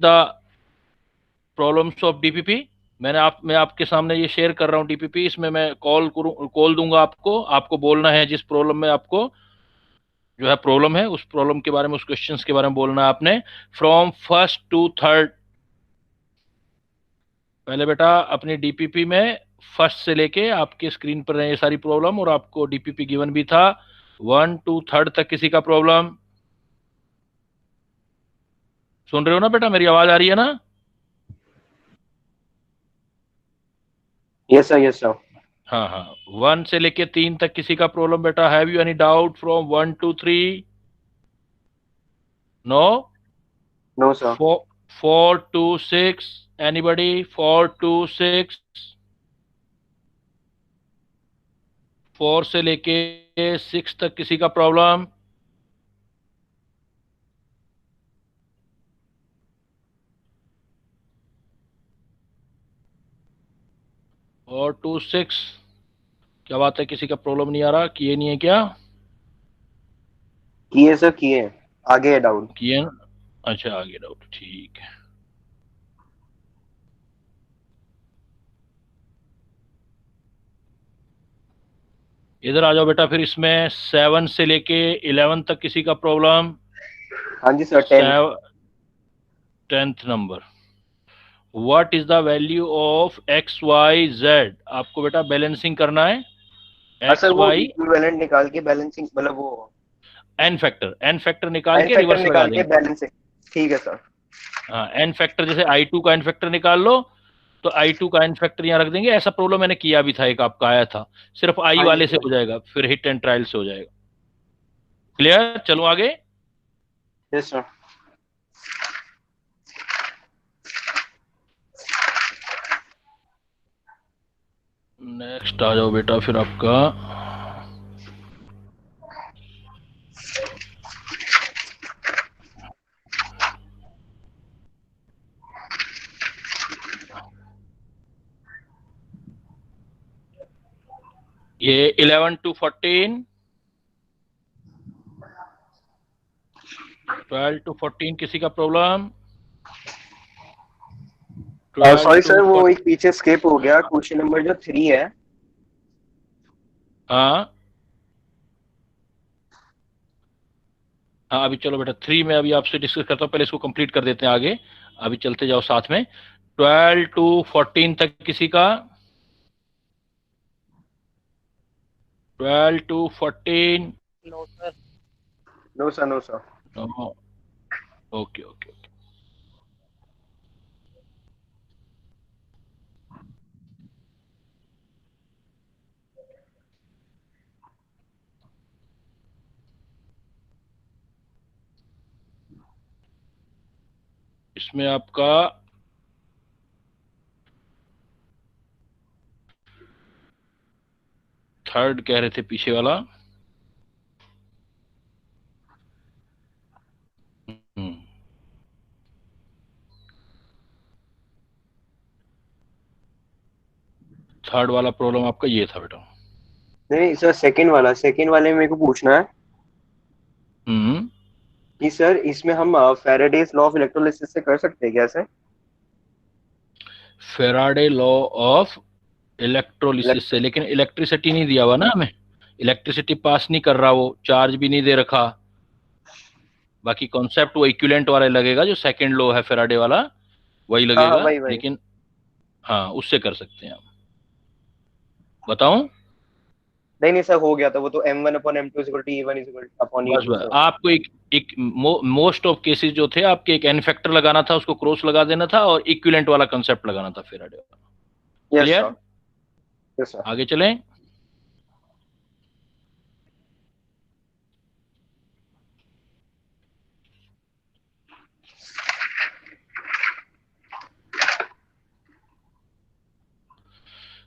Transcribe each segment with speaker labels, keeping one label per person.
Speaker 1: The problems of DPP. मैं आपके सामने ये शेयर कर रहा हूँ डीपीपी। इसमें मैं कॉल दूंगा आपको। आपको बोलना है जिस प्रॉब्लम में आपको जो है प्रॉब्लम है, उस प्रॉब्लम के बारे में, उस क्वेश्चंस के बारे में बोलना है आपने, फ्रॉम फर्स्ट टू थर्ड। पहले बेटा अपनी डीपीपी में फर्स्ट से लेके आपके स्क्रीन पर है ये सारी प्रॉब्लम, और आपको डीपीपी गिवन भी था 1 to 3 तक किसी का प्रॉब्लम। सुन रहे हो ना बेटा, मेरी आवाज आ रही है ना?
Speaker 2: Yes sir, yes sir.
Speaker 1: हाँ हाँ, 1 से लेके 3 तक किसी का प्रॉब्लम बेटा? Have you any doubt from 1 to 3? No.
Speaker 2: No sir.
Speaker 1: 4 to 6, anybody? 4 to 6, 4 से लेके 6 तक किसी का प्रॉब्लम? और 2 6, क्या बात है, किसी का प्रॉब्लम नहीं आ रहा? किए नहीं है क्या?
Speaker 2: किए सर, किए। आगे है डाउट।
Speaker 1: किए ना? अच्छा, आगे डाउट, ठीक है। इधर आ जाओ बेटा फिर। इसमें 7 से लेके 11 तक किसी का प्रॉब्लम?
Speaker 2: हाँ जी sir, 10।
Speaker 1: 10th number. What is the value of x y z? आपको बेटा बैलेंसिंग करना है।
Speaker 2: हाँ सर,
Speaker 1: एक्स
Speaker 2: वो
Speaker 1: वाई
Speaker 2: इक्विवेलेंट निकाल के बैलेंसिंग, मतलब वो
Speaker 1: एन फैक्टर निकाल
Speaker 2: एन
Speaker 1: के
Speaker 2: फैक्टर
Speaker 1: रिवर्स लगा
Speaker 2: निकाल के
Speaker 1: देंगे।
Speaker 2: बैलेंसिंग। ठीक है सर।
Speaker 1: हाँ, एन फैक्टर जैसे I2 का एन फैक्टर निकाल लो, तो I2 का एन फैक्टर यहाँ रख देंगे। ऐसा प्रॉब्लम मैंने किया भी था, एक आपका आया था। सिर्फ आई
Speaker 2: हाँ जी
Speaker 1: वाले से
Speaker 2: सर।
Speaker 1: हो जाएगा, फिर हिट एंड ट्रायल से हो जाएगा। क्लियर? चलो आगे।
Speaker 2: Yes sir.
Speaker 1: नेक्स्ट आ जाओ बेटा फिर आपका ये 11 to 14, 12 to 14 किसी का प्रॉब्लम? 12
Speaker 2: सॉरी
Speaker 1: टू
Speaker 2: सर, वो
Speaker 1: फोर्टी
Speaker 2: एक पीछे स्किप हो गया, क्वेश्चन नंबर जो 3 है।
Speaker 1: हाँ हाँ, अभी चलो बेटा 3 में अभी आपसे डिस्कस करता हूँ। पहले इसको कंप्लीट कर देते हैं आगे। अभी चलते जाओ साथ में। 12 to 14 तक किसी का? 12 to 14।
Speaker 3: No sir.
Speaker 2: No sir, no sir.
Speaker 1: Okay okay okay. इसमें आपका थर्ड कह रहे थे पीछे वाला। थर्ड वाला प्रॉब्लम आपका ये था बेटा।
Speaker 2: नहीं सर, सेकंड वाले में मेरे को पूछना है
Speaker 1: हम्म।
Speaker 2: कि सर इसमें हम फैराडेज लॉ ऑफ इलेक्ट्रोलिसिस से कर सकते हैं क्या sir?
Speaker 1: Faraday law of electrolysis से,
Speaker 2: इलेक्ट्रो
Speaker 1: लेकिन इलेक्ट्रिसिटी नहीं दिया हुआ ना हमें। इलेक्ट्रिसिटी पास नहीं कर रहा, वो चार्ज भी नहीं दे रखा। बाकी कॉन्सेप्ट वो इक्विवेलेंट वाला लगेगा, जो सेकंड लॉ है फेराडे वाला, वही
Speaker 2: हाँ हाँ,
Speaker 1: लगेगा।
Speaker 2: वही वही।
Speaker 1: लेकिन हाँ, उससे कर सकते हैं हम। बताऊं?
Speaker 2: नहीं नहीं सर, हो गया था वो तो, m1/m2 = e1
Speaker 1: बस
Speaker 2: =
Speaker 1: बस
Speaker 2: e2।
Speaker 1: आपको एक मोस्ट ऑफ केसेस जो थे आपके, एक एन फैक्टर लगाना था, उसको क्रॉस लगा देना था, और इक्विवेलेंट वाला कंसेप्ट लगाना था फेराडे वाला।
Speaker 2: Yes sir.
Speaker 1: Clear?
Speaker 2: Yes sir.
Speaker 1: आगे चलें।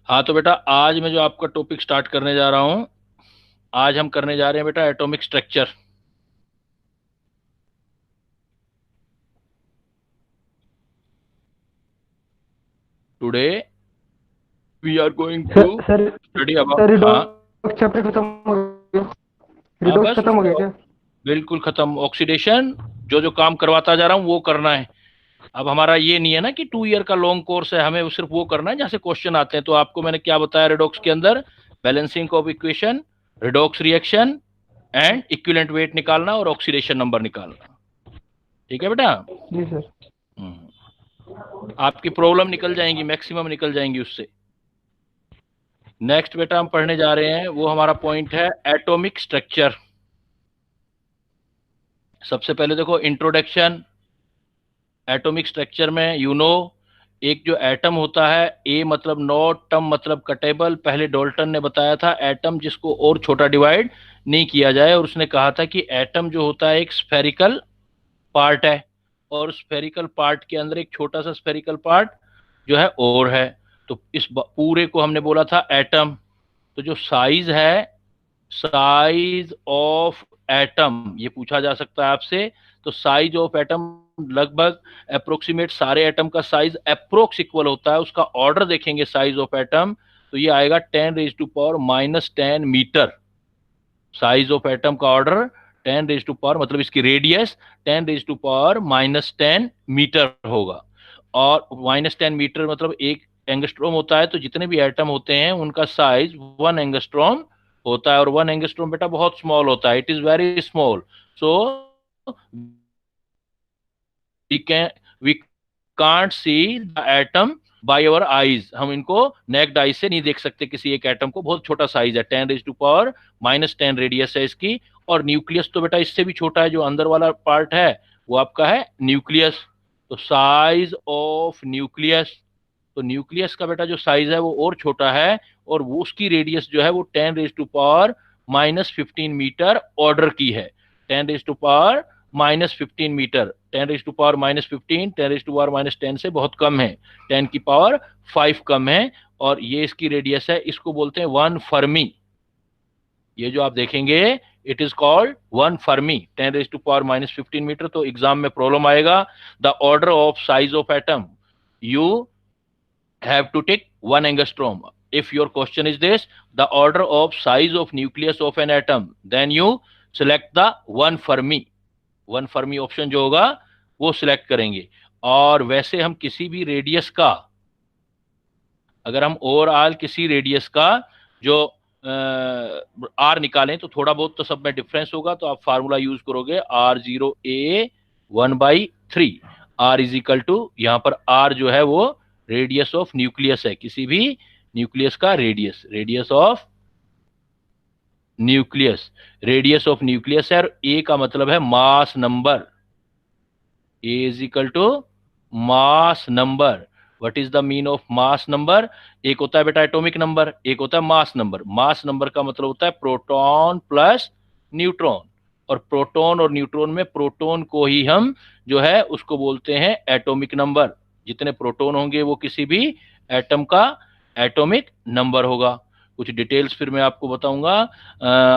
Speaker 1: हाँ तो बेटा, आज मैं जो आपका टॉपिक स्टार्ट करने जा रहा हूं, आज हम करने जा रहे हैं बेटा atomic structure. Today we are going to
Speaker 3: sir sir
Speaker 1: study about.
Speaker 3: Sir
Speaker 1: हाँ
Speaker 3: रिडॉक्स चैप्टर खत्म हो गया।
Speaker 1: हाँ,
Speaker 3: रिडॉक्स
Speaker 1: बस
Speaker 3: खत्म हो
Speaker 1: उसमें
Speaker 3: गया क्या?
Speaker 1: बिल्कुल खत्म। ऑक्सीडेशन जो जो काम करवाता जा रहा हूँ वो करना है। अब हमारा ये नहीं है ना कि 2 ईयर का लॉन्ग कोर्स है, हमें सिर्फ वो करना है जहाँ से क्वेश्चन आते हैं। तो आपको मैंने क्या बताया रेडॉक्स के अंदर, balancing of equation, redox reaction and equivalent weight निकालना और ऑक्सीडेशन नंबर निकालना। ठीक है बेटा?
Speaker 3: जी सर।
Speaker 1: आपकी प्रॉब्लम निकल जाएंगी, मैक्सिमम निकल जाएंगी उससे। नेक्स्ट बेटा हम पढ़ने जा रहे हैं, वो हमारा पॉइंट है एटॉमिक स्ट्रक्चर। सबसे पहले देखो इंट्रोडक्शन। एटॉमिक स्ट्रक्चर में एक जो एटम होता है, ए मतलब नॉट, टम मतलब कटेबल। पहले डॉल्टन ने बताया था एटम जिसको और छोटा डिवाइड नहीं किया जाए, और उसने कहा था कि एटम जो होता है एक स्फेरिकल पार्ट है, और स्फेरिकल पार्ट के अंदर एक छोटा सा स्फेरिकल पार्ट जो है और है। तो इस पूरे को हमने बोला था एटम। तो जो साइज है, साइज ऑफ एटम, ये पूछा जा सकता है आपसे। तो साइज ऑफ एटम लगभग अप्रोक्सीमेट सारे एटम का साइज अप्रोक्स इक्वल होता है। उसका ऑर्डर देखेंगे साइज ऑफ एटम, तो ये आएगा 10⁻⁻10 मीटर। साइज ऑफ एटम का ऑर्डर 10⁻, मतलब इसकी रेडियस 10⁻⁻10 मीटर होगा। और -10 मीटर मतलब 1 एंगस्ट्रॉम होता है। तो जितने भी एटम होते हैं उनका साइज 1 एंगस्ट्रॉम होता है, और 1 एंगस्ट्रॉम बेटा बहुत स्मॉल होता है, it is very small. So we can we can't see the atom by our eyes. हम इनको नेक्ड आई से नहीं देख सकते किसी एक एटम को, बहुत छोटा साइज है, 10⁻⁻10 रेडियस है इसकी। और न्यूक्लियस तो बेटा इससे भी छोटा है, जो अंदर वाला पार्ट है वो आपका है न्यूक्लियस। तो साइज ऑफ न्यूक्लियस, तो न्यूक्लियस का बेटा जो साइज है वो और छोटा है, और वो उसकी रेडियस जो है वो 10⁻⁻15 मीटर ऑर्डर की है। 10⁻⁻15 मीटर, 10⁻⁻15, 10⁻⁻10 से बहुत कम है, 10⁻5 कम है। और ये इसकी रेडियस है, इसको बोलते हैं 1 फर्मी। ये जो आप देखेंगे it is called 1 fermi, 10⁻⁻15 metre. तो एग्जाम में प्रॉब्लम आएगा, the order of size of atom, you have to take 1 angstrom. If your question is this, the order of size of nucleus of an atom, then you select the 1 Fermi. 1 Fermi option जो होगा वो select करेंगे। और वैसे हम किसी भी radius का, अगर हम ओवरऑल किसी रेडियस का जो आर निकालें तो थोड़ा बहुत तो सब में डिफरेंस होगा। तो आप फार्मूला यूज करोगे R0a1/3। Are is equal to, यहाँ पर आर जो है वो रेडियस ऑफ न्यूक्लियस है, किसी भी न्यूक्लियस का radius, radius of nucleus, radius of nucleus है। और ए का मतलब है mass number, A is equal to mass number. What is the mean of mass number? एक होता है बेटा एटॉमिक नंबर, एक होता है मास नंबर। मास नंबर का मतलब होता है प्रोटॉन प्लस न्यूट्रॉन, और प्रोटॉन और न्यूट्रॉन में प्रोटॉन को ही हम जो है उसको बोलते हैं एटॉमिक नंबर। जितने प्रोटॉन होंगे वो किसी भी एटम का एटॉमिक नंबर होगा। कुछ डिटेल्स फिर मैं आपको बताऊंगा,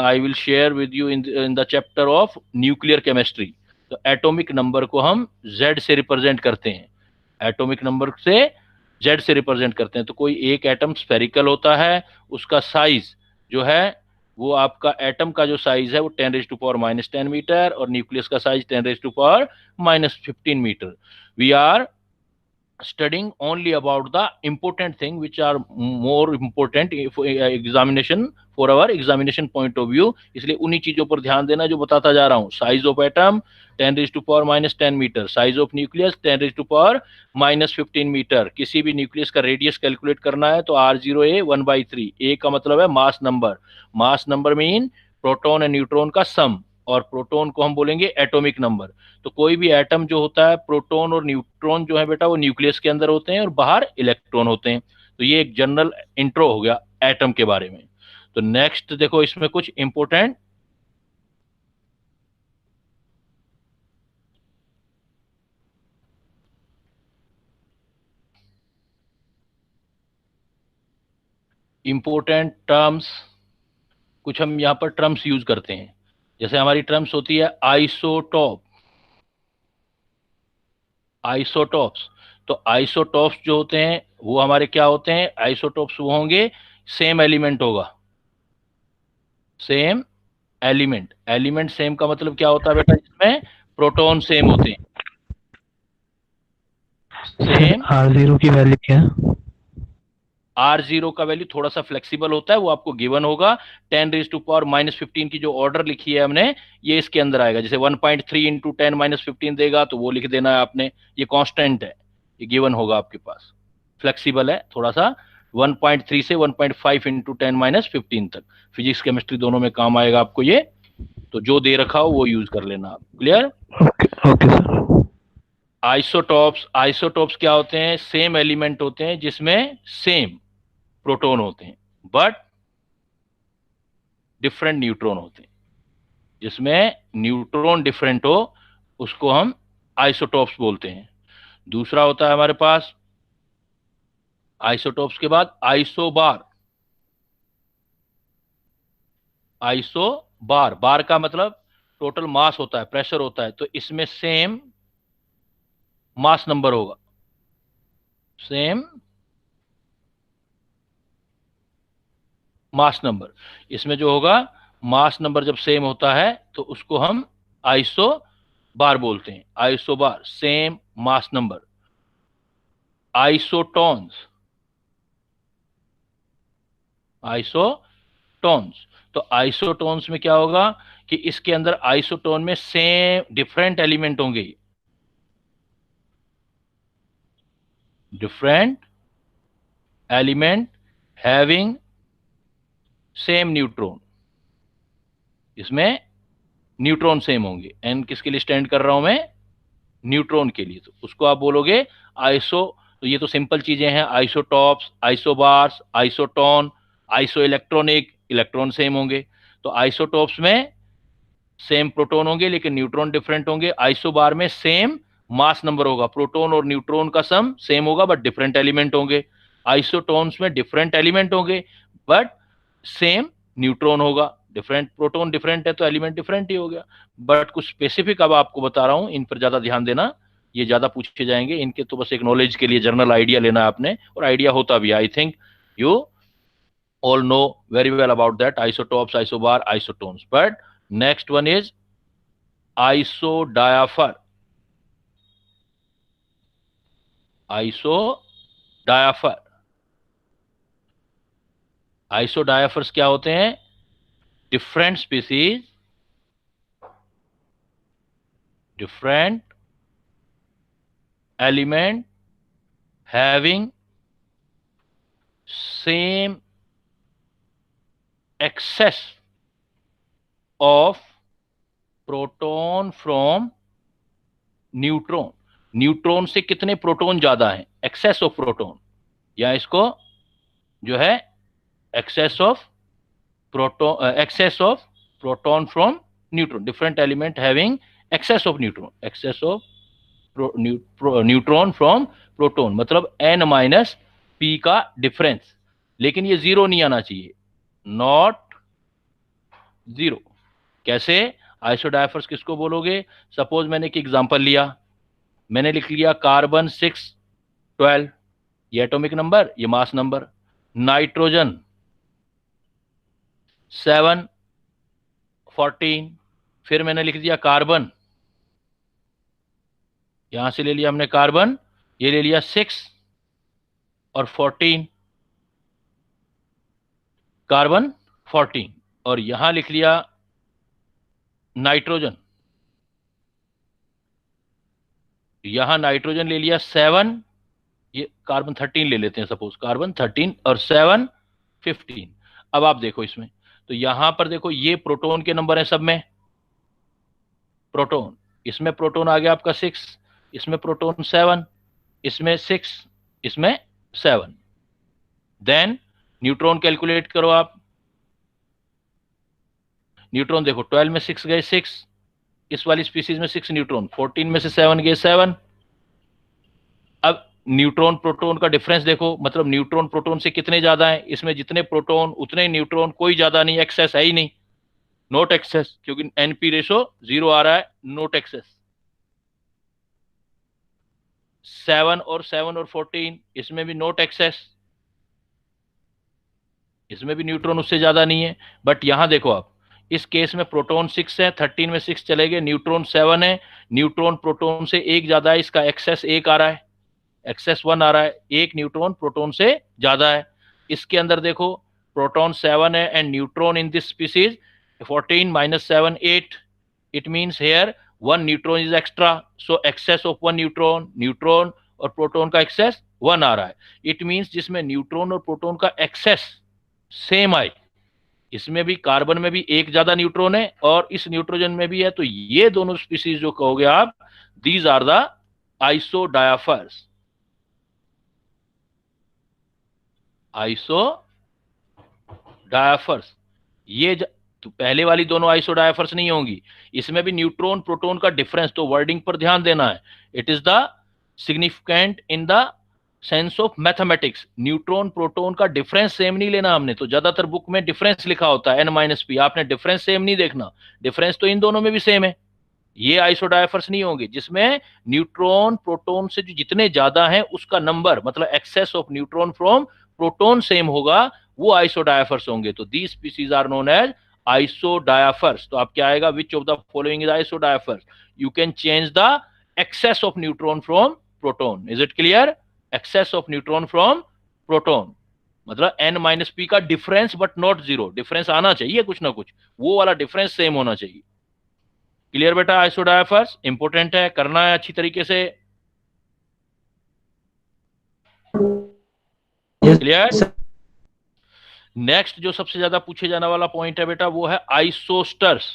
Speaker 1: I will share with you in the chapter of nuclear chemistry. तो एटॉमिक नंबर को हम Z से रिप्रेजेंट करते हैं, एटॉमिक नंबर से Z से रिप्रेजेंट करते हैं। तो कोई एक एटम स्फेरिकल होता है, उसका साइज जो है वो आपका एटम का जो साइज है वो 10⁻⁻10 मीटर, और न्यूक्लियस का size 10⁻⁻15 metre. We are studying only about the important thing which are more important for examination, for our examination point of view। इसलिए उन्हीं चीजों पर ध्यान देना जो बताता जा रहा हूँ। Size of atom 10⁻⁻10 metre, size of nucleus 10⁻⁻15 metre. किसी भी न्यूक्लियस का रेडियस कैलकुलेट करना है तो R0a1/3। ए का मतलब है mass number, mass number mean proton and neutron का सम, और प्रोटॉन को हम बोलेंगे एटॉमिक नंबर। तो कोई भी एटम जो होता है, प्रोटॉन और न्यूट्रॉन जो है बेटा वो न्यूक्लियस के अंदर होते हैं और बाहर इलेक्ट्रॉन होते हैं। तो ये एक जनरल इंट्रो हो गया एटम के बारे में। तो नेक्स्ट देखो इसमें कुछ इंपोर्टेंट टर्म्स, कुछ हम यहाँ पर टर्म्स यूज करते हैं। जैसे हमारी टर्म्स होती है आइसोटॉप, आइसोटॉप्स। तो आइसोटॉप्स जो होते हैं वो हमारे क्या होते हैं? आइसोटॉप्स वो होंगे, सेम एलिमेंट होगा, सेम एलिमेंट। एलिमेंट सेम का मतलब क्या होता है बेटा? इसमें प्रोटॉन सेम होते हैं, सेम
Speaker 3: R0 की वैल्यू क्या है?
Speaker 1: R0 का वैल्यू थोड़ा सा फ्लेक्सिबल होता है, वो आपको गिवन होगा। 10⁻⁻15 की जो ऑर्डर लिखी है हमने, ये इसके अंदर आएगा। जैसे 1.3 इंटू 10⁻15 देगा तो वो लिख देना है आपने, ये कांस्टेंट है, ये गिवन होगा आपके पास। फ्लेक्सिबल है थोड़ा सा, 1.3 से 1.5 इंटू 10⁻15 तक। फिजिक्स केमिस्ट्री दोनों में काम आएगा आपको ये, तो जो दे रखा हो वो यूज कर लेना आप। Clear?
Speaker 3: Okay okay sir.
Speaker 1: Isotopes, isotopes क्या होते हैं? सेम एलिमेंट होते हैं जिसमें सेम प्रोटॉन होते हैं बट डिफरेंट न्यूट्रॉन होते हैं। जिसमें न्यूट्रॉन डिफरेंट हो उसको हम आइसोटॉप्स बोलते हैं। दूसरा होता है हमारे पास आइसोटॉप्स के बाद आइसोबार। आइसोबार, बार का मतलब टोटल मास होता है, प्रेशर होता है, तो इसमें सेम मास नंबर होगा। सेम मास नंबर, इसमें जो होगा मास नंबर जब सेम होता है तो उसको हम आइसो बार बोलते हैं। Isobar, same mass number. Isotones, isotones, तो आइसोटॉन्स में क्या होगा कि इसके अंदर आइसोटोन में सेम डिफरेंट एलिमेंट होंगे। Different element having same neutron, इसमें न्यूट्रॉन सेम होंगे। एन किसके लिए स्टैंड कर रहा हूं मैं? न्यूट्रॉन के लिए। तो उसको आप बोलोगे आइसो। तो ये तो सिंपल चीजें हैं, isotopes, isobars, isotone, iso electronic, electron same होंगे। तो आइसोटॉप्स में सेम प्रोटॉन होंगे लेकिन न्यूट्रॉन डिफरेंट होंगे। आइसोबार में सेम मास नंबर होगा, प्रोटॉन और न्यूट्रॉन का सम सेम होगा बट डिफरेंट एलिमेंट होंगे। आइसोटोन्स में डिफरेंट एलिमेंट होंगे बट सेम न्यूट्रॉन होगा। डिफरेंट प्रोटॉन डिफरेंट है तो एलिमेंट डिफरेंट ही हो गया। बट कुछ स्पेसिफिक अब आपको बता रहा हूं, इन पर ज्यादा ध्यान देना, ये ज्यादा पूछे जाएंगे। इनके तो बस एक नॉलेज के लिए जनरल आइडिया लेना है आपने, और आइडिया होता भी। I think you all know very well about that, isotopes, isobar, isotones. But next one is isodiapher. isodiapher, isodiaphers क्या होते हैं? Different species, different element having same excess of proton from neutron. Neutron से कितने proton ज्यादा हैं? Access of proton, या इसको जो है excess of proton, excess of proton from neutron. Different element having excess of neutron, excess of neutron from proton, मतलब n-p का डिफरेंस। लेकिन ये जीरो नहीं आना चाहिए, नॉट जीरो। कैसे? आइसोडायफर्स किसको बोलोगे? सपोज मैंने एक एग्जांपल लिया, मैंने लिख लिया कार्बन 612, ये एटॉमिक नंबर, ये मास नंबर। नाइट्रोजन 714, फिर मैंने लिख दिया कार्बन, यहां से ले लिया हमने कार्बन, ये ले लिया 6 और 14, कार्बन 14, और यहां लिख लिया नाइट्रोजन, यहां नाइट्रोजन ले लिया 7, ये कार्बन 13 ले लेते हैं सपोज, कार्बन 13 और 7 15। अब आप देखो इसमें, तो यहां पर देखो ये प्रोटॉन के नंबर है सब में, प्रोटॉन, इसमें प्रोटॉन आ गया आपका 6, इसमें प्रोटॉन 7, इसमें 6, इसमें 7। देन न्यूट्रॉन कैलकुलेट करो आप। न्यूट्रॉन देखो 12 में 6 गए 6, इस वाली स्पीसीज में 6 न्यूट्रॉन, 14 में से 7 गए 7। अब न्यूट्रॉन प्रोटॉन का डिफरेंस देखो, मतलब न्यूट्रॉन प्रोटॉन से कितने ज्यादा हैं? इसमें जितने प्रोटॉन उतने न्यूट्रॉन, कोई ज्यादा नहीं, एक्सेस है ही नहीं, नोट एक्सेस, क्योंकि एनपी रेशो 0 आ रहा है, नोट एक्सेस। 7 और 14, इसमें भी नोट एक्सेस, इसमें भी न्यूट्रॉन उससे ज्यादा नहीं है। बट यहां देखो आप, इस केस में प्रोटॉन 6 है, 13 में 6 चले गए, न्यूट्रॉन 7 है, न्यूट्रॉन प्रोटॉन से एक ज्यादा है, इसका एक्सेस 1 आ रहा है, एक्सेस 1 आ रहा है, एक न्यूट्रॉन प्रोटॉन से ज्यादा है। इसके अंदर देखो प्रोटॉन 7 है and neutron in this species 14 minus 7 8, it means here one neutron is extra, so excess of one neutron और प्रोटॉन का एक्सेस 1 आ रहा है। इट मींस जिसमें न्यूट्रॉन और प्रोटॉन का एक्सेस सेम आए, इसमें भी कार्बन में भी एक ज्यादा न्यूट्रॉन है और इस नाइट्रोजन में भी है, तो ये दोनों स्पीसीज जो कहोगे आप, दीज आर द आइसोडायाफर्स। आइसोडायाफर्स ये तो पहले वाली दोनों आइसोडायाफर्स नहीं होंगी, इसमें भी न्यूट्रॉन प्रोटॉन का डिफरेंस, तो वर्डिंग पर ध्यान देना है। It is the significant in the sense of mathematics. Neutron proton का डिफरेंस सेम नहीं लेना हमने, तो ज्यादातर बुक में डिफरेंस लिखा होता है n-p, आपने डिफरेंस सेम नहीं देखना, डिफरेंस तो इन दोनों में भी सेम है। ये आइसोडायफर्स नहीं होंगे जिसमें न्यूट्रॉन प्रोटॉन से जो जितने ज्यादा हैं उसका नंबर, मतलब excess of neutron from proton same होगा, वो आइसोडायफर्स होंगे। तो these species are known as isodiaphers. तो आप क्या आएगा, which of the following is isodiaphers? You can change the excess of neutron from proton. Is it clear? Excess of neutron from proton मतलब n-p का difference but not zero, difference आना चाहिए कुछ ना कुछ, वो वाला डिफरेंस सेम होना चाहिए। क्लियर बेटा? आइसोडायफर्स इंपोर्टेंट है, करना है अच्छी तरीके से। क्लियर? नेक्स्ट जो सबसे ज्यादा पूछे जाने वाला पॉइंट है बेटा वो है आइसोस्टर्स,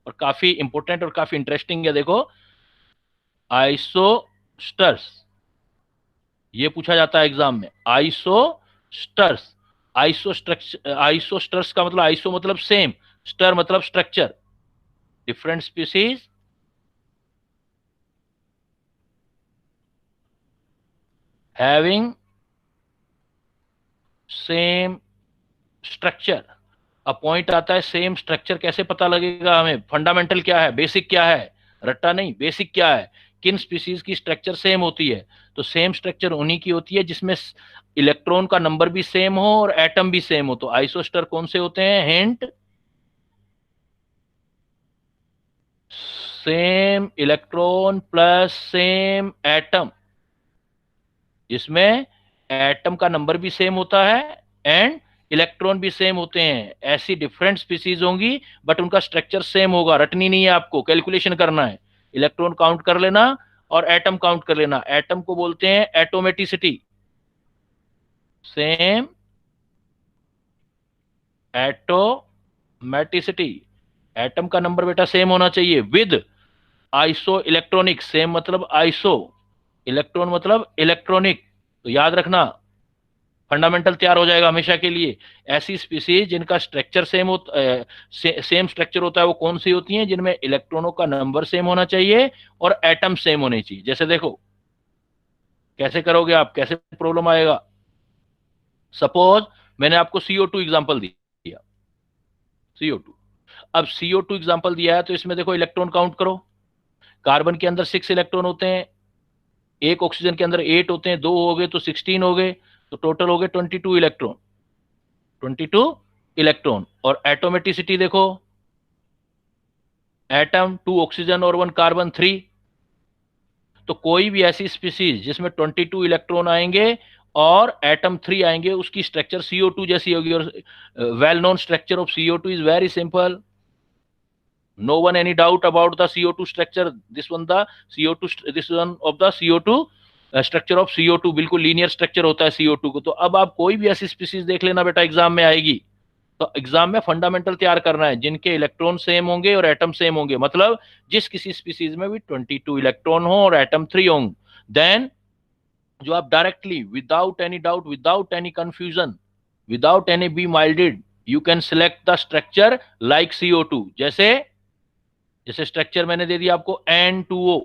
Speaker 1: और काफी इंपोर्टेंट और काफी इंटरेस्टिंग है। देखो आइसोस्टर्स ये पूछा जाता है एग्जाम में। आइसोस्टर्स, आइसोस्टर्स का मतलब आइसो मतलब सेम, स्टर मतलब structure. Different species having same structure. अब पॉइंट आता है सेम स्ट्रक्चर कैसे पता लगेगा हमें? फंडामेंटल क्या है, बेसिक क्या है, रट्टा नहीं, बेसिक क्या है, किन स्पीसीज की स्ट्रक्चर सेम होती है? तो सेम स्ट्रक्चर उन्हीं की होती है जिसमें इलेक्ट्रॉन का नंबर भी सेम हो और एटम भी सेम हो। तो आइसोस्टर कौन से होते हैं? Hint, same electron plus same atom, जिसमें एटम का नंबर भी सेम होता है एंड इलेक्ट्रॉन भी सेम होते हैं। ऐसी डिफरेंट स्पीसीज होंगी बट उनका स्ट्रक्चर सेम होगा। रटनी नहीं है आपको, कैलकुलेशन करना है। इलेक्ट्रॉन काउंट कर लेना और एटम काउंट कर लेना। एटम को बोलते हैं एटोमेटिसिटी, सेम एटोमेटिसिटी। एटम का नंबर बेटा सेम होना चाहिए विद आइसो इलेक्ट्रॉनिक। सेम मतलब आइसो, इलेक्ट्रॉन मतलब इलेक्ट्रॉनिक। तो याद रखना, फंडामेंटल तैयार हो जाएगा हमेशा के लिए। ऐसी स्पीसीज जिनका स्ट्रक्चर सेम होता सेम स्ट्रक्चर होता है वो कौन सी होती हैं? जिनमें इलेक्ट्रॉनों का नंबर सेम होना चाहिए और एटम सेम होने चाहिए। जैसे देखो कैसे करोगे आप, कैसे प्रॉब्लम आएगा। सपोज मैंने आपको CO2 एग्जांपल दिया, CO2। अब CO2 एग्जांपल दिया है तो इसमें देखो इलेक्ट्रॉन काउंट करो। कार्बन के अंदर 6 इलेक्ट्रॉन होते हैं, एक ऑक्सीजन के अंदर 8 होते हैं, 2 हो गए तो 16 हो गए, तो टोटल हो गए 22 इलेक्ट्रॉन, 22 इलेक्ट्रॉन। और एटोमेटिसिटी देखो, एटम 2 ऑक्सीजन और 1 कार्बन 3। तो कोई भी ऐसी स्पीसीज जिसमें 22 इलेक्ट्रॉन आएंगे और एटम 3 आएंगे, उसकी स्ट्रक्चर CO2 जैसी होगी। और well known structure of CO2 is very simple, no one any doubt about the CO2 structure. This one the CO2, this one of the CO2 structure of CO2 बिल्कुल linear structure होता है CO2 को। तो अब आप कोई भी ऐसी स्पीसीज देख लेना बेटा एग्जाम में आएगी, तो एग्जाम में फंडामेंटल तैयार करना है जिनके इलेक्ट्रॉन सेम होंगे और एटम सेम होंगे। मतलब जिस किसी स्पीसीज में भी 22 इलेक्ट्रॉन हो और एटम 3 होंगे, देन जो आप directly without any doubt, without any confusion, without any bewildered, you can select the structure like CO2। जैसे स्ट्रक्चर मैंने दे दिया आपको N2O,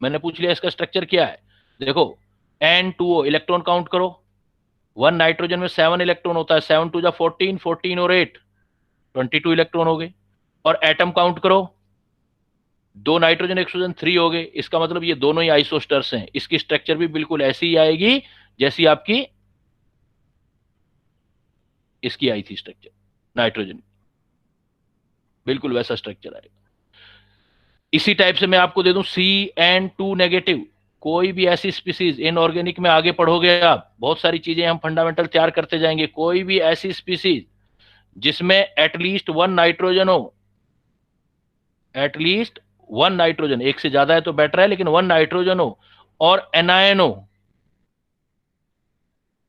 Speaker 1: मैंने पूछ लिया इसका स्ट्रक्चर क्या है। देखो N2O, इलेक्ट्रॉन काउंट करो। 1 नाइट्रोजन में 7 इलेक्ट्रॉन होता है, 7 2 14, 14 और 8 22 इलेक्ट्रॉन हो गए। और एटम काउंट करो, 2 नाइट्रोजन 1 ऑक्सीजन 3 हो गए। इसका मतलब ये दोनों ही आइसोस्टर्स हैं। इसकी स्ट्रक्चर भी बिल्कुल ऐसी ही आएगी जैसी आपकी इसकी आई थी स्ट्रक्चर, नाइट्रोजन, बिल्कुल वैसा स्ट्रक्चर आएगा। इसी टाइप से मैं आपको दे दूं CN2 नेगेटिव। कोई भी ऐसी स्पीसीज, इनऑर्गेनिक में आगे पढ़ोगे आप, बहुत सारी चीजें हम फंडामेंटल तैयार करते जाएंगे, कोई भी ऐसी स्पीसीज जिसमें एटलीस्ट 1 नाइट्रोजन हो, एटलीस्ट 1 नाइट्रोजन, एक से ज्यादा है तो बेटर है, लेकिन 1 नाइट्रोजन हो, और एनायन हो,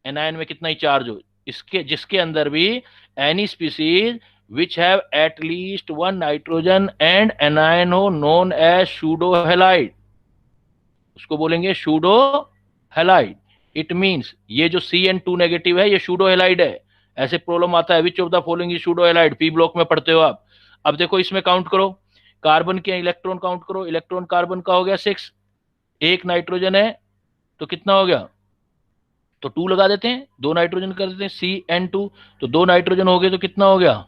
Speaker 1: एनायन में कितना ही चार्ज हो, इसके जिसके अंदर भी any species which have at least 1 nitrogen and anion हो, नोन एज सूडो हैलाइड, उसको बोलेंगे सूडो हैलाइड। इट मींस ये जो CN2 नेगेटिव है ये सूडो हैलाइड है। ऐसे प्रॉब्लम आता है, विच of the following is pseudo halide, P block में पढ़ते हो आप। अब देखो इसमें काउंट करो, कार्बन के इलेक्ट्रॉन काउंट करो, इलेक्ट्रॉन कार्बन का हो गया 6, एक नाइट्रोजन है तो कितना हो गया, तो 2 लगा देते हैं, 2 नाइट्रोजन कर देते हैं CN2, तो 2 नाइट्रोजन हो गए तो कितना हो गया,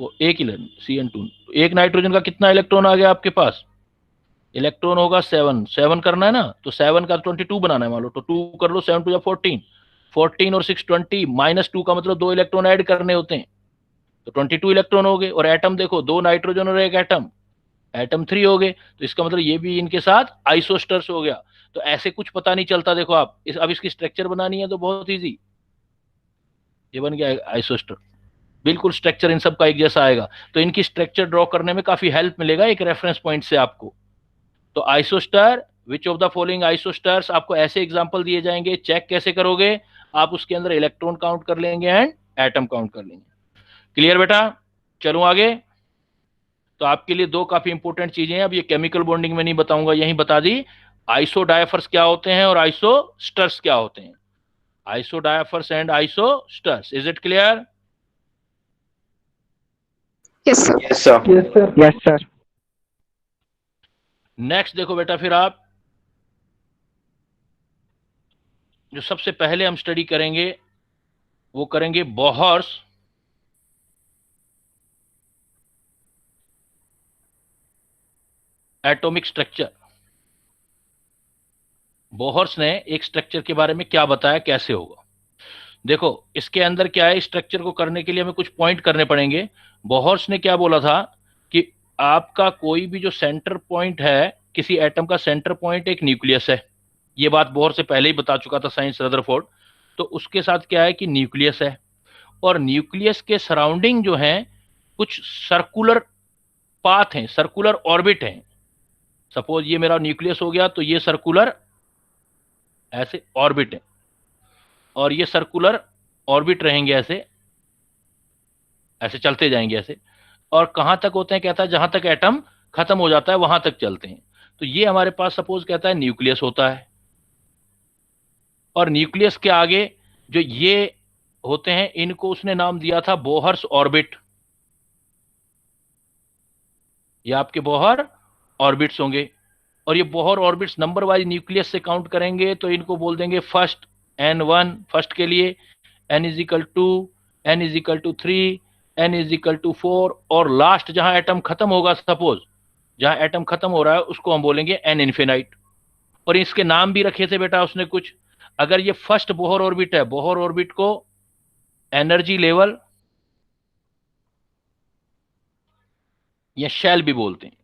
Speaker 1: वो एक ही CN2, एक नाइट्रोजन का कितना इलेक्ट्रॉन आ गया आपके पास, इलेक्ट्रॉन होगा 7, 7 करना है ना, तो 7 का 22 बनाना है मान लो, तो 2 कर लो, 7 2 14, 14 और 6 20, -2 का मतलब 2 इलेक्ट्रॉन ऐड करने होते हैं, तो 22 इलेक्ट्रॉन हो गए। और एटम देखो, 2 नाइट्रोजन और एक एटम, एटम 3 हो गए, तो इसका मतलब ये भी इनके साथ आइसोस्टर्स हो गया। तो ऐसे कुछ पता नहीं चलता, देखो आप अब इसकी स्ट्रक्चर बनानी है तो बहुत इजी, ये बन गया आइसोस्टर, बिल्कुल स्ट्रक्चर इन सब का एक जैसा आएगा, तो इनकी स्ट्रक्चर ड्रॉ करने में काफी हेल्प मिलेगा एक रेफरेंस पॉइंट से आपको। तो isostere, which of the following isosteres, आपको ऐसे एग्जांपल दिए जाएंगे, चेक कैसे करोगे आप, उसके अंदर इलेक्ट्रॉन काउंट कर लेंगे एंड एटम काउंट कर लेंगे। क्लियर बेटा, चलूं आगे। तो आपके लिए 2 काफी इंपॉर्टेंट चीजें हैं, अब ये केमिकल बॉन्डिंग में नहीं बताऊंगा, यही बता दी, आइसोडायफर्स क्या होते हैं और आइसोस्टर्स क्या होते हैं, isodiaphers and isosteres. Is it clear?
Speaker 4: Yes, sir.
Speaker 2: Yes, sir.
Speaker 5: Yes, sir.
Speaker 3: Yes, sir.
Speaker 1: Next देखो बेटा, फिर आप जो सबसे पहले हम स्टडी करेंगे वो करेंगे बोहर्स एटॉमिक स्ट्रक्चर। बोहर्स ने एक स्ट्रक्चर के बारे में क्या बताया, कैसे होगा। देखो इसके अंदर क्या है, स्ट्रक्चर को करने के लिए हमें कुछ पॉइंट करने पड़ेंगे। बोहर्स ने क्या बोला था कि आपका कोई भी जो सेंटर पॉइंट है, किसी एटम का सेंटर पॉइंट एक न्यूक्लियस है, ये बात बोहर से पहले ही बता चुका था साइंस रदरफोर्ड। तो उसके साथ क्या है कि न्यूक्लियस है, और न्यूक्लियस के सराउंडिंग जो है कुछ सर्कुलर पाथ हैं, सर्कुलर ऑर्बिट हैं। सपोज ये मेरा न्यूक्लियस हो गया, तो ये सर्कुलर ऐसे ऑर्बिट है, और ये सर्कुलर ऑर्बिट रहेंगे ऐसे, ऐसे चलते जाएंगे ऐसे, और कहां तक होते हैं, कहता है जहां तक एटम खत्म हो जाता है वहां तक चलते हैं। तो ये हमारे पास सपोज कहता है न्यूक्लियस होता है, और न्यूक्लियस के आगे जो ये होते हैं इनको उसने नाम दिया था बोहर्स ऑर्बिट, ये आपके बोहर ऑर्बिट्स होंगे। और ये Bohr orbits number wise nucleus से काउंट करेंगे तो इनको बोल देंगे फर्स्ट N1 फर्स्ट के लिए, N = 2, N = 3, N = 4, और लास्ट जहां एटम खत्म होगा, सपोज जहां एटम खत्म हो रहा है उसको हम बोलेंगे N इन्फिनाइट। और इसके नाम भी रखे थे बेटा उसने कुछ। अगर ये फर्स्ट बोहर ऑर्बिट है, बोहर ऑर्बिट को एनर्जी लेवल या शेल भी बोलते हैं,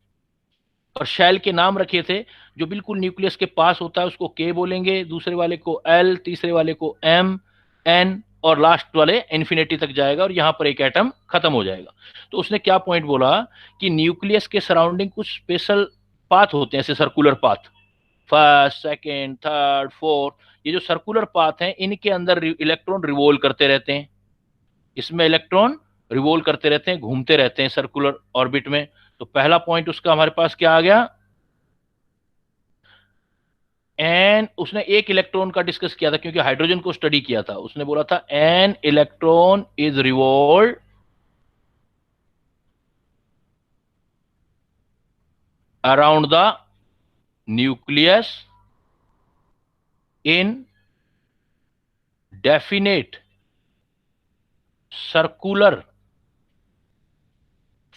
Speaker 1: और शेल के नाम रखे थे, जो बिल्कुल न्यूक्लियस के पास होता है उसको K बोलेंगे, दूसरे वाले को L, तीसरे वाले को M, N, और लास्ट वाले इन्फिनिटी तक जाएगा, और यहां पर एक एटम खत्म हो जाएगा। तो उसने क्या पॉइंट बोला कि न्यूक्लियस के सराउंडिंग कुछ स्पेशल पाथ होते हैं, ऐसे circular path, first, second, third, fourth, ये जो सर्कुलर पाथ हैं इनके अंदर इलेक्ट्रॉन रिवोल्व करते रहते हैं, इसमें इलेक्ट्रॉन रिवोल्व करते रहते हैं, घूमते रहते हैं सर्कुलर ऑर्बिट में। तो पहला पॉइंट उसका हमारे पास क्या आ गया, एन, उसने एक इलेक्ट्रॉन का डिस्कस किया था क्योंकि हाइड्रोजन को स्टडी किया था, उसने बोला था an electron is revolve around the nucleus in definite circular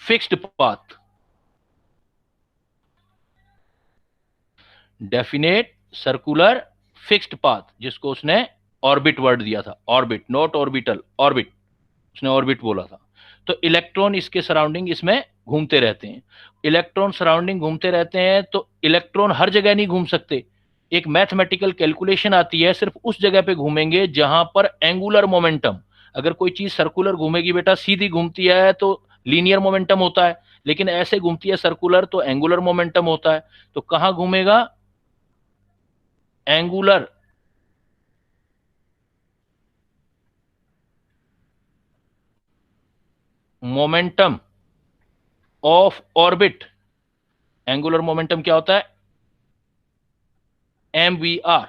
Speaker 1: fixed path, definite circular fixed path, जिसको उसने ऑर्बिट वर्ड दिया था, ऑर्बिट, नॉट ऑर्बिटल, ऑर्बिट, उसने ऑर्बिट बोला था। तो इलेक्ट्रॉन इसके सराउंडिंग इसमें घूमते रहते हैं। इलेक्ट्रॉन सराउंडिंग घूमते रहते हैं, तो इलेक्ट्रॉन हर जगह नहीं घूम सकते। एक मैथमेटिकल कैलकुलेशन आती है, सिर्फ उस जगह पे घूमेंगे जहां पर एंगुलर मोमेंटम, अगर कोई चीज सर्कुलर घूमेगी बेटा, सीधी घूमती है तो लीनियर मोमेंटम होता है, लेकिन ऐसे घूमती है सर्कुलर तो एंगुलर मोमेंटम होता है। तो कहां घूमेगा? Angular momentum of orbit. Angular momentum क्या होता है? mvr,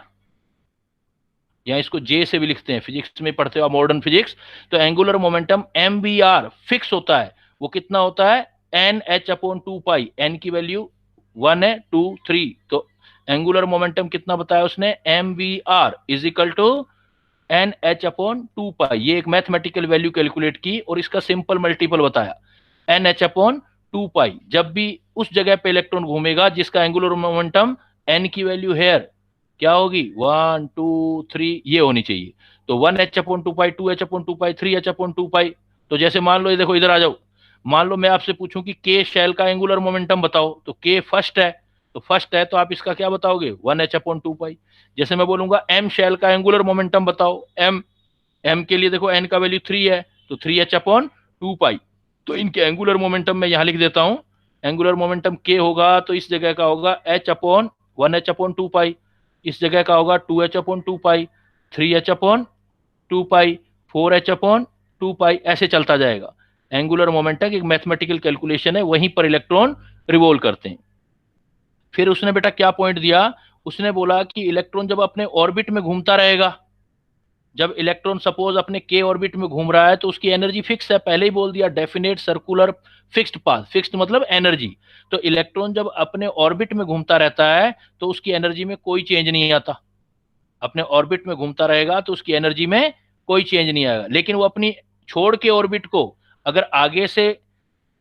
Speaker 1: या इसको जे से भी लिखते हैं, फिजिक्स में पढ़ते हो मॉडर्न फिजिक्स। तो एंगुलर मोमेंटम mvr फिक्स होता है। वो कितना होता है? NH/2 पाई। एन की वैल्यू 1 है, 2, 3। तो एंगुलर मोमेंटम कितना बताया उसने? mvr is equal to NH/2 pi. ये एक मैथमेटिकल वैल्यू कैलकुलेट की और इसका सिंपल मल्टीपल बताया, NH/2 पाई। जब भी उस जगह पे इलेक्ट्रॉन घूमेगा जिसका एंगुलर मोमेंटम n की वैल्यू हेयर क्या होगी? 1, 2, 3 ये होनी चाहिए। तो 1H/2 पाई, 2H/2 पाई, 3H/2 पाई। तो जैसे मान लो, ये देखो इधर आ जाओ, मान लो मैं आपसे पूछूं कि के शेल का एंगुलर मोमेंटम बताओ, तो के फर्स्ट है, तो फर्स्ट है तो आप इसका क्या बताओगे? 1H/2 पाई। जैसे मैं बोलूंगा एम शेल का एंगुलर मोमेंटम बताओ, एम, एम के लिए देखो एन का वैल्यू 3 है, तो 3H/2 पाई। तो इनके एंगुलर मोमेंटम में यहां लिख देता हूं, एंगुलर मोमेंटम के होगा तो इस जगह का होगा H/1H/2 पाई, इस जगह का होगा 2H/2 पाई, 3H/2 पाई, 4H/2 पाई, ऐसे चलता जाएगा। एंगुलर मोमेंटम एक मैथमेटिकल कैलकुलेशन है, वहीं पर इलेक्ट्रॉन रिवॉल्व करते हैं। फिर उसने बेटा क्या पॉइंट दिया? उसने बोला कि इलेक्ट्रॉन जब अपने ऑर्बिट में घूमता रहेगा, जब इलेक्ट्रॉन सपोज अपने के ऑर्बिट में घूम रहा है तो उसकी एनर्जी फिक्स है, पहले ही बोल दिया, definite circular fixed path. Fixed मतलब एनर्जी। तो इलेक्ट्रॉन जब अपने ऑर्बिट में घूमता रहता है तो उसकी एनर्जी में कोई चेंज नहीं आता। अपने ऑर्बिट में घूमता रहेगा तो उसकी एनर्जी में कोई चेंज नहीं आएगा। लेकिन वो अपनी छोड़ के ऑर्बिट को अगर आगे से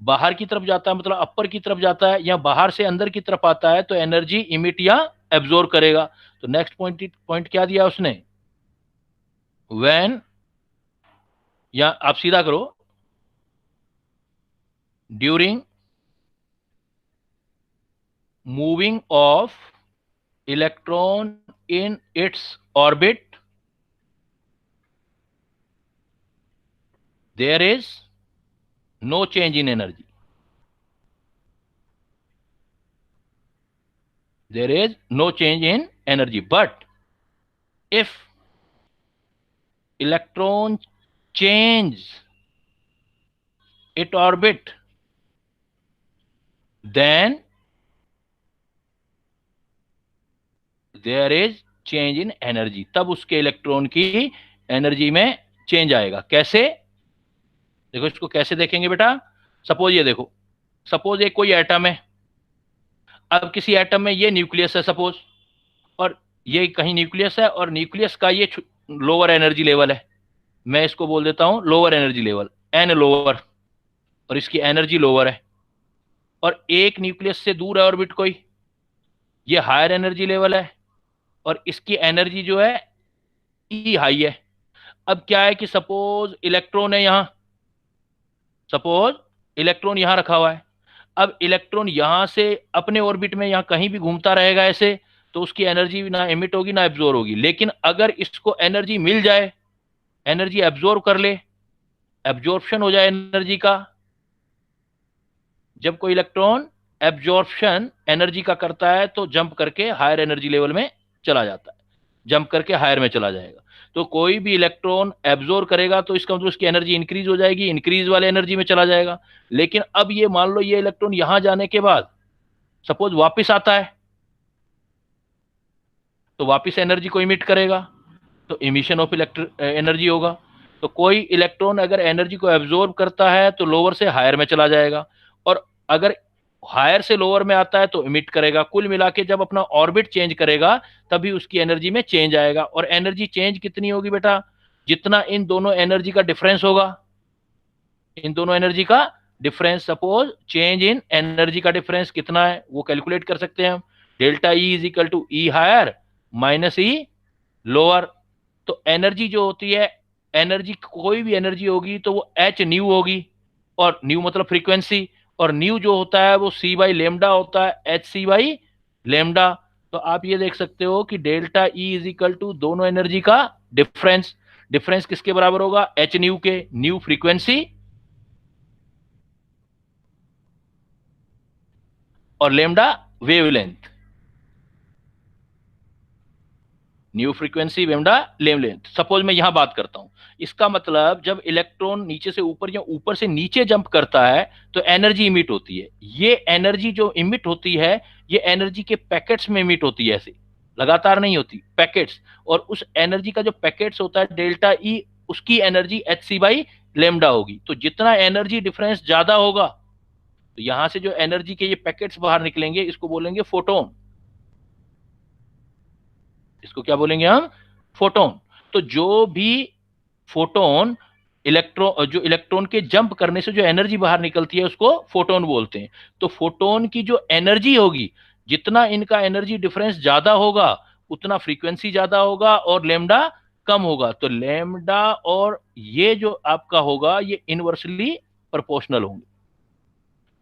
Speaker 1: बाहर की तरफ जाता है, मतलब अपर की तरफ जाता है, या बाहर से अंदर की तरफ आता है, तो एनर्जी इमिट या एब्जॉर्ब करेगा। तो नेक्स्ट पॉइंट क्या दिया उसने? व्हेन, या आप सीधा करो, during moving of electron in its orbit there is no change in energy. There is no change in energy, but if electron change its orbit, then there is change in energy। तब उसके electron की energy में change आएगा। कैसे? देखो इसको कैसे देखेंगे बेटा। सपोज ये देखो, सपोज एक कोई एटम है। अब किसी एटम में ये न्यूक्लियस है सपोज, और ये कहीं न्यूक्लियस है, और न्यूक्लियस का ये लोअर एनर्जी लेवल है। मैं इसको बोल देता हूं lower energy level, n lower, और इसकी एनर्जी लोअर है। और एक न्यूक्लियस से दूर है ऑर्बिट कोई, ये हायर एनर्जी लेवल है, और इसकी एनर्जी जो है ई हाई है। अब क्या है कि सपोज इलेक्ट्रॉन है यहां, सपोज इलेक्ट्रॉन यहां रखा हुआ है। अब इलेक्ट्रॉन यहां से अपने ऑर्बिट में यहां कहीं भी घूमता रहेगा ऐसे, तो उसकी एनर्जी ना एमिट होगी ना एब्जॉर्ब होगी। लेकिन अगर इसको एनर्जी मिल जाए, एनर्जी एब्जॉर्ब कर ले, एब्जॉर्प्शन हो जाए एनर्जी का, जब कोई इलेक्ट्रॉन एब्जॉर्प्शन एनर्जी का करता है तो जंप करके हायर एनर्जी लेवल में चला जाता है, जंप करके हायर में चला जाएगा। तो कोई भी इलेक्ट्रॉन एब्जॉर्ब करेगा तो इसका मतलब उसकी एनर्जी इंक्रीज हो जाएगी, इंक्रीज वाले एनर्जी में चला जाएगा। लेकिन अब ये मान लो ये इलेक्ट्रॉन यहां जाने के बाद सपोज वापस आता है, तो वापस एनर्जी को इमिट करेगा, तो इमिशन ऑफ एनर्जी होगा। तो कोई इलेक्ट्रॉन अगर एनर्जी को एब्जॉर्ब करता है तो लोअर से हायर में चला जाएगा, और अगर हायर से लोअर में आता है तो इमिट करेगा। कुल मिला के जब अपना ऑर्बिट चेंज करेगा तभी उसकी एनर्जी में चेंज आएगा। और एनर्जी चेंज कितनी होगी बेटा? जितना इन दोनों एनर्जी का डिफरेंस होगा, इन दोनों एनर्जी का difference. Suppose change in energy का डिफरेंस कितना है वो कैलकुलेट कर सकते हैं हम। Delta E is equal to E higher minus E lower. तो एनर्जी जो होती है, एनर्जी कोई भी एनर्जी होगी तो वो एच न्यू होगी, और न्यू मतलब फ्रीक्वेंसी, और न्यू जो होता है वो c बाई लेमडा होता है, एच सी बाई लेमडा। तो आप ये देख सकते हो कि delta E is equal to दोनों एनर्जी का डिफरेंस। डिफरेंस किसके बराबर होगा? एच न्यू के। न्यू फ्रीक्वेंसी और lambda wavelength. Nu frequency lambda wavelength. Suppose मैं यहां बात करता हूं, इसका मतलब जब इलेक्ट्रॉन नीचे से ऊपर या ऊपर से नीचे जंप करता है तो एनर्जी इमिट होती है। ये एनर्जी जो इमिट होती है ये एनर्जी के पैकेट्स में इमिट होती है, ऐसे लगातार नहीं होती, पैकेट्स। और उस एनर्जी का जो पैकेट्स होता है डेल्टा ई, उसकी energy h c by lambda होगी। तो जितना एनर्जी डिफरेंस ज्यादा होगा तो यहां से जो एनर्जी के ये पैकेट्स बाहर निकलेंगे इसको बोलेंगे फोटोन। इसको क्या बोलेंगे हम? फोटोन। तो जो भी फोटोन जो इलेक्ट्रॉन के जंप करने से जो एनर्जी बाहर निकलती है उसको फोटोन बोलते हैं। तो फोटोन की जो एनर्जी होगी, जितना इनका एनर्जी डिफरेंस ज्यादा होगा उतना फ्रीक्वेंसी ज्यादा होगा और लेमडा कम होगा। तो लेमडा और ये जो आपका होगा ये इनवर्सली प्रोपोर्शनल होंगे।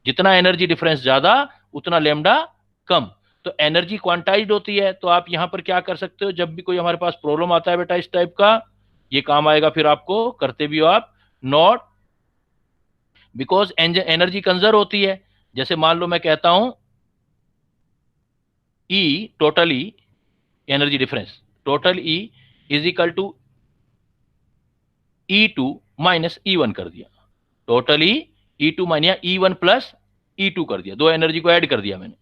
Speaker 1: जितना एनर्जी डिफरेंस ज्यादा उतना लेमडा कम। तो एनर्जी क्वांटाइज्ड होती है। तो आप यहां पर क्या कर सकते हो, जब भी कोई हमारे पास प्रॉब्लम आता है बेटा इस टाइप का, ये काम आएगा फिर आपको, करते भी हो आप, नॉट बिकॉज एनर्जी कंजर्व होती है। जैसे मान लो मैं कहता हूं E total E energy difference, total E is equal to E2 माइनस E1 कर दिया। टोटल E2 माइनस E1 प्लस E2 कर दिया। दो एनर्जी को ऐड कर दिया मैंने।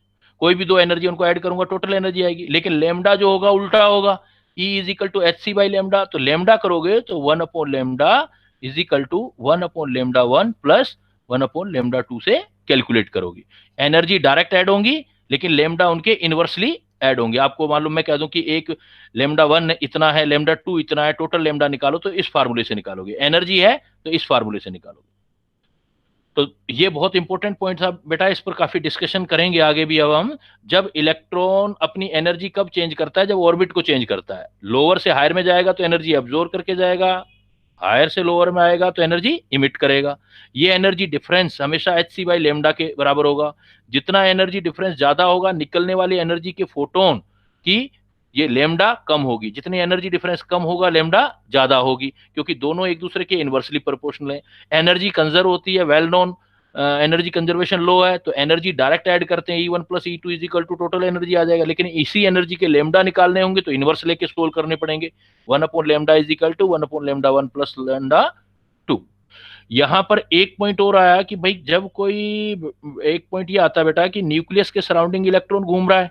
Speaker 1: कोई भी दो एनर्जी उनको ऐड करूंगा टोटल एनर्जी आएगी। लेकिन लेमडा जो होगा उल्टा होगा, E is equal to h c by lambda. तो लेमडा करोगे तो one by lambda is equal to 1/लेमडा 1 plus one by lambda 2 से कैलकुलेट करोगे। एनर्जी डायरेक्ट ऐड होंगी लेकिन लेमडा उनके इनवर्सली ऐड होंगे। आपको मालूम, मैं कह दूं कि एक लेमडा 1 इतना है, लेमडा 2 इतना है, टोटल लेमडा निकालो तो इस फार्मूले से निकालोगे। एनर्जी है तो इस फार्मूले से निकालोगे। तो ये बहुत इंपॉर्टेंट पॉइंट था बेटा, इस पर काफी डिस्कशन करेंगे आगे भी। अब हम, जब इलेक्ट्रॉन अपनी एनर्जी कब चेंज करता है? जब ऑर्बिट को चेंज करता है। लोअर से हायर में जाएगा तो एनर्जी अब्जॉर्ब करके जाएगा, हायर से लोअर में आएगा तो एनर्जी इमिट करेगा। ये एनर्जी डिफरेंस हमेशा एच सी बाई लेमडा के बराबर होगा। जितना एनर्जी डिफरेंस ज्यादा होगा निकलने वाली एनर्जी के फोटोन की ये लेमडा कम होगी। जितनी एनर्जी डिफरेंस कम होगा लेमडा ज्यादा होगी, क्योंकि दोनों एक दूसरे के इनवर्सली प्रोपोर्शनल है। एनर्जी कंजर्व होती है, well known energy conservation law है, तो एनर्जी डायरेक्ट ऐड करते हैं, E1 plus E2 is equal to total energy आ जाएगा। लेकिन इसी एनर्जी के लेमडा निकालने होंगे तो इनवर्स लेके सोल्व करने पड़ेंगे। 1/लेमडा is equal to 1/लेमडा 1 plus lambda 2। यहां पर एक पॉइंट और आया कि भाई जब कोई, एक पॉइंट ये आता है बेटा कि न्यूक्लियस के सराउंडिंग इलेक्ट्रॉन घूम रहा है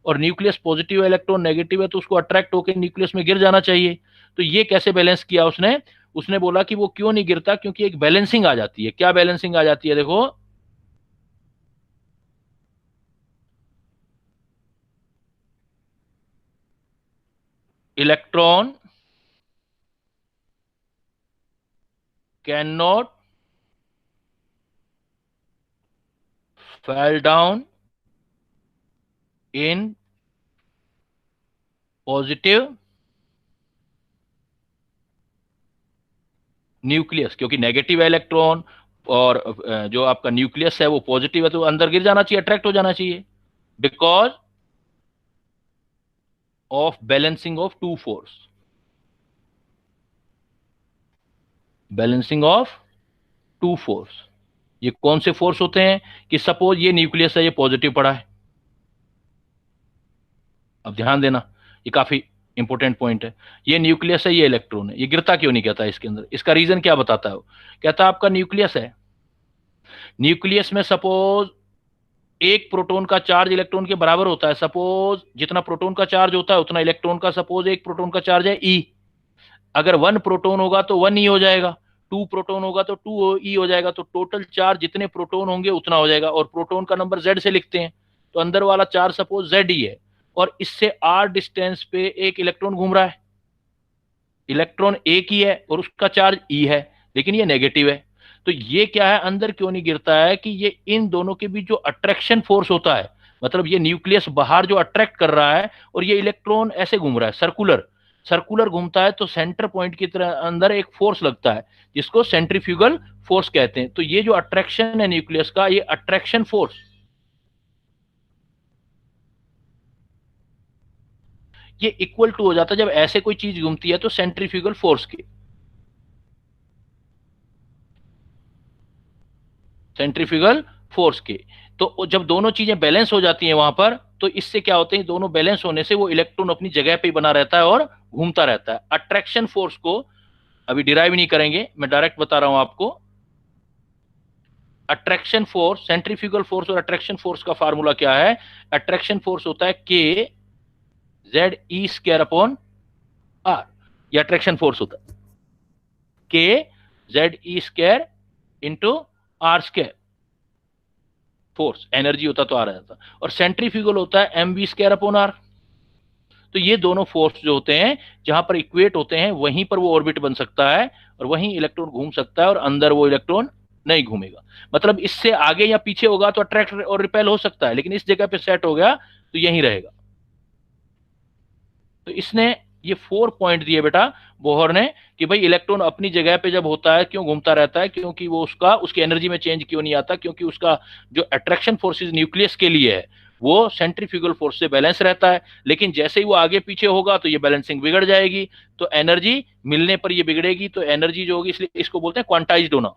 Speaker 1: और न्यूक्लियस पॉजिटिव है, इलेक्ट्रॉन नेगेटिव है, तो उसको अट्रैक्ट होकर न्यूक्लियस में गिर जाना चाहिए। तो ये कैसे बैलेंस किया उसने? उसने बोला कि वो क्यों नहीं गिरता, क्योंकि एक बैलेंसिंग आ जाती है। क्या बैलेंसिंग आ जाती है? देखो, electron can not fall down in positive nucleus, क्योंकि नेगेटिव है इलेक्ट्रॉन और जो आपका न्यूक्लियस है वो पॉजिटिव है, तो अंदर गिर जाना चाहिए, अट्रैक्ट हो जाना चाहिए, because of balancing of two force. Balancing of two force, ये कौन से फोर्स होते हैं? कि सपोज ये न्यूक्लियस है, ये पॉजिटिव पड़ा है। अब ध्यान देना, ये काफी इंपॉर्टेंट पॉइंट है। ये न्यूक्लियस है, ये इलेक्ट्रॉन है, ये गिरता क्यों नहीं कहता इसके अंदर? इसका रीजन क्या बताता है वो? कहता है आपका न्यूक्लियस है, न्यूक्लियस में सपोज एक प्रोटॉन का चार्ज इलेक्ट्रॉन के बराबर होता है। सपोज जितना प्रोटॉन का चार्ज होता है उतना इलेक्ट्रॉन का, सपोज एक प्रोटॉन का चार्ज है E। अगर 1 प्रोटॉन होगा तो 1 E हो जाएगा, 2 प्रोटॉन होगा तो 2 E हो जाएगा। तो टोटल चार्ज जितने प्रोटॉन होंगे उतना हो जाएगा। और प्रोटॉन का नंबर Z से लिखते हैं, तो अंदर वाला चार्ज सपोज ZE है और इससे R डिस्टेंस पे एक इलेक्ट्रॉन घूम रहा है। इलेक्ट्रॉन एक ही है और उसका चार्ज E है, लेकिन ये नेगेटिव है। तो ये क्या है, अंदर क्यों नहीं गिरता है? कि ये इन दोनों के बीच जो अट्रैक्शन फोर्स होता है, मतलब ये न्यूक्लियस बाहर जो अट्रैक्ट कर रहा है और ये इलेक्ट्रॉन ऐसे घूम रहा है सर्कुलर, सर्कुलर घूमता है तो सेंटर पॉइंट की तरह अंदर एक फोर्स लगता है जिसको सेंट्रीफ्यूगल फोर्स कहते हैं। तो ये जो अट्रैक्शन है न्यूक्लियस का, ये अट्रैक्शन फोर्स, ये इक्वल टू हो जाता है जब ऐसे कोई चीज घूमती है तो सेंट्रीफ्यूगल फोर्स के, सेंट्रीफ्यूगल फोर्स के। तो जब दोनों चीजें बैलेंस हो जाती हैं वहां पर, तो इससे क्या होते हैं, दोनों बैलेंस होने से वो इलेक्ट्रॉन अपनी जगह पे ही बना रहता है और घूमता रहता है। अट्रैक्शन फोर्स को अभी डिराइव नहीं करेंगे, मैं डायरेक्ट बता रहा हूं आपको। अट्रैक्शन फोर्स, सेंट्रीफ्यूगल फोर्स और अट्रैक्शन फोर्स का फार्मूला क्या है? अट्रैक्शन फोर्स होता है k Z e square upon r, ये अट्रैक्शन फोर्स होता है, k Z e square into r square, force energy होता तो आ रहा था। और सेंट्रीफ्यूगल होता है m v square upon r. तो ये दोनों फोर्स जो होते हैं जहां पर इक्वेट होते हैं वहीं पर वो ऑर्बिट बन सकता है और वहीं इलेक्ट्रॉन घूम सकता है और अंदर वो इलेक्ट्रॉन नहीं घूमेगा। मतलब इससे आगे या पीछे होगा तो अट्रैक्ट और रिपेल हो सकता है, लेकिन इस जगह पे सेट हो गया तो यहीं रहेगा। तो इसने ये 4 पॉइंट दिए बेटा बोहर ने कि भाई इलेक्ट्रॉन अपनी जगह पे जब होता है क्यों घूमता रहता है, क्योंकि वो उसकी एनर्जी में चेंज क्यों नहीं आता, क्योंकि उसका जो अट्रैक्शन फोर्सेस न्यूक्लियस के लिए है वो सेंट्रीफ्यूगल फोर्स से बैलेंस रहता है। लेकिन जैसे ही वो आगे पीछे होगा तो ये बैलेंसिंग बिगड़ जाएगी, तो एनर्जी मिलने पर ये बिगड़ेगी। तो एनर्जी जो होगी, इसलिए इसको बोलते हैं क्वांटाइज्ड होना।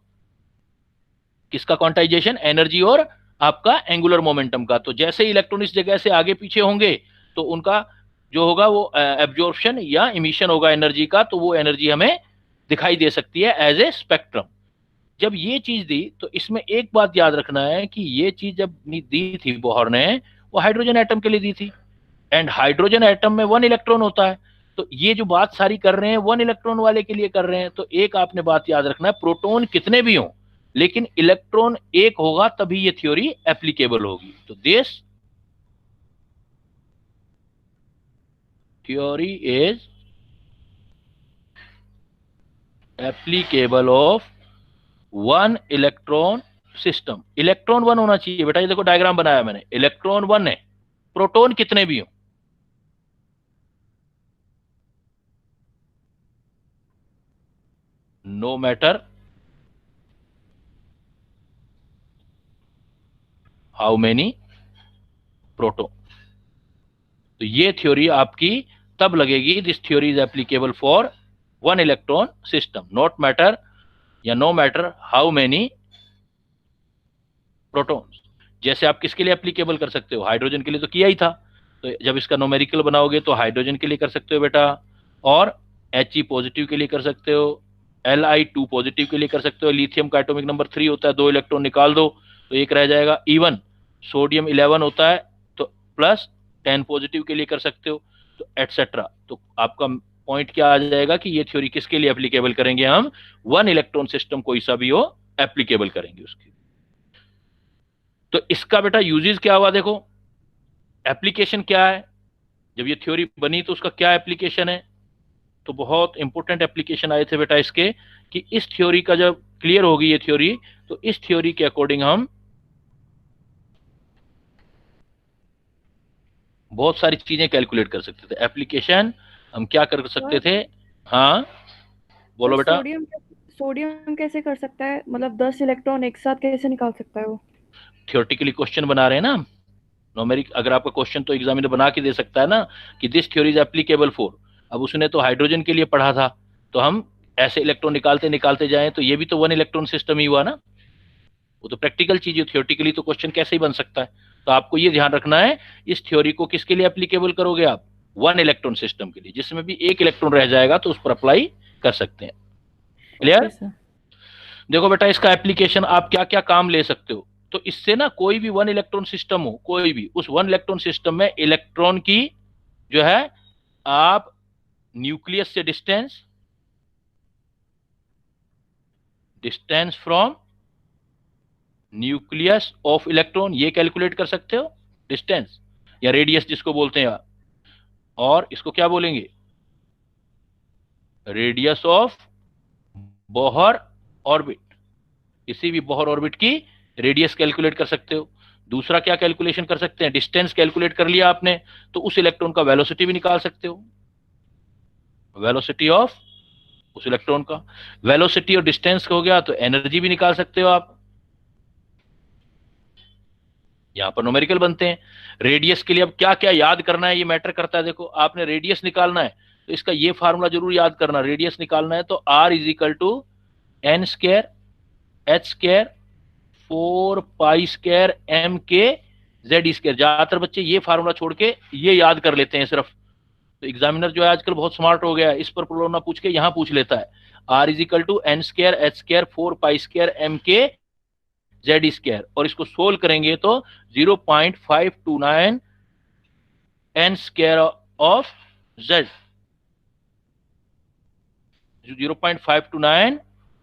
Speaker 1: किसका क्वांटाइजेशन? एनर्जी और आपका एंगुलर मोमेंटम का। तो जैसे ही इलेक्ट्रॉन इस जगह से आगे पीछे होंगे तो उनका जो होगा वो एब्जॉर्प्शन या इमिशन होगा एनर्जी का, तो वो एनर्जी हमें दिखाई दे सकती है एज ए स्पेक्ट्रम। जब ये चीज दी तो इसमें एक बात याद रखना है कि ये चीज जब दी थी बोहर ने, वो हाइड्रोजन एटम के लिए दी थी, एंड हाइड्रोजन एटम में 1 इलेक्ट्रॉन होता है। तो ये जो बात सारी कर रहे हैं 1 इलेक्ट्रॉन वाले के लिए कर रहे हैं। तो एक आपने बात याद रखना है, प्रोटॉन कितने भी हों लेकिन इलेक्ट्रॉन एक होगा तभी ये थ्योरी एप्लीकेबल होगी। तो this theory is applicable of 1 electron system. Electron 1 होना चाहिए बेटा, ये देखो डायग्राम बनाया मैंने, इलेक्ट्रॉन 1 है, प्रोटॉन कितने भी हो, no matter how many proton. तो ये थ्योरी आपकी तब लगेगी, this theory is applicable for 1 electron system, not matter या no matter how many protons. जैसे आप किसके लिए एप्लीकेबल कर सकते हो? हाइड्रोजन के लिए तो किया ही था, तो जब इसका नोमेरिकल बनाओगे तो हाइड्रोजन के लिए कर सकते हो बेटा, और He पॉजिटिव के लिए कर सकते हो, Li2 पॉजिटिव के लिए कर सकते हो। लिथियम का एटॉमिक नंबर 3 होता है, 2 इलेक्ट्रॉन निकाल दो तो एक रह जाएगा। इवन सोडियम 11 होता है तो प्लस 10 पॉजिटिव के लिए कर सकते हो, तो एटसेट्रा। तो आपका पॉइंट क्या आ जाएगा कि ये थ्योरी किसके लिए एप्लीकेबल करेंगे? हम 1 इलेक्ट्रॉन सिस्टम कोई सा भी हो एप्लीकेबल करेंगे उसके। तो इसका बेटा यूजेस क्या हुआ, देखो एप्लीकेशन क्या है। जब ये थ्योरी बनी तो उसका क्या एप्लीकेशन है? तो बहुत इंपॉर्टेंट एप्लीकेशन आए थे बेटा इसके, कि इस थ्योरी का जब क्लियर होगी ये थ्योरी, तो इस थ्योरी के अकॉर्डिंग हम बहुत सारी चीजें कैलकुलेट कर सकते थे। एप्लीकेशन हम क्या कर सकते थे? हाँ बोलो बेटा।
Speaker 4: सोडियम कैसे कर सकता है, मतलब 10 इलेक्ट्रॉन एक साथ कैसे निकाल सकता है वो?
Speaker 1: थ्योरेटिकली क्वेश्चन बना रहे हैं ना नोमेरिक, अगर आपका क्वेश्चन तो एग्जामिनर बना के दे सकता है ना कि this theory is applicable for. अब उसने तो हाइड्रोजन के लिए पढ़ा था, तो हम ऐसे इलेक्ट्रॉन निकालते निकालते जाएं तो ये भी तो 1 इलेक्ट्रॉन सिस्टम ही हुआ ना। वो तो प्रैक्टिकल चीज है, थ्योरेटिकली तो क्वेश्चन कैसे ही बन सकता है। तो आपको ये ध्यान रखना है, इस थ्योरी को किसके लिए एप्लीकेबल करोगे आप? 1 इलेक्ट्रॉन सिस्टम के लिए, जिसमें भी 1 इलेक्ट्रॉन रह जाएगा तो उस पर अप्लाई कर सकते हैं। क्लियर? देखो बेटा इसका एप्लीकेशन आप क्या क्या काम ले सकते हो। तो इससे ना कोई भी 1 इलेक्ट्रॉन सिस्टम हो, कोई भी, उस 1 इलेक्ट्रॉन सिस्टम में इलेक्ट्रॉन की जो है आप न्यूक्लियस से distance from nucleus of electron ये कैलकुलेट कर सकते हो, डिस्टेंस या रेडियस जिसको बोलते हैं आप। और इसको क्या बोलेंगे? Radius of Bohr orbit. किसी भी बोहर ऑर्बिट की रेडियस कैलकुलेट कर सकते हो। दूसरा क्या कैलकुलेशन कर सकते हैं? डिस्टेंस कैलकुलेट कर लिया आपने तो उस इलेक्ट्रॉन का वेलोसिटी भी निकाल सकते हो। वेलोसिटी ऑफ उस इलेक्ट्रॉन का। वेलोसिटी और डिस्टेंस हो गया तो एनर्जी भी निकाल सकते हो आप, यहां पर न्यूमेरिकल बनते हैं। रेडियस के लिए अब क्या क्या याद करना है ये मैटर करता है। देखो आपने रेडियस निकालना है तो इसका ये फार्मूला जरूर याद करना। रेडियस निकालना है तो R is equal to n square h square 4 pi square m k Z square. ज्यादातर बच्चे ये फार्मूला छोड़ के ये याद कर लेते हैं सिर्फ। तो एग्जामिनर जो है आजकल बहुत स्मार्ट हो गया है, इस पर प्रॉब्लम ना पूछ के यहाँ पूछ लेता है। R is equal to n square h square 4 pi square m k Z square, और इसको सोल्व करेंगे तो 0.529 n square of Z, 0.529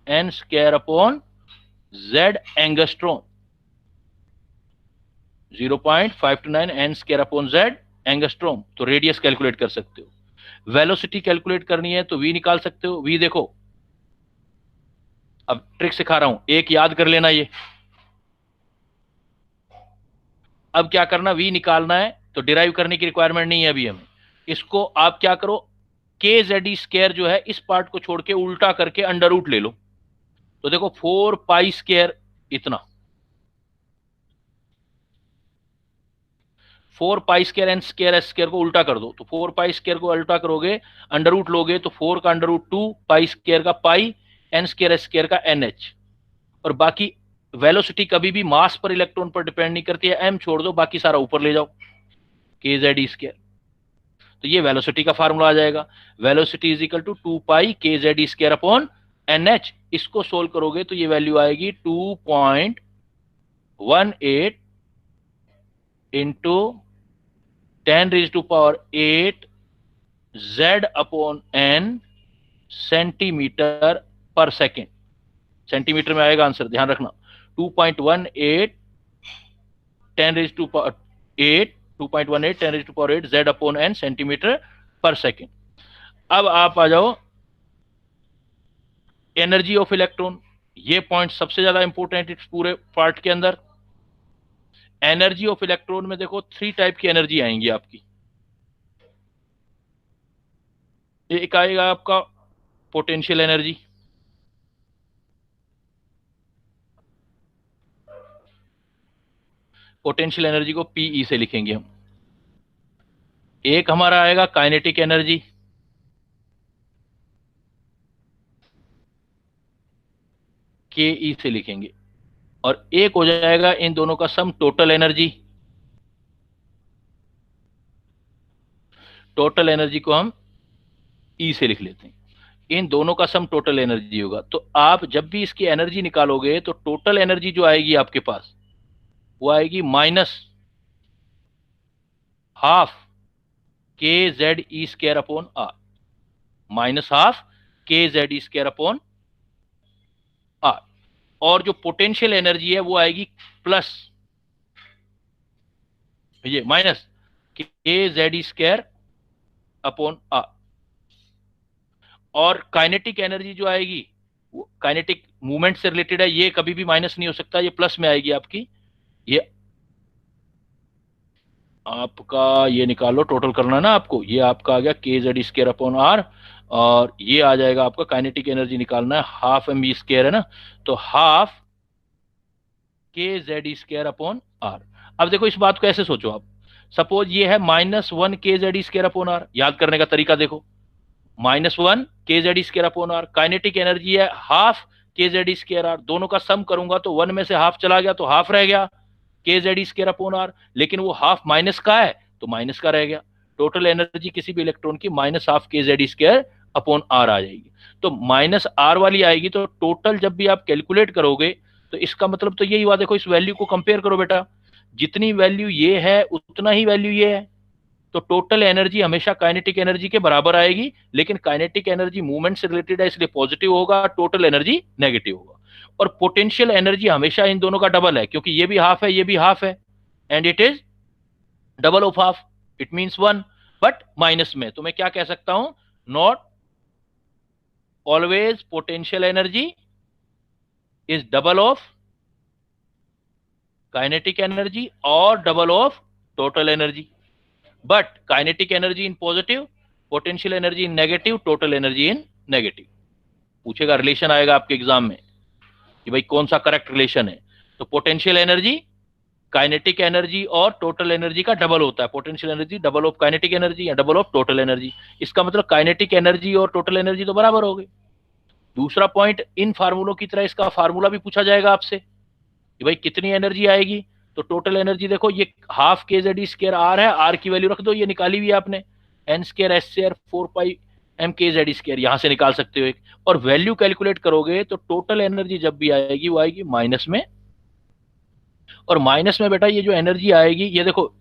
Speaker 1: n square upon Z angstrom, 0.529 n square upon Z angstrom. तो रेडियस कैलकुलेट कर सकते हो। Velocity calculate करनी है तो वी निकाल सकते हो। वी देखो, अब ट्रिक सिखा रहा हूं, एक याद कर लेना ये। अब क्या करना, वी निकालना है तो डिराइव करने की रिक्वायरमेंट नहीं है अभी हमें। इसको आप क्या करो, के जेड स्क्वायर जो है इस पार्ट को छोड़ के उल्टा करके अंडर रूट ले लो। तो देखो 4 पाई स्क्वायर इतना, 4 pi square n square s square को उल्टा कर दो। तो 4 पाई स्क्वायर को उल्टा करोगे, अंडर रूट लोगे तो 4 का अंडर रूट 2, पाई स्क्वायर का पाई, एन स्क्वायर एस स्क्वायर का एन एच। और बाकी वेलोसिटी कभी भी मास पर इलेक्ट्रॉन पर डिपेंड नहीं करती है, एम छोड़ दो बाकी सारा ऊपर ले जाओ, के जेड स्क्वायर। तो ये वेलोसिटी का फार्मूला आ जाएगा। Velocity is equal to 2 pi k Z square upon n h. इसको सोल्व करोगे तो ये वैल्यू आएगी 2.18 into 10⁸ Z upon n centimetre per second. Centimetre में आएगा आंसर, ध्यान रखना। 2.18 10⁸8 Z upon n centimetre per second. अब आप आ जाओ एनर्जी ऑफ इलेक्ट्रॉन। ये पॉइंट सबसे ज्यादा इंपॉर्टेंट इस पूरे पार्ट के अंदर। एनर्जी ऑफ इलेक्ट्रॉन में देखो 3 टाइप की एनर्जी आएंगी आपकी। एक आएगा आपका पोटेंशियल एनर्जी, पोटेंशियल एनर्जी को पीई से लिखेंगे हम। एक हमारा आएगा काइनेटिक एनर्जी, के ई से लिखेंगे। और एक हो जाएगा इन दोनों का sum total energy. Total energy को हम ई से लिख लेते हैं। इन दोनों का सम टोटल एनर्जी होगा। तो आप जब भी इसकी एनर्जी निकालोगे तो टोटल एनर्जी जो आएगी आपके पास वो आएगी -½ k Z e square upon r, -½ k Z e square upon r. और जो पोटेंशियल एनर्जी है वो आएगी प्लस ये minus k Z e square upon r. और काइनेटिक एनर्जी जो आएगी वो काइनेटिक मूवमेंट से रिलेटेड है, ये कभी भी माइनस नहीं हो सकता, ये प्लस में आएगी आपकी। ये आपका ये निकालो, टोटल करना ना आपको, ये आपका आ गया के जेड स्क्वायर अपॉन आर। और ये आ जाएगा आपका काइनेटिक एनर्जी निकालना है, हाफ एम बी स्क्वायर है ना, तो half k Z square upon are. अब देखो इस बात को ऐसे सोचो आप, सपोज ये है -1 k Z square upon are. याद करने का तरीका देखो, -1 k Z square upon r, kinetic energy है half k Z square r. दोनों का सम करूंगा तो 1 में से हाफ चला गया तो हाफ रह गया के जेड स्क्वायर अपॉन आर, लेकिन वो हाफ माइनस का है तो माइनस का रह गया। टोटल एनर्जी किसी भी इलेक्ट्रॉन की -½ k Z square upon are आ जाएगी। तो -r वाली आएगी। तो टोटल जब भी आप कैलकुलेट करोगे तो इसका मतलब तो यही हुआ, देखो इस वैल्यू को कंपेयर करो बेटा, जितनी वैल्यू ये है उतना ही वैल्यू ये है। तो टोटल एनर्जी हमेशा काइनेटिक एनर्जी के बराबर आएगी, लेकिन काइनेटिक एनर्जी मूवमेंट से रिलेटेड है इसलिए पॉजिटिव होगा, टोटल एनर्जी नेगेटिव होगा। और पोटेंशियल एनर्जी हमेशा इन दोनों का डबल है, क्योंकि ये भी हाफ है ये भी हाफ है, and it is double of half, it means 1। But minus में, तो मैं क्या कह सकता हूं, not always potential energy is double of kinetic energy और double of total energy, but kinetic energy in positive, potential energy in negative, total energy in negative. पूछेगा, relation आएगा आपके एग्जाम में कि भाई कौन सा करेक्ट रिलेशन है। तो पोटेंशियल एनर्जी काइनेटिक एनर्जी और टोटल एनर्जी का डबल होता है। Potential energy double of kinetic energy या डबल ऑफ टोटल एनर्जी। इसका मतलब काइनेटिक एनर्जी और टोटल एनर्जी तो बराबर हो गई। दूसरा पॉइंट, इन फार्मूलों की तरह इसका फार्मूला भी पूछा जाएगा आपसे कि भाई कितनी एनर्जी आएगी। तो टोटल एनर्जी देखो, ये half k Z square are है, आर की वैल्यू रख दो, ये निकाली हुई है आपने, एन स्क्वायर एस स्क्वायर 4 पाई एम के जेड स्क्वायर, यहां से निकाल सकते हो एक। और वैल्यू कैलकुलेट करोगे तो टोटल एनर्जी जब भी आएगी वो आएगी माइनस में। और माइनस में बेटा ये जो एनर्जी आएगी, ये देखो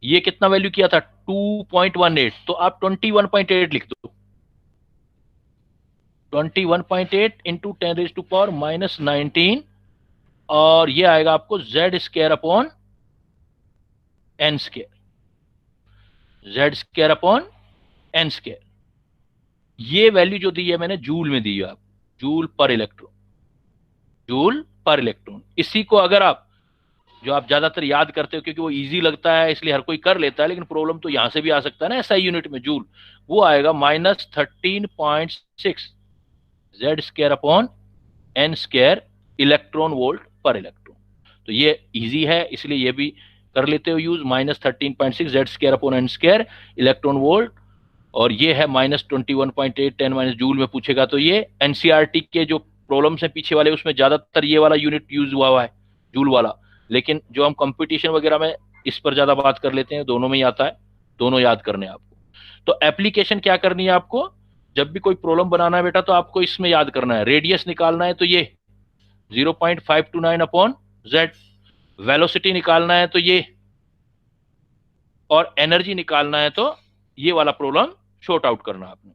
Speaker 1: ये कितना वैल्यू किया था 2.18, तो आप 21.8 लिख दो। 21.8 इंटू 10⁻⁻19, और ये आएगा आपको Z square upon n square, Z square upon n square. ये वैल्यू जो दी है मैंने जूल में दी है, आप जूल पर इलेक्ट्रॉन, जूल पर इलेक्ट्रॉन। इसी को अगर आप, जो आप ज्यादातर याद करते हो क्योंकि वो इजी लगता है इसलिए हर कोई कर लेता है, लेकिन प्रॉब्लम तो यहां से भी आ सकता है ना एसआई यूनिट में, जूल, वो आएगा -13.6 Z square upon n square electron volt per electron. तो ये इजी है इसलिए ये भी कर लेते हो use, -13.6 Z square upon n square electron volt, और ये है -21.8 10 माइनस जूल में पूछेगा। तो ये एनसीईआरटी के जो प्रॉब्लम्स है पीछे वाले उसमें ज्यादातर ये वाला यूनिट यूज हुआ है, जूल वाला। लेकिन जो हम कंपटीशन वगैरह में इस पर ज्यादा बात कर लेते हैं, दोनों में ही आता है, दोनों याद करने हैं आपको। तो एप्लीकेशन क्या करनी है आपको, जब भी कोई प्रॉब्लम बनाना है बेटा तो आपको इसमें याद करना है, रेडियस निकालना है तो ये 0.529 अपॉन जेड, वेलोसिटी निकालना है तो ये, और एनर्जी निकालना है तो ये वाला प्रॉब्लम शॉर्ट आउट करना आपने।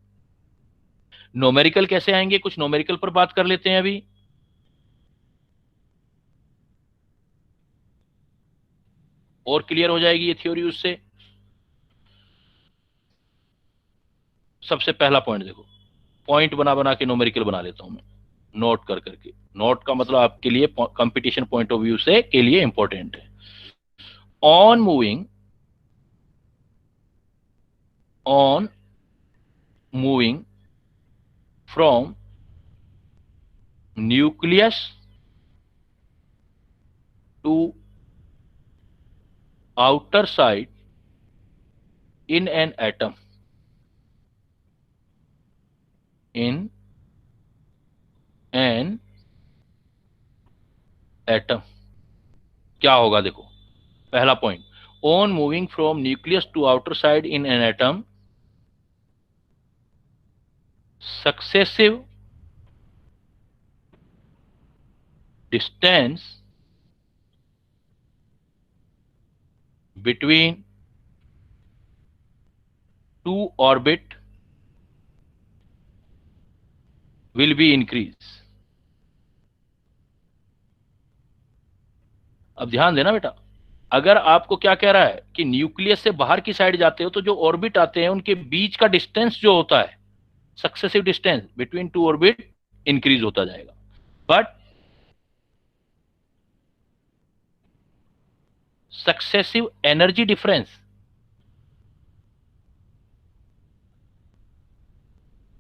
Speaker 1: न्यूमेरिकल कैसे आएंगे, कुछ न्यूमेरिकल पर बात कर लेते हैं अभी। और क्लियर हो जाएगी ये थ्योरी उससे। सबसे पहला पॉइंट देखो, पॉइंट बना बना के न्यूमेरिकल बना लेता हूं मैं, नोट कर करके। नोट का मतलब आपके लिए कंपटीशन पॉइंट ऑफ व्यू से के लिए इंपॉर्टेंट है। On moving from nucleus to outer side in an atom, in an atom क्या होगा देखो। पहला point, on moving from nucleus to outer side in an atom, successive distance between two orbit will be increase। अब ध्यान देना बेटा, अगर आपको क्या कह रहा है कि न्यूक्लियस से बाहर की साइड जाते हो तो जो ऑर्बिट आते हैं उनके बीच का डिस्टेंस जो होता है, successive distance between two orbit increase होता जाएगा। But successive energy difference,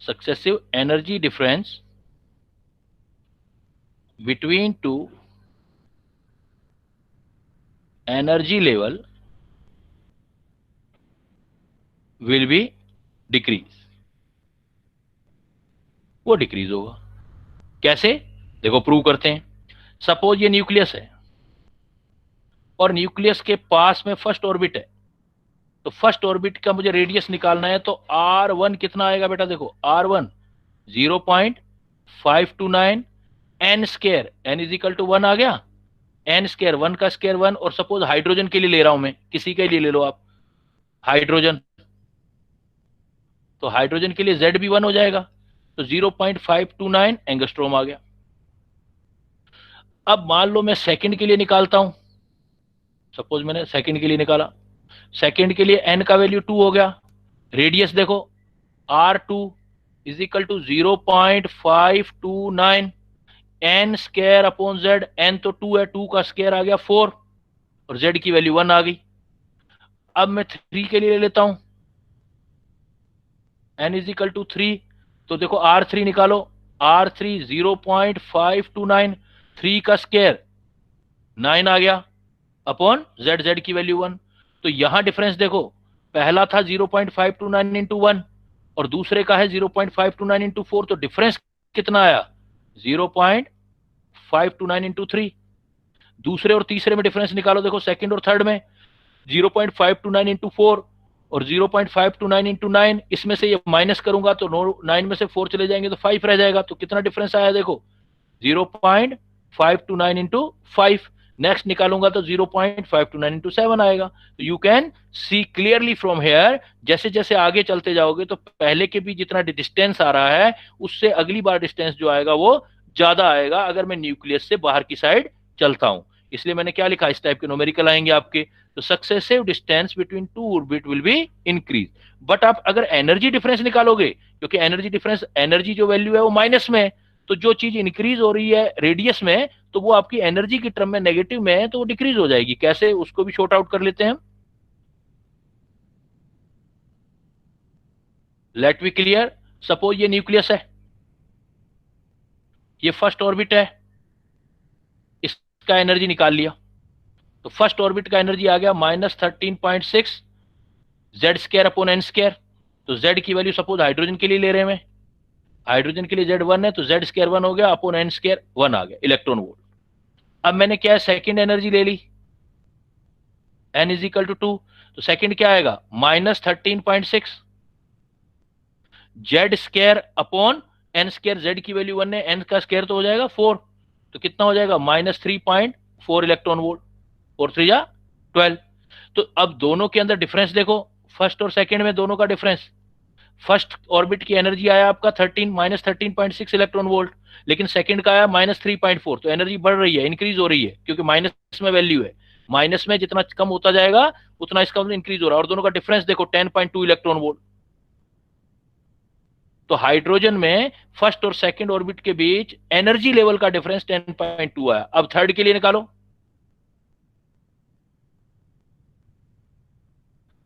Speaker 1: successive energy difference between two energy level will be decrease। वो डिक्रीज होगा कैसे, देखो प्रूव करते हैं। सपोज ये न्यूक्लियस है और न्यूक्लियस के पास में फर्स्ट ऑर्बिट है, तो फर्स्ट ऑर्बिट का मुझे रेडियस निकालना है। तो R1 कितना आएगा बेटा, देखो R1 0.529 n square, n is equal to 1 आ गया, n स्क्वायर 1 का स्क्वायर 1। और सपोज हाइड्रोजन के लिए ले रहा हूं मैं, किसी के लिए ले लो आप, हाइड्रोजन, तो हाइड्रोजन के लिए Z भी 1 हो जाएगा, तो 0.529 एंगस्ट्रोम आ गया। अब मान लो मैं सेकंड के लिए निकालता हूं, सपोज मैंने सेकंड के लिए निकाला, सेकंड के लिए n का वैल्यू 2 हो गया, रेडियस देखो R2 is equal to 0.529 n square upon z, n तो 2 है, 2 का स्क्वायर आ गया 4, और z की वैल्यू 1 आ गई। अब मैं 3 के लिए ले लेता हूं, n इज इक्वल टू 3, तो देखो R3 निकालो, R3 0.529, 3 का स्क्वायर 9 आ गया अपॉन z की वैल्यू 1। तो यहां डिफरेंस देखो, पहला था 0.529 इंटू 1 और दूसरे का है 0.529 इंटू 4, तो डिफरेंस कितना आया 0.529 इंटू 3। दूसरे और तीसरे में डिफरेंस निकालो, देखो सेकंड और थर्ड में 0.529 इंटू 4 और 0.529 इंटू 9, इसमें से ये माइनस करूंगा तो 9 में से 4 चले जाएंगे तो 5 रह जाएगा। तो कितना डिफरेंस आया देखो 0.529 इंटू 5। नेक्स्ट निकालूंगा तो 0.529 इंटू 7 आएगा। तो you can see clearly from here, जैसे जैसे आगे चलते जाओगे तो पहले के भी जितना डिस्टेंस आ रहा है उससे अगली बार डिस्टेंस जो आएगा वो ज्यादा आएगा अगर मैं न्यूक्लियस से बाहर की साइड चलता हूं। इसलिए मैंने क्या लिखा, इस टाइप के न्यूमेरिकल आएंगे आपके। तो successive distance between two orbit will be increase. But आप अगर एनर्जी डिफरेंस निकालोगे, क्योंकि एनर्जी डिफरेंस, एनर्जी जो वैल्यू है वो माइनस में है, तो जो चीज इंक्रीज हो रही है रेडियस में तो वो आपकी एनर्जी की टर्म में नेगेटिव में है, तो वो डिक्रीज हो जाएगी। कैसे, उसको भी शॉर्ट आउट कर लेते हैं। लेट बी क्लियर, सपोज ये न्यूक्लियस है, ये फर्स्ट ऑर्बिट है, इसका एनर्जी निकाल लिया, तो फर्स्ट ऑर्बिट का एनर्जी आ गया -13.6 Z square upon n square. तो जेड की वैल्यू सपोज हाइड्रोजन के लिए ले रहे हैं, हाइड्रोजन के लिए जेड 1 है तो जेड स्क्वायर 1 हो गया अपॉन एन स्क्वायर 1 आ गया इलेक्ट्रॉन वोल्ट। अब मैंने क्या है, सेकेंड एनर्जी ले ली, n इज इक्वल टू 2, तो सेकेंड क्या आएगा -13.6 Z square upon n square. Z की वैल्यू 1 है, एन का स्क्वायर तो हो जाएगा 4, तो कितना हो जाएगा -3.4 इलेक्ट्रॉन वोल्ट, और 3 या 12। तो अब दोनों के अंदर डिफरेंस देखो, फर्स्ट और सेकेंड में दोनों का डिफरेंस, फर्स्ट ऑर्बिट की एनर्जी आया आपका 13 -13.6 इलेक्ट्रॉन वोल्ट, लेकिन सेकंड का आया -3.4, तो एनर्जी बढ़ रही है, इंक्रीज हो रही है, क्योंकि माइनस में वैल्यू है, माइनस में जितना कम होता जाएगा उतना इसका इंक्रीज हो रहा है। और दोनों का डिफरेंस देखो 10.2 इलेक्ट्रॉन वोल्ट। तो हाइड्रोजन में फर्स्ट और सेकंड ऑर्बिट के बीच एनर्जी लेवल का डिफरेंस 10.2 आया। अब थर्ड के लिए निकालो,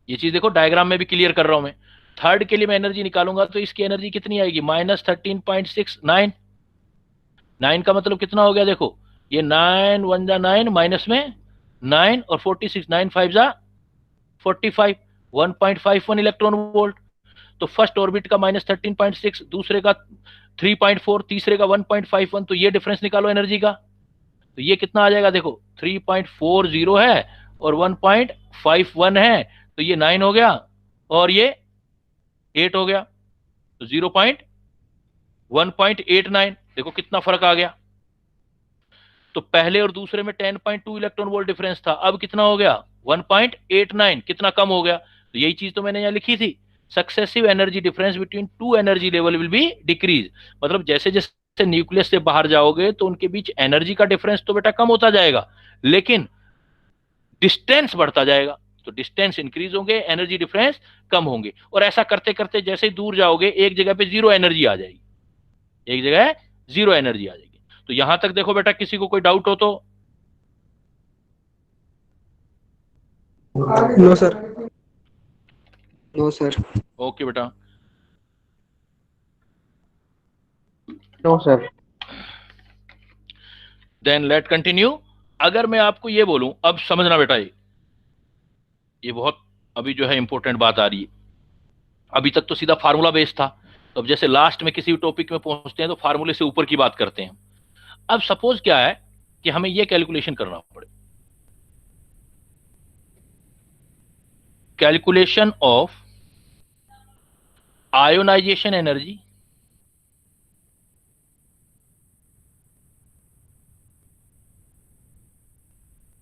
Speaker 1: ये चीज देखो डायग्राम में भी क्लियर कर रहा हूं मैं। थर्ड के लिए मैं एनर्जी निकालूंगा तो इसकी एनर्जी कितनी आएगी -13.69। 9 का मतलब कितना हो गया देखो, ये 9 1 जा 9 माइनस में 9 और 46, 9 5 जा 45, 1.51 इलेक्ट्रॉन वोल्ट। तो फर्स्ट ऑर्बिट का -13.6, दूसरे का 3.4, तीसरे का 1.51, तो ये डिफरेंस निकालो एनर्जी का। तो ये कितना आ जाएगा देखो 3.40 है और 1.51 है, तो ये 9 हो गया और ये 8 हो गया, तो 1.89। देखो कितना फर्क आ गया। तो पहले और दूसरे में 10.2 इलेक्ट्रॉन वोल्ट डिफरेंस था, अब कितना हो गया 1.89, कितना कम हो गया। तो यही चीज तो मैंने यहां लिखी थी, successive energy difference between two energy level will be decrease. मतलब जैसे जैसे न्यूक्लियस से बाहर जाओगे तो उनके बीच एनर्जी का डिफरेंस तो बेटा कम होता जाएगा, लेकिन डिस्टेंस बढ़ता जाएगा। तो डिस्टेंस इंक्रीज होंगे, एनर्जी डिफरेंस कम होंगे, और ऐसा करते करते जैसे ही दूर जाओगे एक जगह पे जीरो एनर्जी आ जाएगी, एक जगह जीरो एनर्जी आ जाएगी। तो यहां तक देखो बेटा, किसी को कोई डाउट हो तो।
Speaker 5: No sir, no sir,
Speaker 1: okay बेटा,
Speaker 2: no sir.
Speaker 1: Then let continue. अगर मैं आपको ये बोलूं, अब समझना बेटा, ये बहुत अभी जो है इंपॉर्टेंट बात आ रही है। अभी तक तो सीधा फार्मूला बेस्ड था, तो अब जैसे लास्ट में किसी टॉपिक में पहुंचते हैं तो फार्मूले से ऊपर की बात करते हैं। अब सपोज क्या है कि हमें ये कैलकुलेशन करना पड़े, calculation of ionisation energy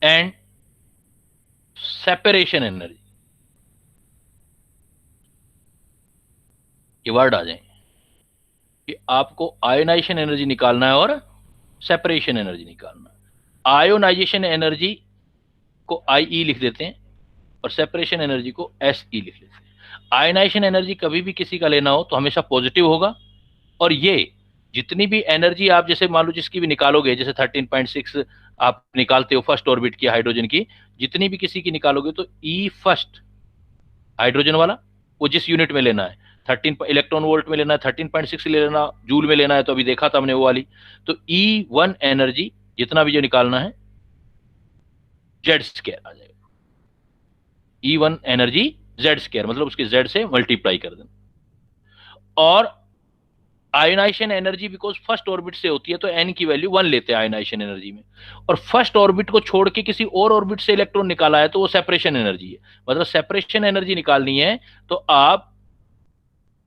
Speaker 1: and separation energy, ये वर्ड आ जाए कि आपको आयोनाइजेशन एनर्जी निकालना है और सेपरेशन एनर्जी निकालना है। आयोनाइजेशन एनर्जी को IE लिख देते हैं और सेपरेशन एनर्जी को SE लिख लेते हैं। आयोनाइजेशन एनर्जी कभी भी किसी का लेना हो तो हमेशा पॉजिटिव होगा, और ये जितनी भी एनर्जी आप जैसे मान लो जिसकी भी निकालोगे, जैसे 13.6 आप निकालते हो फर्स्ट ऑर्बिट की हाइड्रोजन की, जितनी भी किसी की निकालोगे तो E फर्स्ट हाइड्रोजन वाला, वो जिस यूनिट में लेना है 13 इलेक्ट्रॉन वोल्ट में लेना है, 13.6 ले लेना, जूल में लेना है तो अभी देखा था हमने वो वाली। तो E1 एनर्जी जितना भी जो निकालना है जेड स्क्वायर आ जाएगा। E1 एनर्जी जेड स्क्वायर मतलब उसके जेड से मल्टीप्लाई कर देना। और ionisation energy because first orbit से होती है तो एन की वैल्यू 1 लेते हैं आयोनाइजेशन एनर्जी में, और फर्स्ट ऑर्बिट को छोड़ के किसी और ऑर्बिट से इलेक्ट्रॉन निकाला है तो वो सेपरेशन एनर्जी है। मतलब सेपरेशन एनर्जी निकालनी है तो आप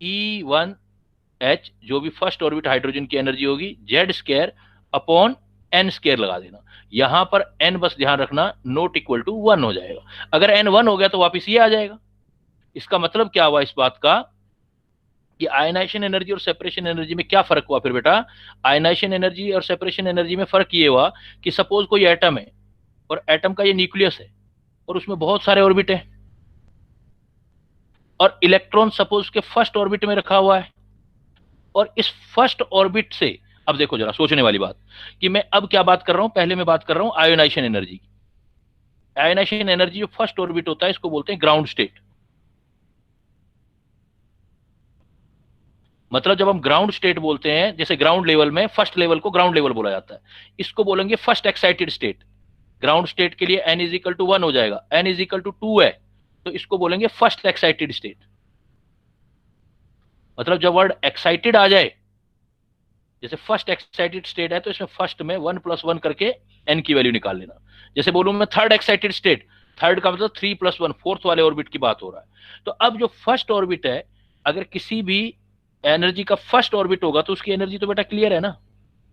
Speaker 1: E1H जो भी फर्स्ट ऑर्बिट हाइड्रोजन की एनर्जी होगी Z square upon n square लगा देना। यहां पर एन बस ध्यान रखना नॉट इक्वल टू 1 हो जाएगा। अगर एन 1 हो गया तो वापिस ये आ जाएगा। इसका मतलब क्या हुआ इस बात का कि आयनाइजेशन एनर्जी और सेपरेशन एनर्जी में क्या फर्क हुआ फिर बेटा। आयनाइजेशन एनर्जी और सेपरेशन एनर्जी में फर्क ये हुआ कि सपोज कोई एटम है और एटम का ये न्यूक्लियस है और उसमें बहुत सारे ऑर्बिट है और इलेक्ट्रॉन सपोज के फर्स्ट ऑर्बिट में रखा हुआ है, और इस फर्स्ट ऑर्बिट से अब देखो जरा सोचने वाली बात कि मैं अब क्या बात कर रहा हूं, पहले मैं बात कर रहा हूं आयोनाइजेशन एनर्जी की। आयोनाइजेशन एनर्जी जो फर्स्ट ऑर्बिट होता है इसको बोलते हैं ग्राउंड स्टेट। मतलब जब हम ग्राउंड स्टेट बोलते हैं, जैसे ग्राउंड लेवल में फर्स्ट लेवल को ग्राउंड लेवल बोला जाता है, इसको बोलेंगे first excited state. Ground state के लिए n इज इक्वल टू 1 हो जाएगा, n इज इक्वल टू 2 है तो इसको बोलेंगे फर्स्ट एक्साइटेड स्टेट। मतलब जब वर्ड एक्साइटेड आ जाए, जैसे फर्स्ट एक्साइटेड स्टेट है तो इसमें फर्स्ट में 1 + 1 करके n की वैल्यू निकाल लेना। जैसे बोलूं मैं थर्ड एक्साइटेड स्टेट, थर्ड का मतलब 3 + 1 फोर्थ वाले ऑर्बिट की बात हो रहा है। तो अब जो फर्स्ट ऑर्बिट है अगर किसी भी एनर्जी का फर्स्ट ऑर्बिट होगा तो उसकी एनर्जी तो बेटा क्लियर है ना।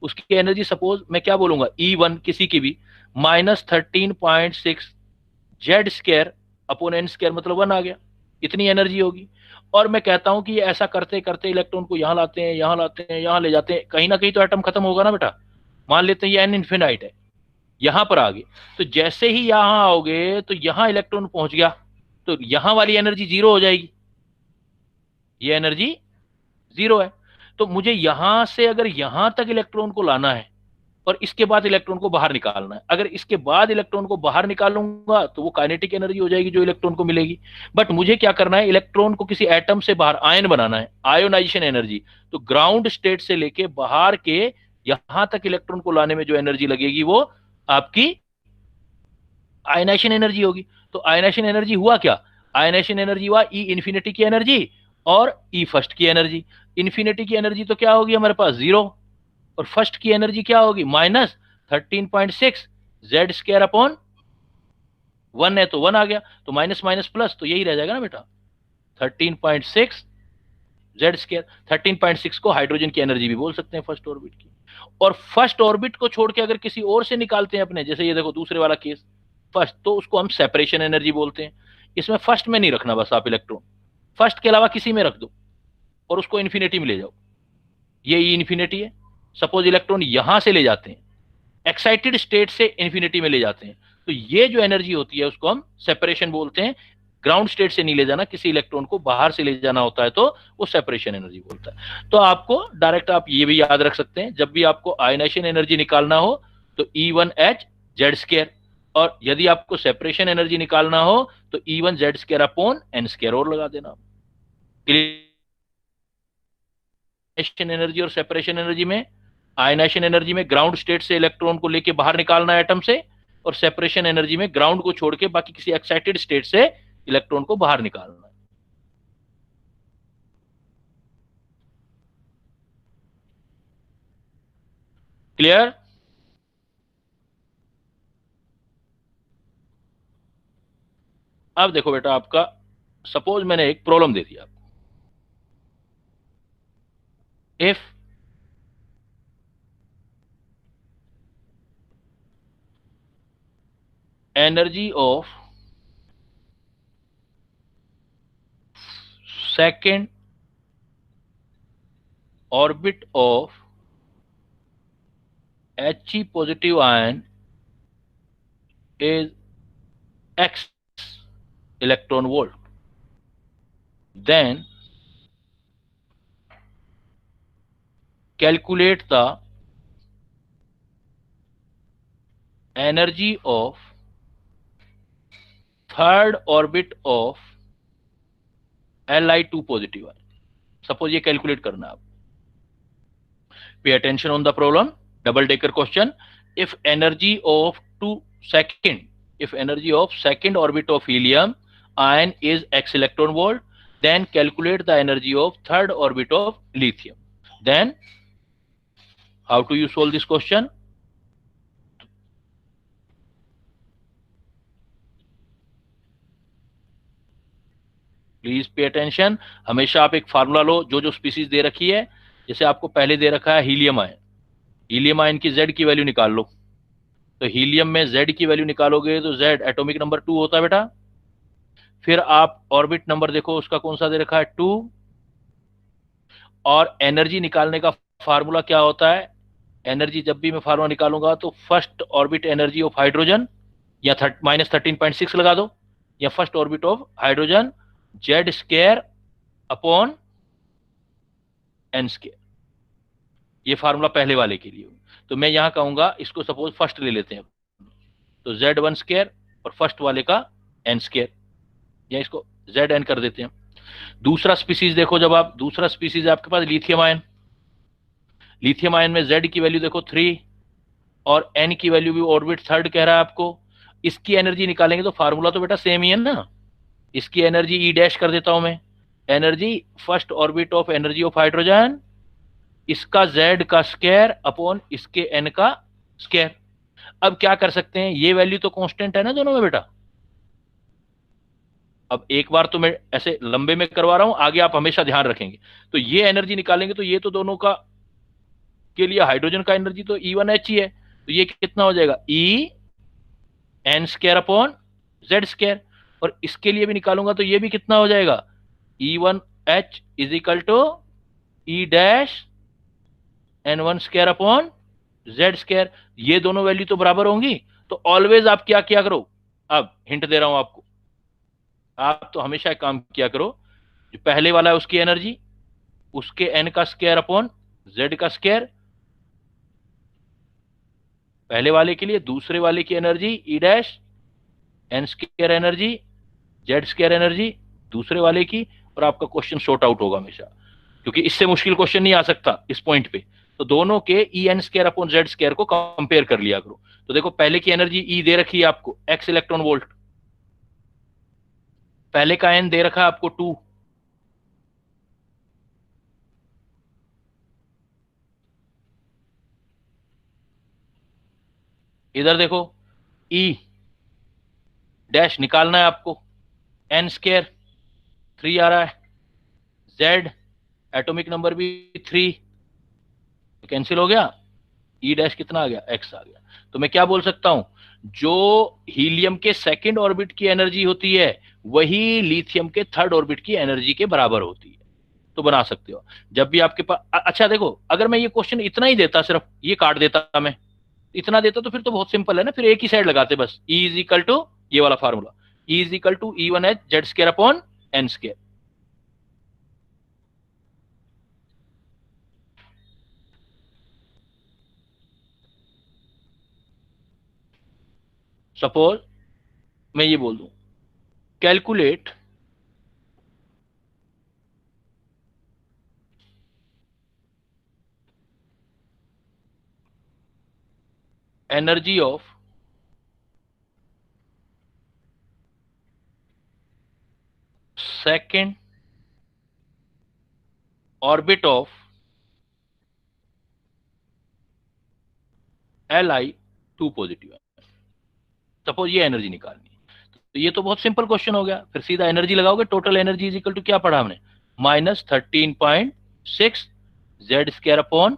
Speaker 1: उसकी एनर्जी सपोज मैं क्या बोलूंगा E1 किसी की भी -13.6 Z square upon n square मतलब 1 आ गया, इतनी एनर्जी होगी। और मैं कहता हूं कि ये ऐसा करते करते इलेक्ट्रॉन को यहां लाते हैं, यहां लाते हैं, यहां ले जाते हैं, कहीं ना कहीं तो एटम खत्म होगा ना बेटा। मान लेते हैं ये एन इन्फिनाइट है, यहां पर आ गए तो जैसे ही यहां आओगे तो यहां इलेक्ट्रॉन पहुंच गया तो यहां वाली एनर्जी जीरो हो जाएगी, ये एनर्जी जीरो है। तो मुझे यहां से अगर यहां तक इलेक्ट्रॉन को लाना है और इसके बाद इलेक्ट्रॉन को बाहर निकालना है, अगर इसके बाद इलेक्ट्रॉन को बाहर निकालूंगा तो वो काइनेटिक एनर्जी हो जाएगी जो इलेक्ट्रॉन को मिलेगी। बट मुझे क्या करना है, इलेक्ट्रॉन को किसी एटम से बाहर आयन बनाना है, आयोनाइजेशन एनर्जी। तो ग्राउंड स्टेट से लेके बाहर के यहां तक इलेक्ट्रॉन को लाने में जो एनर्जी लगेगी वो आपकी आयनाइजेशन एनर्जी होगी। तो आयनाइजेशन एनर्जी हुआ क्या, आयनाइजेशन एनर्जी हुआ E इन्फिनिटी की एनर्जी और E फर्स्ट की एनर्जी। इन्फिनिटी की एनर्जी तो क्या होगी हमारे पास 0, और फर्स्ट की एनर्जी क्या होगी -13.6 जेड स्क्वायर अपॉन 1 है तो 1 आ गया, तो माइनस माइनस प्लस तो यही रह जाएगा ना बेटा 13.6 जेड स्क्वायर। 13.6 को हाइड्रोजन की एनर्जी भी बोल सकते हैं फर्स्ट ऑर्बिट की। और फर्स्ट ऑर्बिट को छोड़ के अगर किसी और से निकालते हैं अपने, जैसे ये देखो दूसरे वाला केस फर्स्ट, तो उसको हम सेपरेशन एनर्जी बोलते हैं। इसमें फर्स्ट में नहीं रखना, बस आप इलेक्ट्रॉन फर्स्ट के अलावा किसी में रख दो और उसको इन्फिनिटी में ले जाओ, ये E इन्फिनिटी है। सपोज इलेक्ट्रॉन यहां से ले जाते हैं, एक्साइटेड स्टेट से इन्फिनिटी में ले जाते हैं, तो ये जो एनर्जी होती है उसको हम सेपरेशन बोलते हैं। ग्राउंड स्टेट से नहीं ले जाना, किसी इलेक्ट्रॉन को बाहर से ले जाना होता है तो वो सेपरेशन एनर्जी बोलता है। तो आपको डायरेक्ट आप ये भी याद रख सकते हैं, जब भी आपको आयनाइजेशन एनर्जी निकालना हो तो E1H जेड स्क्वायर, और यदि आपको सेपरेशन एनर्जी निकालना हो तो E1 Z square upon n square और लगा देना। आयनाइजेशन एनर्जी और सेपरेशन एनर्जी में, आयनाइजेशन एनर्जी में ग्राउंड स्टेट से इलेक्ट्रॉन को लेके बाहर निकालना है एटम से, और सेपरेशन एनर्जी में ग्राउंड को छोड़ के बाकी किसी एक्साइटेड स्टेट से इलेक्ट्रॉन को बाहर निकालना है। क्लियर। अब देखो बेटा आपका, सपोज मैंने एक प्रॉब्लम दे दिया आपको, if energy of second orbit of He positive ion is x electron volt, then calculate the energy of third orbit of Li2 positive ion. Suppose ये कैलकुलेट करना आप। Pay attention on the problem, double decker question. If energy of second orbit of helium ion is x electron volt, then calculate the energy of third orbit of lithium. Then how do you solve this question? Please pay attention. हमेशा आप एक formula लो, जो जो species दे रखी है। जैसे आपको पहले दे रखा है हीलियम आयन, हीलियम आयन की जेड की वैल्यू निकाल लो। तो हीलियम में जेड की वैल्यू निकालोगे तो जेड एटॉमिक नंबर 2 होता है बेटा। फिर आप ऑर्बिट नंबर देखो, उसका कौन सा दे रखा है, 2। और एनर्जी निकालने का फार्मूला क्या होता है, एनर्जी जब भी मैं फार्मूला निकालूंगा तो first orbit energy of hydrogen या -13.6 लगा दो, या first orbit of hydrogen Z square upon n square. ये फार्मूला पहले वाले के लिए। तो मैं यहां कहूंगा इसको सपोज फर्स्ट ले लेते हैं, तो Z1 स्क्वायर और फर्स्ट वाले का एन स्क्वायर, या इसको Zn कर देते हैं। दूसरा स्पीसीज देखो, जब आप दूसरा स्पीसीज है आपके पास लिथियम आयन। लिथियम आयन में Z की वैल्यू देखो 3 और N की वैल्यू भी ऑर्बिट थर्ड कह रहा है आपको। इसकी एनर्जी निकालेंगे तो फार्मूला तो बेटा सेम ही है ना। इसकी एनर्जी ई डैश कर देता हूं मैं, energy first orbit of energy of hydrogen, इसका Z का स्क्वायर अपॉन इसके N का स्क्वायर। अब क्या कर सकते हैं, ये वैल्यू तो कांस्टेंट है ना दोनों में बेटा। अब एक बार तो मैं ऐसे लंबे में करवा रहा हूं, आगे आप हमेशा ध्यान रखेंगे। तो ये एनर्जी निकालेंगे तो ये तो दोनों का के लिए हाइड्रोजन का एनर्जी तो E1H ही है। तो ये कितना हो जाएगा, E N square upon Z square. और इसके लिए भी निकालूंगा तो ये भी कितना हो जाएगा, E1H is equal to E dash N1 square upon Z square. ये दोनों वैल्यू तो बराबर होंगी। तो ऑलवेज आप क्या किया करो, अब हिंट दे रहा हूं आपको, आप तो हमेशा एक काम किया करो, जो पहले वाला है उसकी एनर्जी उसके N का स्क्वायर अपॉन Z का स्क्वायर पहले वाले के लिए, दूसरे वाले की energy E dash N square energy Z square energy दूसरे वाले की, और आपका क्वेश्चन शॉर्ट आउट होगा हमेशा, क्योंकि इससे मुश्किल क्वेश्चन नहीं आ सकता इस पॉइंट पे। तो दोनों के E N square upon Z square को कंपेयर कर लिया करो। तो देखो पहले की एनर्जी E दे रखी है आपको x इलेक्ट्रॉन वोल्ट, पहले का N दे रखा है आपको 2। इधर देखो E डैश निकालना है आपको, N स्क्वायर 3 आ रहा है, Z एटॉमिक नंबर भी 3, तो कैंसिल हो गया। E डैश कितना आ गया, x आ गया। तो मैं क्या बोल सकता हूं, जो हीलियम के सेकंड ऑर्बिट की एनर्जी होती है वही लिथियम के थर्ड ऑर्बिट की एनर्जी के बराबर होती है। तो बना सकते हो जब भी आपके पास। अच्छा देखो, अगर मैं ये क्वेश्चन इतना ही देता, सिर्फ ये काट देता, मैं इतना देता, तो फिर तो बहुत सिंपल है ना, फिर एक ही साइड लगाते बस, E इज इक्वल टू ये वाला formula, E is equal to E1H Z square upon N square. Suppose मैं ये बोल दूं, calculate energy of second orbit of Li2 positive है। सपोज ये एनर्जी निकालनी है, तो ये तो बहुत सिंपल क्वेश्चन हो गया। फिर सीधा एनर्जी लगाओगे, total energy is equal to क्या पढ़ा हमने, -13.6 Z square upon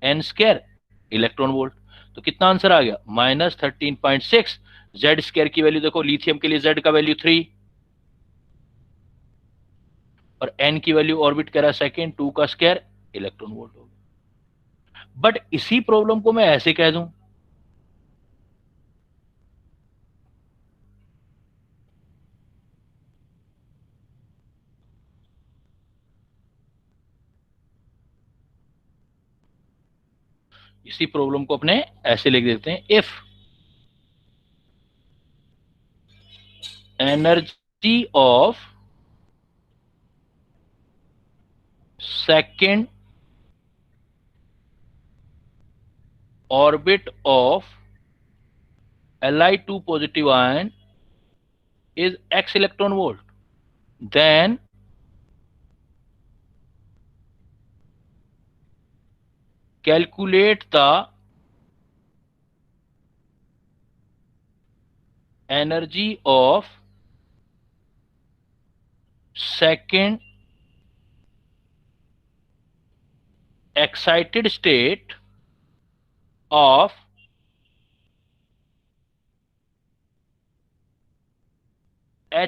Speaker 1: N square electron volt. तो कितना आंसर आ गया, -13.6। Z स्क्वायर की वैल्यू देखो, लिथियम के लिए Z का वैल्यू 3 और N की वैल्यू ऑर्बिट कह रहा है सेकेंड 2 का स्क्वायर इलेक्ट्रॉन वोल्ट हो गया। बट इसी प्रॉब्लम को मैं ऐसे कह दूं, इसी प्रॉब्लम को अपने ऐसे लिख देते हैं, if energy of second orbit of Li2 positive ion is x electron volt, then calculate the energy of second excited state of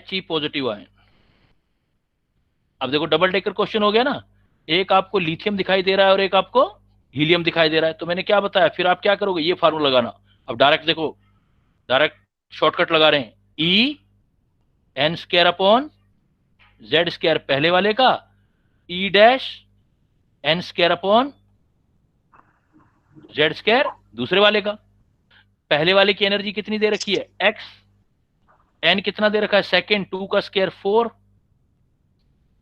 Speaker 1: He positive ion. अब देखो डबल डेकर क्वेश्चन हो गया ना, एक आपको लिथियम दिखाई दे रहा है और एक आपको हीलियम दिखाई दे रहा है। तो मैंने क्या बताया, फिर आप क्या करोगे, ये फार्मूला लगाना। अब डायरेक्ट देखो, डायरेक्ट शॉर्टकट लगा रहे हैं, E n square upon Z square पहले वाले का, E dash n square upon Z square दूसरे वाले का। पहले वाले की एनर्जी कितनी दे रखी है, एक्स, एन कितना दे रखा है, सेकेंड 2 का स्क्वायर 4,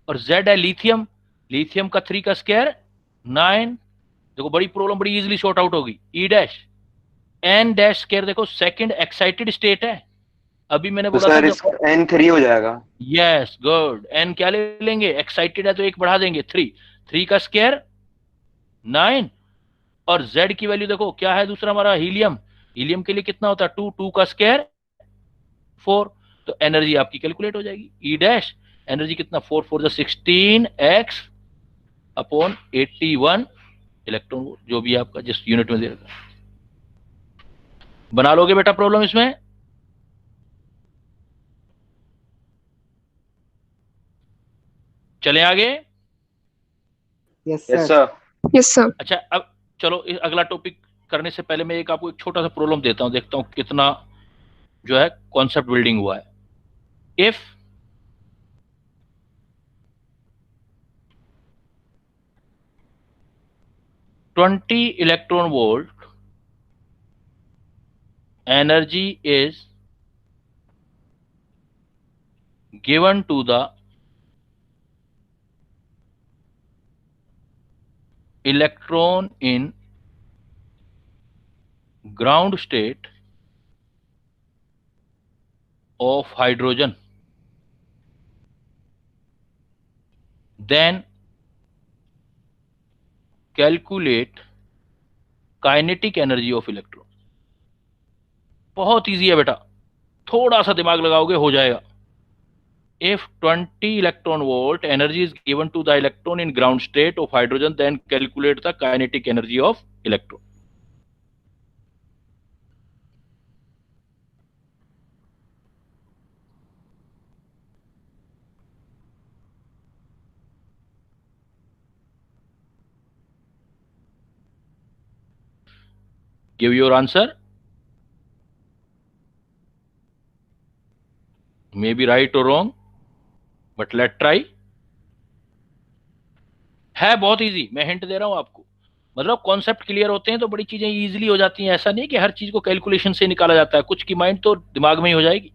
Speaker 1: और जेड है लिथियम, लिथियम का 3 का स्क्वायर 9। देखो बड़ी प्रॉब्लम बड़ी इजीली शॉर्ट आउट होगी। E dash n dash square, देखो सेकंड एक्साइटेड स्टेट है, अभी मैंने
Speaker 2: तो
Speaker 1: बोला
Speaker 2: सर
Speaker 1: था
Speaker 2: एन 3 हो जाएगा।
Speaker 1: यस गुड, एन क्या ले लेंगे, एक्साइटेड है तो एक बढ़ा देंगे 3, 3 का स्क्वायर 9, और जेड की वैल्यू देखो क्या है, दूसरा हमारा हीलियम, हीलियम के लिए कितना होता है 2, 2 का स्क्वायर 4। तो एनर्जी आपकी कैलकुलेट हो जाएगी, ई डैश एनर्जी कितना 4 4 16 एक्स अपॉन 81 इलेक्ट्रॉन वोल्ट, जो भी आपका जिस यूनिट में दे रखा। बना लोगे बेटा प्रॉब्लम इसमें? चले आगे।
Speaker 5: Yes
Speaker 2: yes
Speaker 5: sir.
Speaker 2: Sir.
Speaker 6: Yes sir.
Speaker 1: अच्छा अब चलो इस अगला टॉपिक करने से पहले मैं एक आपको एक छोटा सा प्रॉब्लम देता हूं, देखता हूं कितना जो है कॉन्सेप्ट बिल्डिंग हुआ है। If twenty electron volt energy is given to the electron in ground state of hydrogen, then calculate kinetic energy of electron। बहुत इजी है बेटा, थोड़ा सा दिमाग लगाओगे हो जाएगा। If 20 electron volt energy is given to the electron in ground state of hydrogen, then calculate the kinetic energy of electron। Give your answer, may be right or wrong, but let try। है बहुत easy, मैं hint दे रहा हूं आपको, मतलब concept clear होते हैं तो बड़ी चीजें इजीली हो जाती हैं। ऐसा नहीं कि हर चीज को कैलकुलेशन से निकाला जाता है, कुछ की माइंड तो दिमाग में ही हो जाएगी।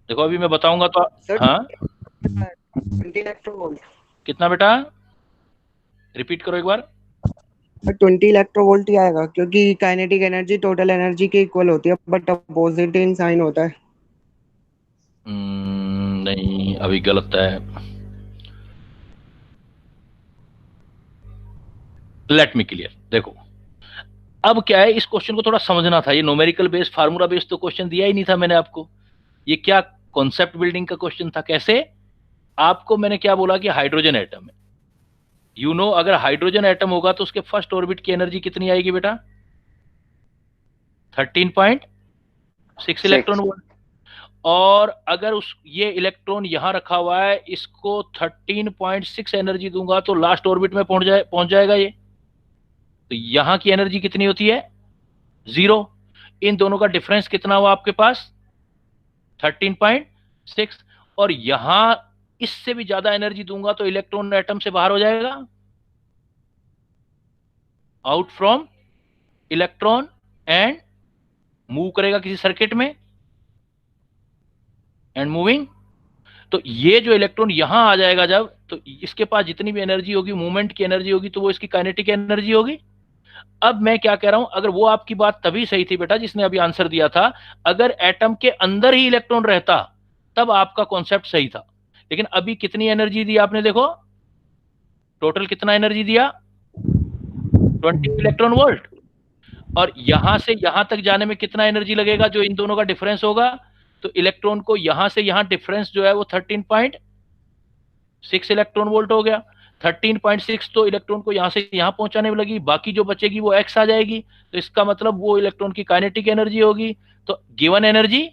Speaker 1: देखो अभी मैं बताऊंगा तो
Speaker 5: सर
Speaker 1: हाँ
Speaker 5: 20 इलेक्ट्रोवोल्ट।
Speaker 1: कितना बेटा, रिपीट करो एक बार।
Speaker 5: 20 इलेक्ट्रोवोल्ट ही आएगा, क्योंकि काइनेटिक एनर्जी टोटल एनर्जी के इक्वल होती है, बट अपोजिट इन साइन होता है।
Speaker 1: नहीं अभी गलत है। लेट मी क्लियर, देखो अब क्या है, इस क्वेश्चन को थोड़ा समझना था। ये न्यूमेरिकल बेस्ड फार्मूला बेस्ड तो क्वेश्चन दिया ही नहीं था मैंने आपको, ये क्या कॉन्सेप्ट बिल्डिंग का क्वेश्चन था। कैसे, आपको मैंने क्या बोला कि हाइड्रोजन एटम है, यू नो अगर हाइड्रोजन एटम होगा तो उसके फर्स्ट ऑर्बिट की एनर्जी कितनी आएगी बेटा, 13.6 इलेक्ट्रॉन वोल्ट। और अगर उस ये इलेक्ट्रॉन यहां रखा हुआ है, इसको 13.6 एनर्जी दूंगा तो लास्ट ऑर्बिट में पहुंच जाएगा ये। तो यहां की एनर्जी कितनी होती है 0। इन दोनों का डिफरेंस कितना हुआ आपके पास 13.6, और यहां इससे भी ज्यादा एनर्जी दूंगा तो इलेक्ट्रॉन एटम से बाहर हो जाएगा, out from electron, and move करेगा किसी सर्किट में, एंड मूविंग। तो ये जो इलेक्ट्रॉन यहां आ जाएगा जब, तो इसके पास जितनी भी एनर्जी होगी, मूवमेंट की एनर्जी होगी, तो वो इसकी काइनेटिक एनर्जी होगी। अब मैं क्या कह रहा हूं, अगर वो आपकी बात तभी सही थी बेटा जिसने अभी आंसर दिया था, अगर एटम के अंदर ही इलेक्ट्रॉन रहता तब आपका कॉन्सेप्ट सही था। लेकिन अभी कितनी एनर्जी दी आपने, देखो टोटल कितना एनर्जी दिया, 20 इलेक्ट्रॉन वोल्ट, और यहां से यहां तक जाने में कितना एनर्जी लगेगा, जो इन दोनों का डिफरेंस होगा। तो इलेक्ट्रॉन को यहां से यहां डिफरेंस जो है वो 13.6 इलेक्ट्रॉन वोल्ट हो गया। 13.6 तो इलेक्ट्रॉन को यहां से यहां पहुंचाने में लगी, बाकी जो बचेगी वो एक्स आ जाएगी। तो इसका मतलब वो इलेक्ट्रॉन की काइनेटिक एनर्जी होगी। तो given energy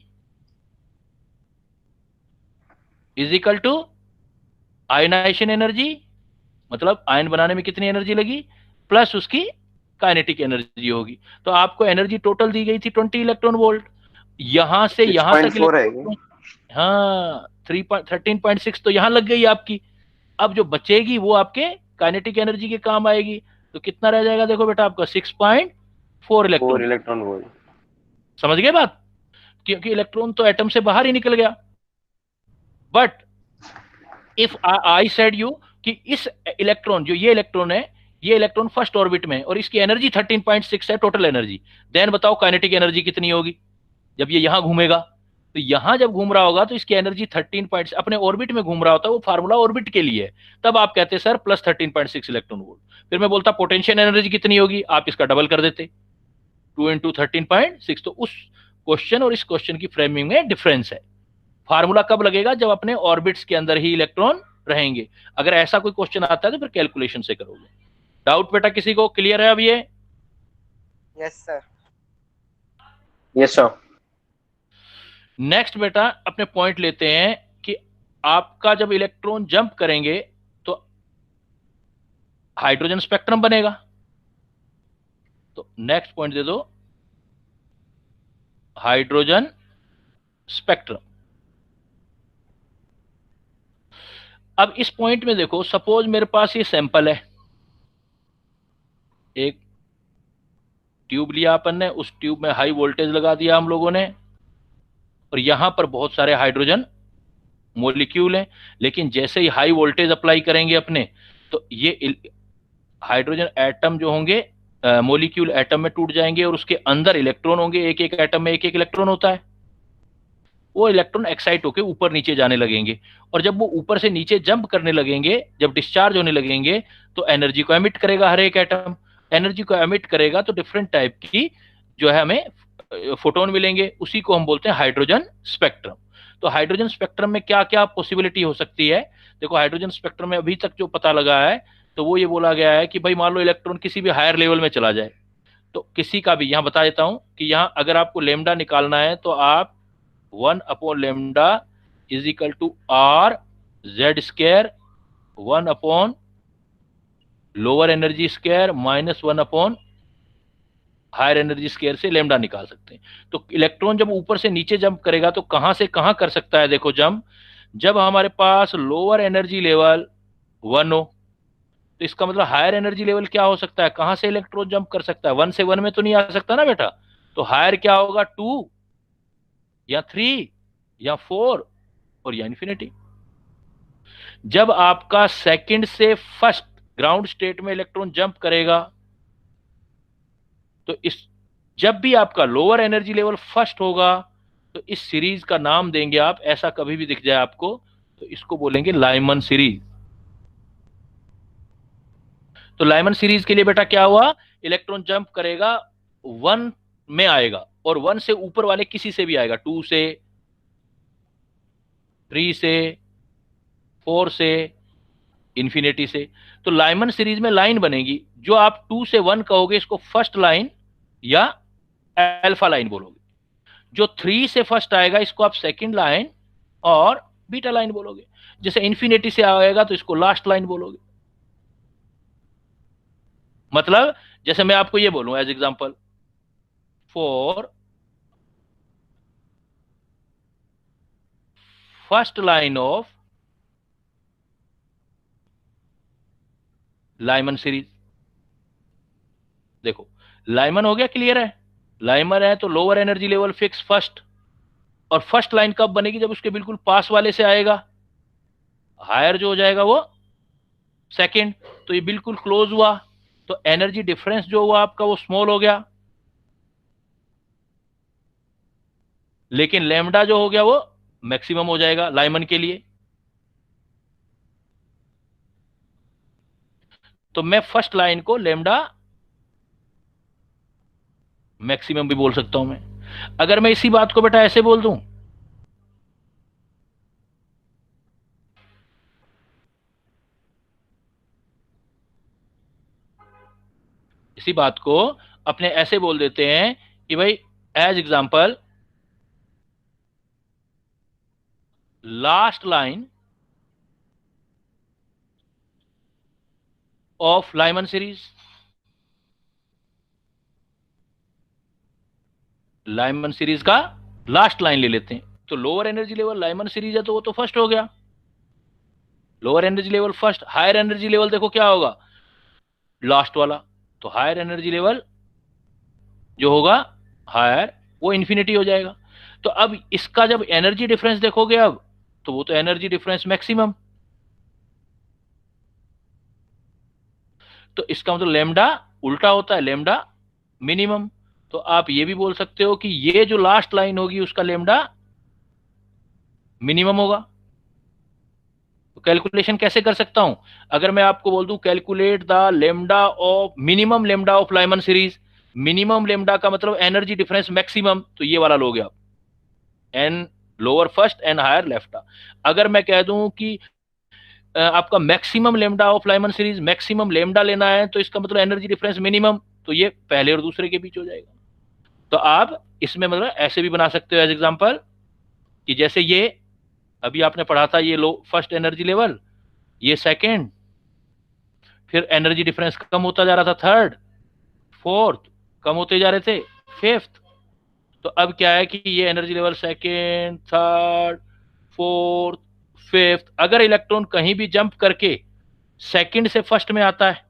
Speaker 1: is equal to ionisation energy, मतलब आयन बनाने में कितनी एनर्जी लगी, प्लस उसकी काइनेटिक एनर्जी होगी। तो आपको एनर्जी टोटल दी गई थी 20 इलेक्ट्रॉन वोल्ट, यहां से यहां तक
Speaker 2: 6.4 आएगी।
Speaker 1: हाँ 13.6 तो यहां लग गई आपकी। अब जो बचेगी वो आपके काइनेटिक एनर्जी के काम आएगी। तो कितना रह जाएगा, देखो बेटा आपका 6.4
Speaker 2: 4
Speaker 1: इलेक्ट्रॉन।
Speaker 2: Electron volt.
Speaker 1: समझ गए बात, क्योंकि इलेक्ट्रॉन तो एटम से बाहर ही निकल गया। But if I said you कि इस इलेक्ट्रॉन, जो ये इलेक्ट्रॉन है, ये इलेक्ट्रॉन फर्स्ट ऑर्बिट में और इसकी एनर्जी 13.6 है टोटल एनर्जी, देन बताओ काइनेटिक एनर्जी कितनी होगी जब ये यहां घूमेगा। तो यहां जब घूम रहा होगा तो इसकी एनर्जी 13 अपने ऑर्बिट में घूम रहा होता है, वो फार्मूला ऑर्बिट के लिए है। तब आप कहते सर प्लस 13.6 इलेक्ट्रॉन वोल्ट। फिर मैं बोलता पोटेंशियल एनर्जी कितनी होगी, आप इसका डबल कर देते 2 इंटू 13.6। तो उस क्वेश्चन और इस क्वेश्चन की फ्रेमिंग में डिफरेंस है। फार्मूला कब लगेगा, जब अपने ऑर्बिट्स के अंदर ही इलेक्ट्रॉन रहेंगे। अगर ऐसा कोई क्वेश्चन आता है तो फिर कैलकुलेशन से करोगे। डाउट बेटा किसी को क्लियर है अब ये?
Speaker 5: Yes sir.
Speaker 2: Yes sir.
Speaker 1: Next बेटा अपने पॉइंट लेते हैं कि आपका जब इलेक्ट्रॉन जंप करेंगे तो हाइड्रोजन स्पेक्ट्रम बनेगा। तो नेक्स्ट पॉइंट दे दो, हाइड्रोजन स्पेक्ट्रम। अब इस पॉइंट में देखो, सपोज मेरे पास ये सैंपल है, एक ट्यूब लिया अपन ने, उस ट्यूब में हाई वोल्टेज लगा दिया हम लोगों ने, और यहां पर बहुत सारे हाइड्रोजन मॉलिक्यूल हैं। लेकिन जैसे ही हाई वोल्टेज अप्लाई करेंगे अपने, तो ये हाइड्रोजन एटम जो होंगे, मॉलिक्यूल एटम में टूट जाएंगे और उसके अंदर इलेक्ट्रॉन होंगे। एक एक एटम में एक एक इलेक्ट्रॉन होता है। वो इलेक्ट्रॉन एक्साइट होकर ऊपर नीचे जाने लगेंगे, और जब वो ऊपर से नीचे जंप करने लगेंगे, जब डिस्चार्ज होने लगेंगे, तो एनर्जी को एमिट करेगा हर एक एटम। एनर्जी को एमिट करेगा तो डिफरेंट टाइप की जो है हमें फोटोन मिलेंगे, उसी को हम बोलते हैं हाइड्रोजन स्पेक्ट्रम। तो हाइड्रोजन स्पेक्ट्रम में क्या क्या पॉसिबिलिटी हो सकती है, देखो हाइड्रोजन स्पेक्ट्रम में अभी तक जो पता लगा है, तो वो ये बोला गया है कि भाई मान लो इलेक्ट्रॉन किसी भी हायर लेवल में चला जाए, तो किसी का भी, यहां बता देता हूं कि यहां अगर आपको लेमडा निकालना है तो आप 1 lambda is equal to R Z square 1 lower energy square -1 higher energy square से लेमडा निकाल सकते हैं। तो इलेक्ट्रॉन जब ऊपर से नीचे जंप करेगा तो कहां से कहां कर सकता है, देखो जंप, जब हमारे पास लोअर एनर्जी लेवल 1 हो, तो इसका मतलब हायर एनर्जी लेवल क्या हो सकता है, कहां से इलेक्ट्रॉन जंप कर सकता है, 1 से 1 में तो नहीं आ सकता ना बेटा। तो हायर क्या होगा, 2 या 3 या 4 और या इन्फिनिटी। जब आपका सेकंड से फर्स्ट ग्राउंड स्टेट में इलेक्ट्रॉन जंप करेगा, तो इस जब भी आपका लोअर एनर्जी लेवल फर्स्ट होगा, तो इस सीरीज का नाम देंगे आप, ऐसा कभी भी दिख जाए आपको तो इसको बोलेंगे लाइमन सीरीज। तो लाइमन सीरीज के लिए बेटा क्या हुआ, इलेक्ट्रॉन जंप करेगा 1 में आएगा, और 1 से ऊपर वाले किसी से भी आएगा, 2 से 3 से 4 से इन्फिनिटी से। तो लाइमन सीरीज में लाइन बनेगी, जो आप 2 से 1 कहोगे इसको फर्स्ट लाइन या अल्फा लाइन बोलोगे, जो 3 से फर्स्ट आएगा इसको आप सेकंड लाइन और बीटा लाइन बोलोगे, जैसे इन्फिनिटी से आएगा तो इसको लास्ट लाइन बोलोगे। मतलब जैसे मैं आपको ये बोलूं as example, for first line of Lyman series, देखो लाइमन हो गया, क्लियर है। लाइमन है तो lower energy level fix first, और फर्स्ट लाइन कब बनेगी, जब उसके बिल्कुल पास वाले से आएगा, हायर जो हो जाएगा वो सेकंड, तो ये बिल्कुल क्लोज हुआ, तो एनर्जी डिफरेंस जो हुआ आपका वो स्मॉल हो गया, लेकिन लैम्डा जो हो गया वो मैक्सिमम हो जाएगा लाइमन के लिए। तो मैं फर्स्ट लाइन को लैम्डा मैक्सिमम भी बोल सकता हूं मैं। अगर मैं इसी बात को बेटा ऐसे बोल दूं, इसी बात को अपने ऐसे बोल देते हैं कि भाई as example last line of Lyman series, Lyman series का लास्ट लाइन ले लेते हैं। तो lower energy level Lyman series है तो वो तो फर्स्ट हो गया, lower energy level first. Higher energy level देखो क्या होगा, लास्ट वाला। तो हायर एनर्जी लेवल जो होगा हायर, वो इन्फिनिटी हो जाएगा। तो अब इसका जब एनर्जी डिफरेंस देखोगे अब, तो वो तो एनर्जी डिफरेंस मैक्सिमम। तो इसका मतलब लेमडा उल्टा होता है, लेमडा मिनिमम। तो आप ये भी बोल सकते हो कि ये जो लास्ट लाइन होगी उसका लेमडा मिनिमम होगा। तो कैलकुलेशन कैसे कर सकता हूं, अगर मैं आपको बोल दूं calculate the lambda of minimum lambda of Lyman series, minimum lambda का मतलब एनर्जी डिफरेंस मैक्सिमम, तो ये वाला लोगे आप, n lower first and higher left. अगर मैं कह दूं कि आपका maximum lambda of Lyman series, maximum lambda लेना है, तो इसका मतलब एनर्जी डिफरेंस मिनिमम, तो ये पहले और दूसरे के बीच हो जाएगा। तो आप इसमें मतलब ऐसे भी बना सकते हो एज एग्जांपल कि जैसे ये अभी आपने पढ़ा था, ये लो फर्स्ट एनर्जी लेवल, ये सेकंड, फिर एनर्जी डिफरेंस कम होता जा रहा था थर्ड, फोर्थ, कम होते जा रहे थे फिफ्थ। तो अब क्या है कि ये energy level second, third, fourth, fifth, अगर इलेक्ट्रॉन कहीं भी जंप करके सेकंड से फर्स्ट में आता है,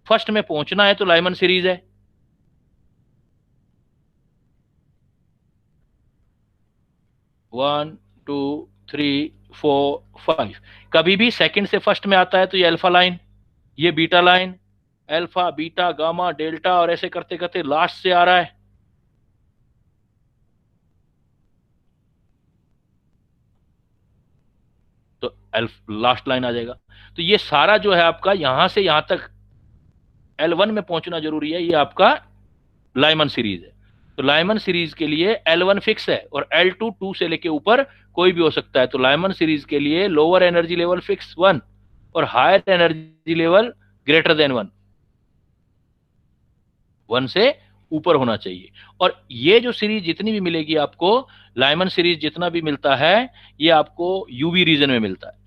Speaker 1: फर्स्ट में पहुंचना है, तो लाइमन सीरीज है। One, two, three, four, five, कभी भी सेकंड से फर्स्ट में आता है तो ये अल्फा लाइन, ये beta line, alpha beta gamma delta, और ऐसे करते करते लास्ट से आ रहा है। तो लास्ट लाइन आ जाएगा। तो ये सारा जो है आपका यहां से यहां तक L1 में पहुंचना जरूरी है, ये आपका लाइमन सीरीज है। तो लाइमन सीरीज के लिए L1 फिक्स है और L2 2 से लेके ऊपर कोई भी हो सकता है। तो लाइमन सीरीज के लिए लोअर एनर्जी लेवल फिक्स 1 और higher energy level greater than 1, 1 से ऊपर होना चाहिए। और ये जो सीरीज जितनी भी मिलेगी आपको, लाइमन सीरीज जितना भी मिलता है, ये आपको यूवी रीजन में मिलता है।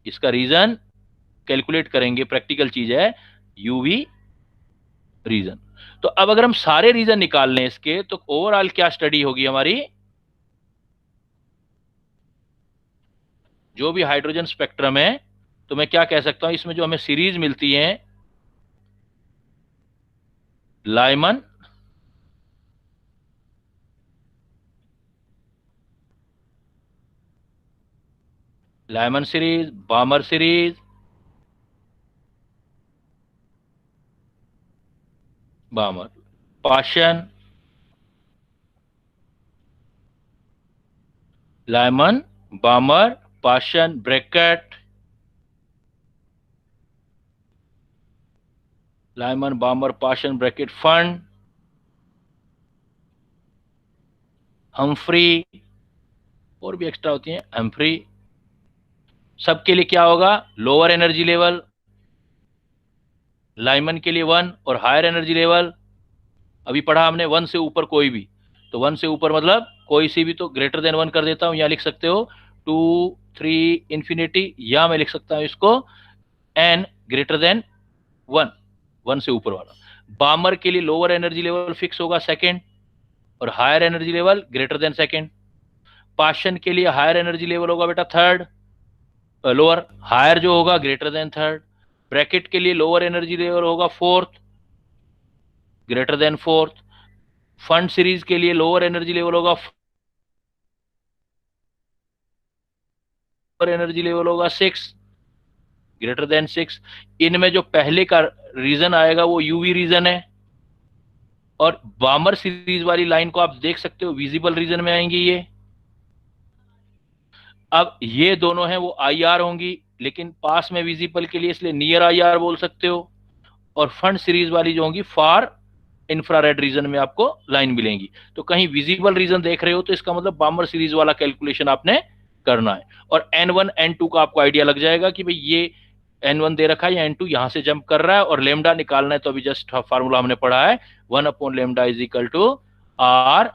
Speaker 1: इसका रीजन कैलकुलेट करेंगे, प्रैक्टिकल चीज है, यूवी रीजन। तो अब अगर हम सारे रीजन निकाल लें इसके, तो ओवरऑल क्या स्टडी होगी हमारी, जो भी हाइड्रोजन स्पेक्ट्रम है, तो मैं क्या कह सकता हूं, इसमें जो हमें सीरीज मिलती है Lyman, Lyman series, Balmer series, Balmer Paschen, Lyman Balmer Paschen Brackett, Lyman Balmer Paschen Brackett Pfund, Humphrey, और भी एक्स्ट्रा होती हैं हम्फ्री। सबके लिए क्या होगा, लोअर एनर्जी लेवल लाइमन के लिए 1 और हायर एनर्जी लेवल अभी पढ़ा हमने 1 से ऊपर कोई भी। तो 1 से ऊपर मतलब कोई सी भी, तो ग्रेटर देन 1 कर देता हूं, या लिख सकते हो 2, 3 इंफिनिटी, या मैं लिख सकता हूं इसको n ग्रेटर देन 1, 1 से ऊपर वाला। बामर के लिए लोअर एनर्जी लेवल फिक्स होगा सेकंड और higher energy level greater than second. Paschen के लिए हायर एनर्जी लेवल होगा बेटा थर्ड, लोअर, हायर जो होगा ग्रेटर देन थर्ड। ब्रैकेट के लिए लोअर एनर्जी लेवल होगा fourth, greater than fourth. Fund series के लिए लोअर एनर्जी लेवल होगा, लोअर एनर्जी लेवल होगा 6, ग्रेटर देन 6। इनमें जो पहले का रीजन आएगा वो यूवी रीजन है, और बामर सीरीज वाली लाइन को आप देख सकते हो विजिबल रीजन में आएंगी ये। अब ये दोनों हैं वो आई आर होंगी, लेकिन पास में विजिबल के लिए इसलिए नियर आई आर बोल सकते हो। और फ्रंट सीरीज वाली जो होंगी फार इंफ्रारेड रीजन में आपको लाइन मिलेंगी। तो कहीं विजिबल रीजन देख रहे हो तो इसका मतलब बामर सीरीज वाला कैलकुलेशन आपने करना है। और N1 N2 का आपको आइडिया लग जाएगा कि भाई ये N1 दे रखा है या N2 यहां से जंप कर रहा है, और लेमडा निकालना है तो अभी जस्ट फार्मूला हमने पढ़ा है 1/λ is equal to R.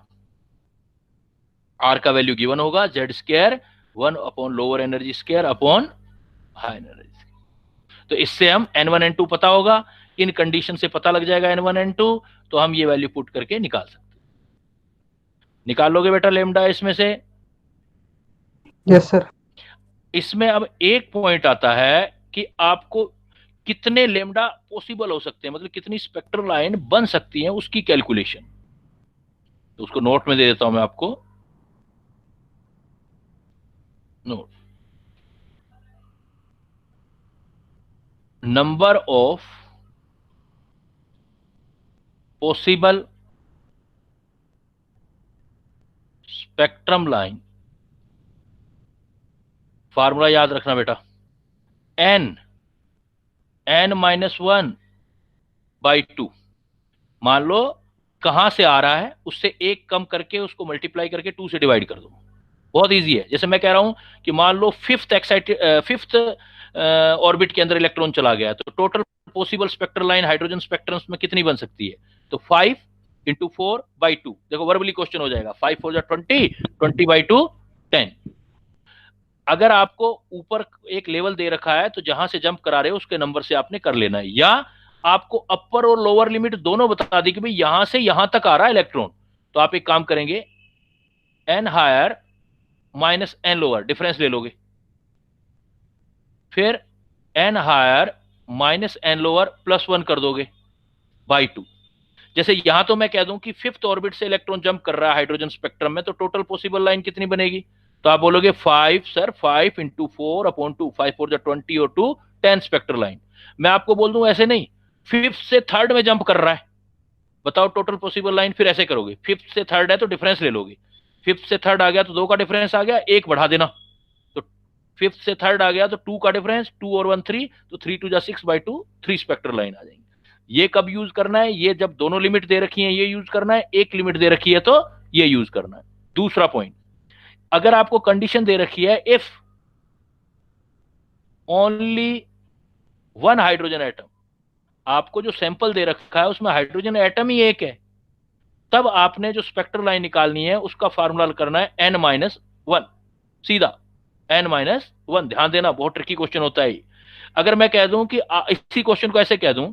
Speaker 1: R का वैल्यू गिवन होगा Z² 1/लोअर energy square upon high energy. तो इससे हम N1 N2 पता होगा, इन कंडीशन से पता लग जाएगा N1 N2, तो हम ये वैल्यू पुट करके निकाल सकते हैं। निकाल लोगे बेटा लेमडा इसमें से?
Speaker 5: Yes sir.
Speaker 1: इसमें अब एक पॉइंट आता है कि आपको कितने लेमडा पॉसिबल हो सकते हैं, मतलब कितनी स्पेक्ट्रल लाइन बन सकती है उसकी कैलकुलेशन। तो उसको नोट में दे देता हूं मैं आपको, note. Number of possible spectrum line, formula याद रखना बेटा, n-1/2। मान लो कहां से आ रहा है उससे एक कम करके उसको मल्टीप्लाई करके 2 से डिवाइड कर दो। बहुत इजी है। जैसे मैं कह रहा हूं कि मान लो फिफ्थ ऑर्बिट के अंदर इलेक्ट्रॉन चला गया, तो total possible spectral line hydrogen spectrum में कितनी बन सकती है? तो 5 × 4/2। देखो वर्बली क्वेश्चन हो जाएगा, 5 4 20, 20/2 10। अगर आपको ऊपर एक लेवल दे रखा है तो जहां से जंप करा रहे हो उसके नंबर से आपने कर लेना है, या आपको अपर और लोअर लिमिट दोनों बता दी कि भाई यहां से यहां तक आ रहा है इलेक्ट्रॉन, तो आप एक काम करेंगे n higher minus n lower difference ले लोगे, फिर n higher minus n lower +1 कर दोगे बाई 2। जैसे यहां तो मैं कह दूं कि फिफ्थ ऑर्बिट से इलेक्ट्रॉन जंप कर रहा है हाइड्रोजन स्पेक्ट्रम में, तो टोटल पॉसिबल लाइन कितनी बनेगी? तो आप बोलोगे 5 सर, 5 × 4/2, 5 4 20 और 2 10 स्पेक्ट्रल लाइन। मैं आपको बोल दूं ऐसे नहीं, फिफ्थ से थर्ड में जंप कर रहा है, बताओ टोटल पॉसिबल लाइन। फिर ऐसे करोगे, फिफ्थ से थर्ड है तो डिफरेंस ले लोगे, फिफ्थ से थर्ड आ गया तो 2 का डिफरेंस आ गया, 1 बढ़ा देना। तो फिफ्थ से थर्ड आ गया तो 2 का डिफरेंस, 2 और 1 3, तो 3 2 6/2, 3 स्पेक्ट्रल लाइन आ जाएंगे। ये कब यूज करना है? ये जब दोनों लिमिट दे रखी है ये यूज करना है, एक लिमिट दे रखी है तो ये यूज करना है। दूसरा पॉइंट, अगर आपको कंडीशन दे रखी है इफ ओनली 1 हाइड्रोजन एटम, आपको जो सैंपल दे रखा है उसमें हाइड्रोजन एटम ही एक है, तब आपने जो स्पेक्ट्रल लाइन निकालनी है उसका फार्मूला करना है n-1, सीधा n-1। ध्यान देना, बहुत ट्रिकी क्वेश्चन होता है। अगर मैं कह दूं कि इसी क्वेश्चन को ऐसे कह दूं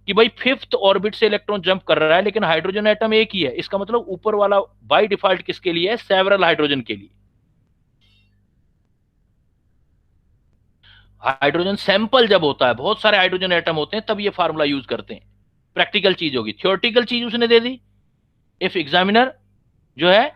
Speaker 1: कि भाई फिफ्थ ऑर्बिट से इलेक्ट्रॉन जंप कर रहा है लेकिन हाइड्रोजन एटम एक ही है, इसका मतलब ऊपर वाला बाय डिफॉल्ट किसके लिए है? सेवरल हाइड्रोजन के लिए। हाइड्रोजन सैंपल जब होता है, बहुत सारे हाइड्रोजन एटम होते हैं, तब ये फार्मूला यूज करते हैं। प्रैक्टिकल चीज होगी, थियोरटिकल चीज उसने दे दी। इफ एग्जामिनर जो है,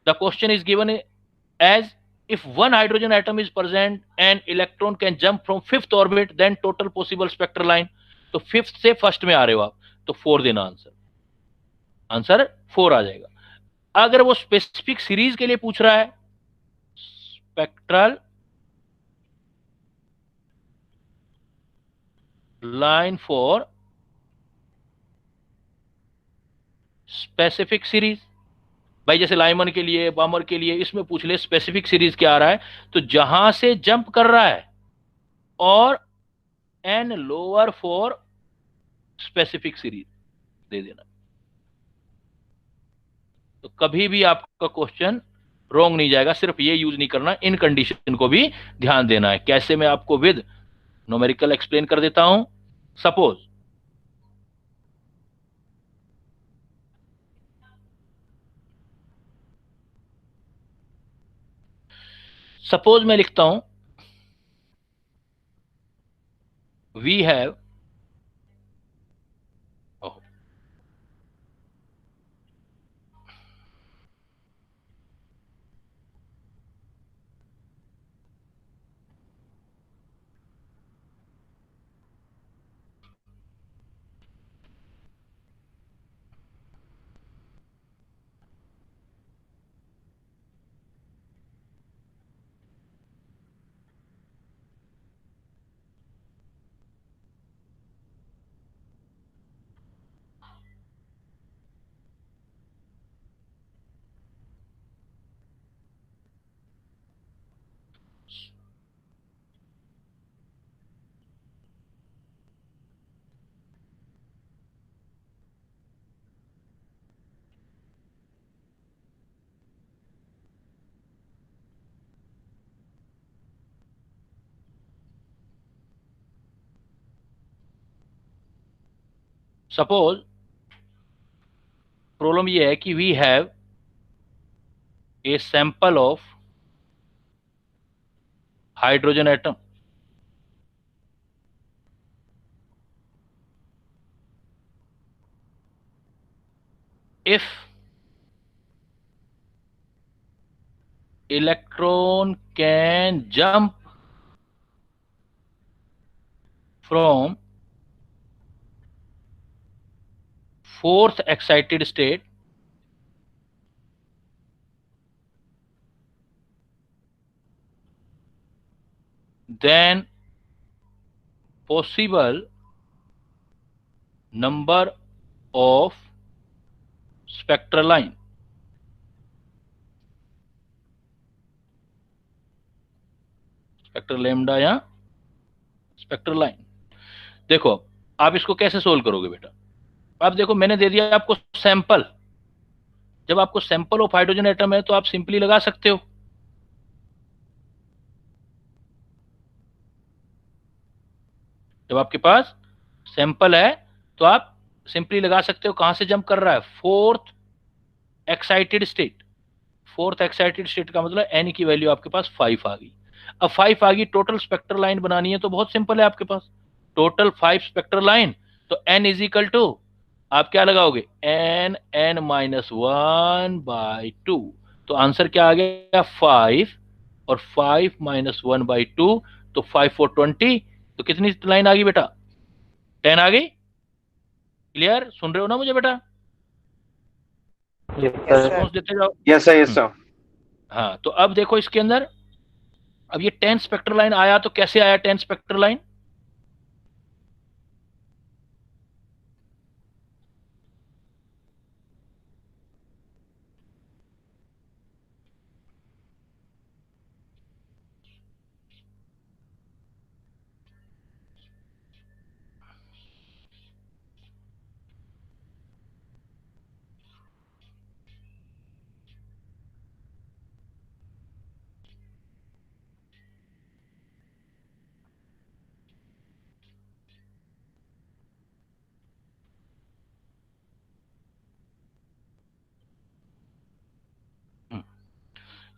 Speaker 1: the question is given as if one hydrogen atom is present and electron can jump from fifth orbit, then total possible spectral line। तो फिफ्थ से फर्स्ट में आ रहे हो आप, तो 4 देना आंसर, आंसर 4 आ जाएगा। अगर वो स्पेसिफिक सीरीज के लिए पूछ रहा है, spectral line for specific series, भाई जैसे लाइमन के लिए, बामर के लिए, इसमें पूछ ले स्पेसिफिक सीरीज क्या आ रहा है, तो जहां से जंप कर रहा है, और n lower for specific series दे देना। तो कभी भी आपका क्वेश्चन रॉन्ग नहीं जाएगा। सिर्फ ये यूज नहीं करना, इन कंडीशन को भी ध्यान देना है। कैसे? मैं आपको विद न्यूमेरिकल एक्सप्लेन कर देता हूं। सपोज मैं लिखता हूं वी हैव सपोज प्रॉब्लम ये है कि we have a sample of hydrogen atom, if electron can jump from fourth excited state then possible number of spectral line, spectral lambda या स्पेक्ट्रल लाइन। देखो आप इसको कैसे सोल्व करोगे बेटा, अब देखो मैंने दे दिया आपको सैंपल, जब आपको सैंपल ऑफ हाइड्रोजन एटम है तो आप सिंपली लगा सकते हो, जब आपके पास सैंपल है तो आप सिंपली लगा सकते हो। कहां से जंप कर रहा है, fourth excited state. Fourth excited state का मतलब एन की वैल्यू आपके पास 5 आ गई। अब 5 आ गई, टोटल स्पेक्ट्रल लाइन बनानी है तो बहुत सिंपल है आपके पास, टोटल 5 स्पेक्ट्रल लाइन, तो एन इज इक्वल टू आप क्या लगाओगे, एन एन माइनस 1/2। तो आंसर क्या आ गया 5, और 5 माइनस 1/2 तो 5 4 20, तो कितनी लाइन आ गई बेटा, 10 आ गई। क्लियर, सुन रहे हो ना मुझे बेटा, रिस्पॉन्स देते जाओ।
Speaker 2: Yes sir, yes sir.
Speaker 1: हाँ तो अब देखो इसके अंदर, अब ये 10 स्पेक्ट्रल लाइन आया तो कैसे आया 10 स्पेक्ट्रल लाइन,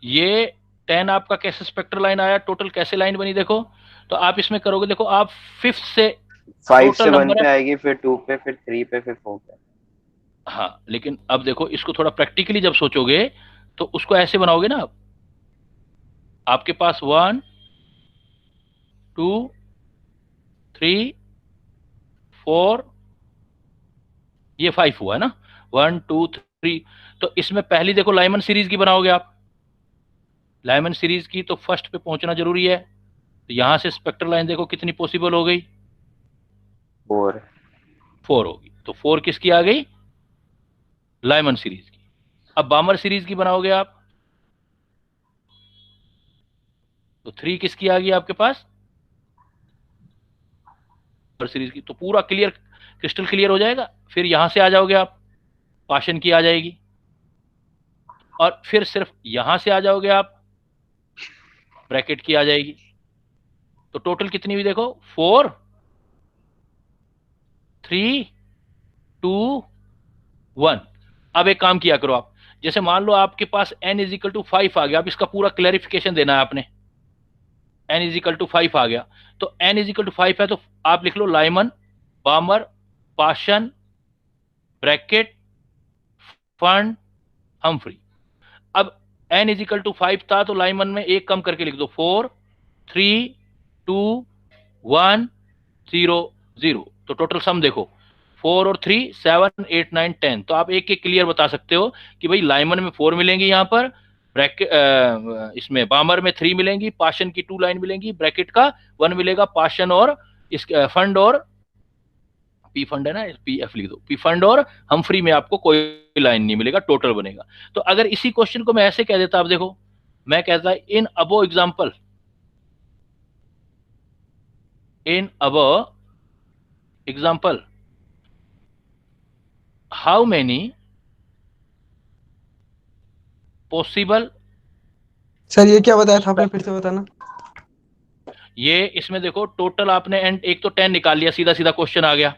Speaker 1: ये 10 आपका कैसे स्पेक्ट्रल लाइन आया, टोटल कैसे लाइन बनी देखो, तो आप इसमें करोगे, देखो आप 5 से
Speaker 2: 5 से
Speaker 1: टोटल
Speaker 2: 1
Speaker 1: नंबर
Speaker 2: पे
Speaker 1: है,
Speaker 2: आएगी, फिर 2 पे, फिर 3 पे, फिर 4 पे।
Speaker 1: हाँ लेकिन अब देखो इसको थोड़ा प्रैक्टिकली जब सोचोगे तो उसको ऐसे बनाओगे ना आप, आपके पास 1 2 3 4, ये 5 हुआ है ना, 1 2 3, तो इसमें पहली देखो लाइमन सीरीज की बनाओगे आप, लाइमन सीरीज की तो फर्स्ट पे पहुंचना जरूरी है, तो यहां से स्पेक्ट्रल लाइन देखो कितनी पॉसिबल हो गई, 4 होगी, तो 4 किसकी आ गई, लाइमन सीरीज की। अब बामर सीरीज की बनाओगे आप तो 3 किसकी आ गई आपके पास, बामर सीरीज की, तो पूरा क्लियर, क्रिस्टल क्लियर हो जाएगा। फिर यहां से आ जाओगे आप, पाशन की आ जाएगी, और फिर सिर्फ यहां से आ जाओगे आप, ब्रैकेट की आ जाएगी, तो टोटल कितनी हुई देखो, 4 3 2 1। अब एक काम किया करो आप, जैसे मान लो आपके पास n इज इक्वल टू 5 आ गया, अब इसका पूरा क्लैरिफिकेशन देना है आपने, n इज इक्वल टू 5 आ गया, तो n इज इक्वल टू 5 है तो आप लिख लो Lyman, Balmer, Paschen, Brackett, Pfund, Humphry. अब n इज इक्वल टू 5 था तो लाइमन में एक कम करके लिख दो, 4 3 2 1 0 0, तो टोटल सम देखो 4 और 3 7 8 9 10, तो आप एक एक क्लियर बता सकते हो कि भाई लाइमन में 4 मिलेंगी, यहाँ पर ब्रैकेट इसमें बामर में 3 मिलेंगी, पाशन की 2 लाइन मिलेंगी, ब्रैकेट का 1 मिलेगा, पाशन और इस फंड और पी फंड है ना, पी एफ लिख दो, पी फंड और हम्फ्री में आपको कोई लाइन नहीं मिलेगा, टोटल बनेगा। तो अगर इसी क्वेश्चन को मैं ऐसे कह देता, आप देखो मैं कहता in above example, in above example how many possible,
Speaker 6: sir ये क्या बताया था आपने, फिर से बताना।
Speaker 1: ये इसमें देखो टोटल आपने एंड एक तो 10 निकाल लिया, सीधा सीधा क्वेश्चन आ गया।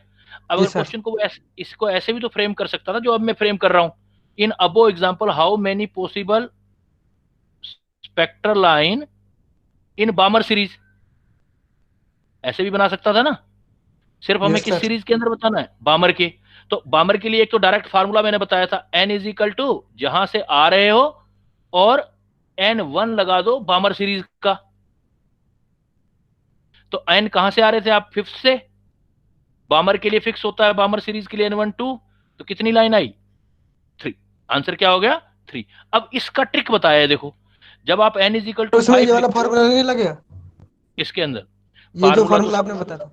Speaker 1: अब
Speaker 6: जी
Speaker 1: अगर
Speaker 6: सर।
Speaker 1: क्वेश्चन को इसको ऐसे भी तो फ्रेम कर सकता था जो अब मैं फ्रेम कर रहा हूं। In above example how many possible spectral line in Balmer series, ऐसे भी बना सकता था ना। सिर्फ हमें
Speaker 6: यस
Speaker 1: किस
Speaker 6: सर।
Speaker 1: सीरीज के अंदर बताना है, बामर के। तो बामर के लिए एक तो डायरेक्ट फार्मूला मैंने बताया था, n इज इक्वल टू जहां से आ रहे हो और n1 लगा दो बामर सीरीज का। तो n कहां से आ रहे थे आप, फिफ्थ से। बामर के लिए फिक्स होता है, बामर सीरीज के लिए n1 2, तो कितनी लाइन आई, 3। आंसर क्या हो गया, 3। अब इसका ट्रिक बताया है, देखो। जब आप n इज इक्वल
Speaker 6: तो
Speaker 1: टू
Speaker 6: इसमें ये
Speaker 1: 5
Speaker 6: वाला
Speaker 1: लिखते हो,
Speaker 6: फार्मूला नहीं लगेगा?
Speaker 1: इसके अंदर
Speaker 6: ये जो
Speaker 1: फार्मूला तो
Speaker 6: फार्मूला
Speaker 1: सब,
Speaker 6: आपने बताया था